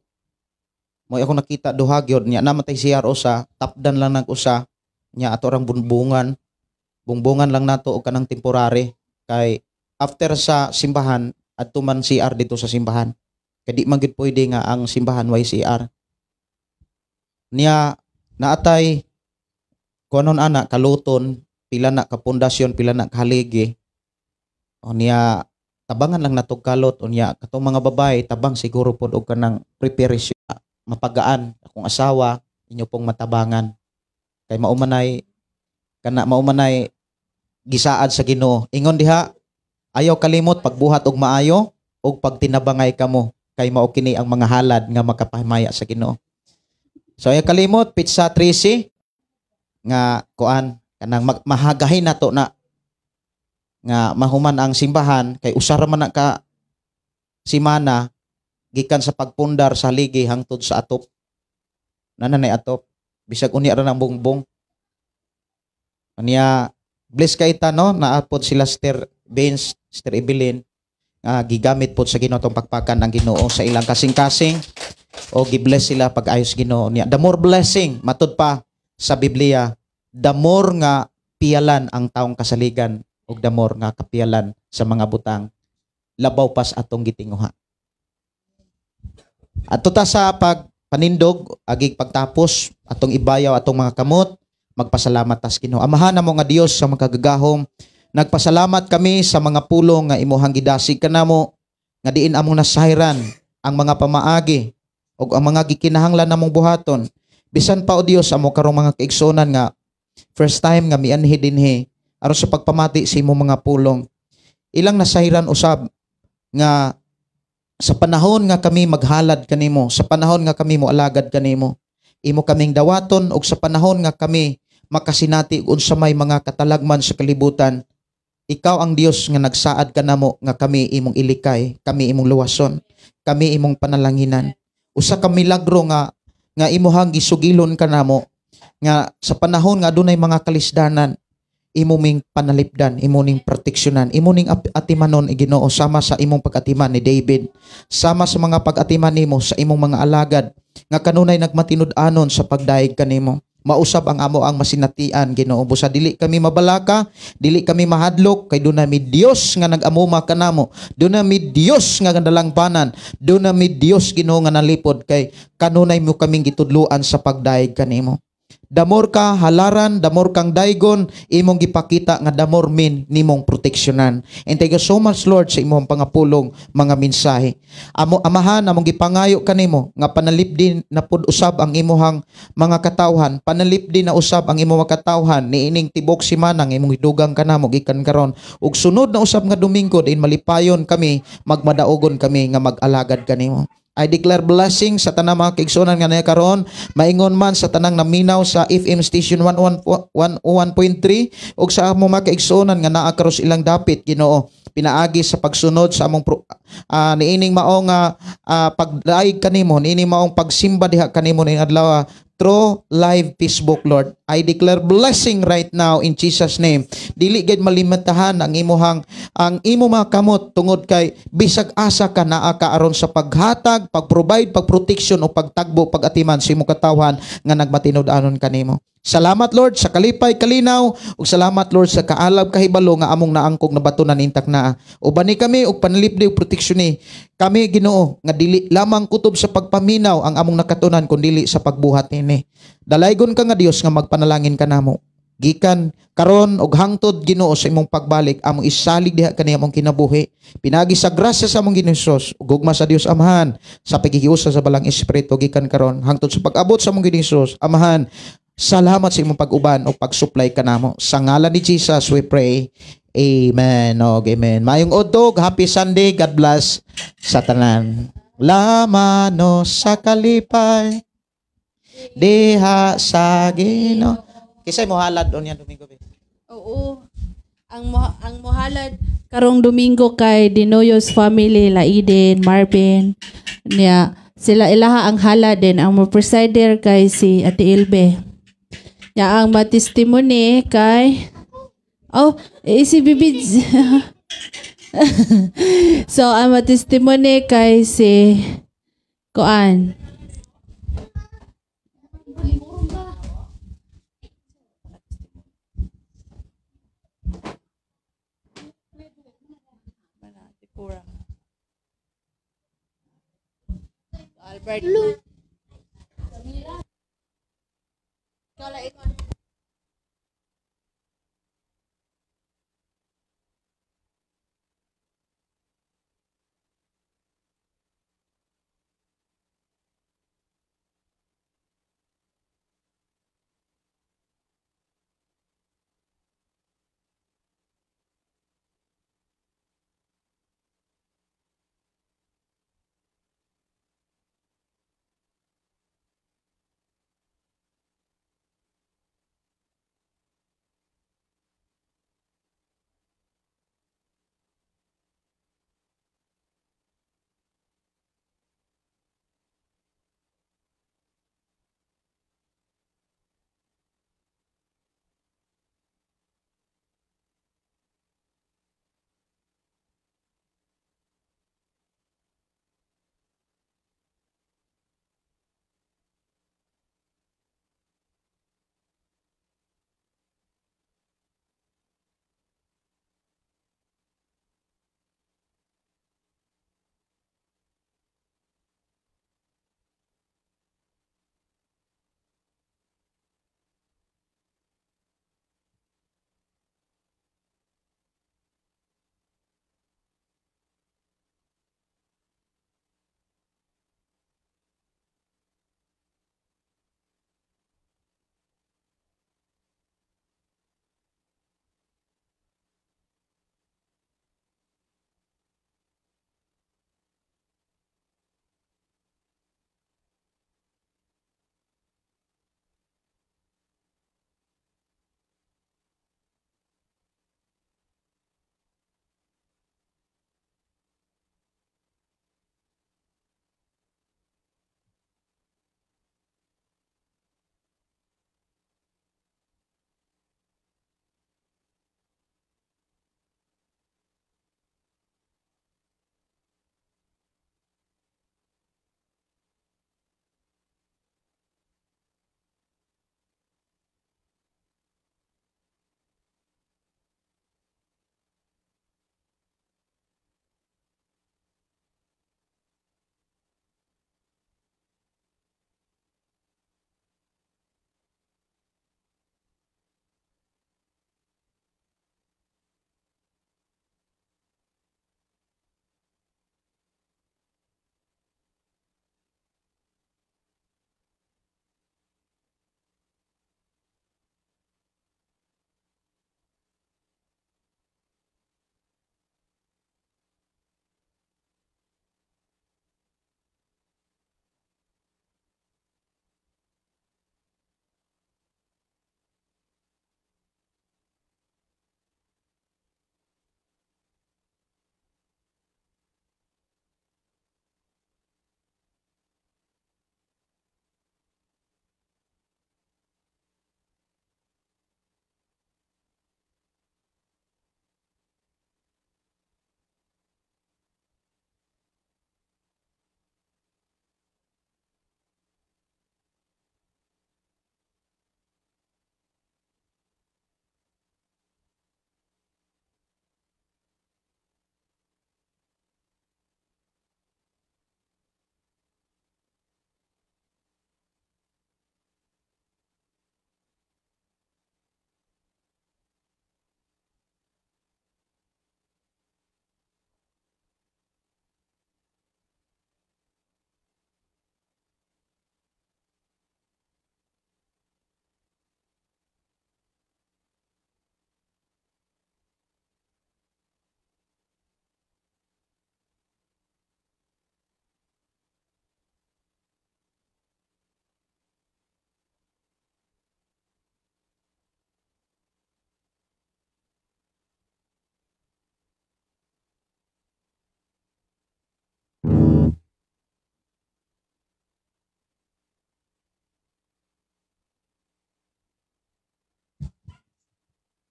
Mo ako nakita duha gyud nya namatay CR usa, tapdan lang nag usa. Nya ato rang bungbungan. Bungbungan lang nato og kanang temporary kay after sa simbahan adto man CR dito sa simbahan. Kay di man gyud pwede nga ang simbahan way CR. Niya naatay kuanon ana kaluton, pila na ka pundasyon, pila na kahaligi. O niya tabangan lang natog kalot unya katong mga babae tabang siguro pod og kanang preparation mapagaan akong asawa inyo pong matabangan kay maumanay gisaad sa Ginoo. Ingon diha ayaw kalimot pagbuhat og maayo og pagtinabangay kamo kay mao kini ang mga halad nga makapahimaya sa Ginoo. So ayaw kalimot Pizza 13 nga kuan kanang mahagahin nato na nga mahuman ang simbahan kay usara man na ka simana gikan sa pagpundar sa haligi hangtod sa atop. Nanay atop bisag unya ra nang bongbong. Anya bless kay ta no naapod sila Sister Benz, Sister Evelyn gigamit pod sa Ginoo tong pagpakan ang Ginoo sa ilang kasing-kasing o gibless sila pag ayos Ginoo niya. The more blessing matud pa sa Biblia, the more nga piyalan ang taong kasaligan ug the more nga kapiyalan sa mga butang labaw pas atong gitinguha. Ato ta sa pagpanindog agig pagtapos atong ibayaw atong mga kamot, magpasalamat tas Ginoo. Amahan namo nga Dios sa makagagahom, nagpasalamat kami sa mga pulong nga imuhang gidasig kanamo nga diin among nasayran ang mga pamaagi ug ang mga gikinahanglan namong buhaton. Bisan pa o Dios amo karong mga kaigsunan nga first time nga mianhi dinhi aron sa pagpamati sa imong mga pulong. Ilang nasayran usab nga sa panahon nga kami maghalad kanimo, sa panahon nga kami moalagad kanimo, imo kaming dawaton ug sa panahon nga kami makasinati unsa may mga katalagman sa kalibutan, ikaw ang Dios nga nagsaad kanamo nga kami imong ilikay, kami imong luwason, kami imong panalanginan. Usa ka milagro nga imuhang gisugilon kanamo nga sa panahon nga adunay mga kalisdanan, imo ming panalipdan, imo ning proteksyonan, imo ning atimanon Ginoo sama sa imong pag-atiman ni David, sama sa mga pag-atiman nimo sa imong mga alagad nga kanunay nagmatinud-anon sa pagdaig kanimo. Mausab ang amo ang masinatian Ginoo. Busa dili kami mabalaka, dili kami mahadlok kay dunay mi Dios nga nag-amuma kanamo. Dunay mi Dios nga dalangpanan, dunay mi Dios Ginoo nga nalipod kay kanunay mo kaming gitudluan sa pagdaig kanimo. Damor ka halaran, damor kang daigon, imong gipakita nga damor min nimong proteksyonan. And thank you so much Lord sa imong pangapulong mga mensahe. Amahan among gipangayo kanimo nga panalipdin na pud usab ang imuhang mga katawhan, panalipdin na usab ang imong katawhan niining tibok semana nga imong hidugang kanamo gikan karon ug sunod na usab nga Domingo din malipayon kami, magmadaogon kami nga mag-alagad kanimo. I declare blessing sa tanang mga kaigsunan nga na karon, maingon man sa tanang naminaw sa FM station 101.3 ug sa among mga kaigsunan nga naa karon ilang dapit Ginoo, pinaagi sa pagsunod sa among niining maong pagdaig kanimo, niining maong pagsimba diha kanimo ning adlaw through live Facebook, Lord. I declare blessing right now in Jesus' name. Dili gid malimitahan ang imo mga kamot tungod kay bisag asa ka naa ka aron sa paghatag, pagprovide, pagproteksyon o pagtagbo, pagatiman sa imong katawhan nga nagmatinud-anon kanimo. Salamat Lord sa kalipay kalinaw ug salamat Lord sa kaalab kahibalo nga among naangkog na batunan intak na. Ubani kami og panlipdi ug proteksyon ni kami Ginoo nga dili lamang kutob sa pagpaminaw ang among nakatunan kundi sa pagbuhat nini. Dalaygon ka nga Dios nga magpanalangin kanamo. Gikan karon og hangtod Ginoo sa imong pagbalik among isalig diha kani among kinabuhi. Pinagi sa grasya sa among Ginoong Hesus ug gugma sa Dios Amahan sa pagigiusa sa balang espiritu gikan karon hangtod sa pag-abot sa among Ginoong Hesus Amahan Salamat sa imong pag-uban o pag-supply kanamo. Sa ngalan ni Jesus we pray. Amen. Amen. Mayong udtog, happy Sunday. God bless sa tanan. Lamano sa kalipay diha sa Ginoo. Kisay mo halad on yan Domingo. Oo. Ang mohalad karong Domingo kay Dinoyos family, Laiden, Marvin. Niya sila ilaha ang halad din. Ang mo presider kay si Ate Ilbe. Ya ang matestimony kay si Bibid. So ang matestimony kay si Koan. Albert.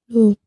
Lord.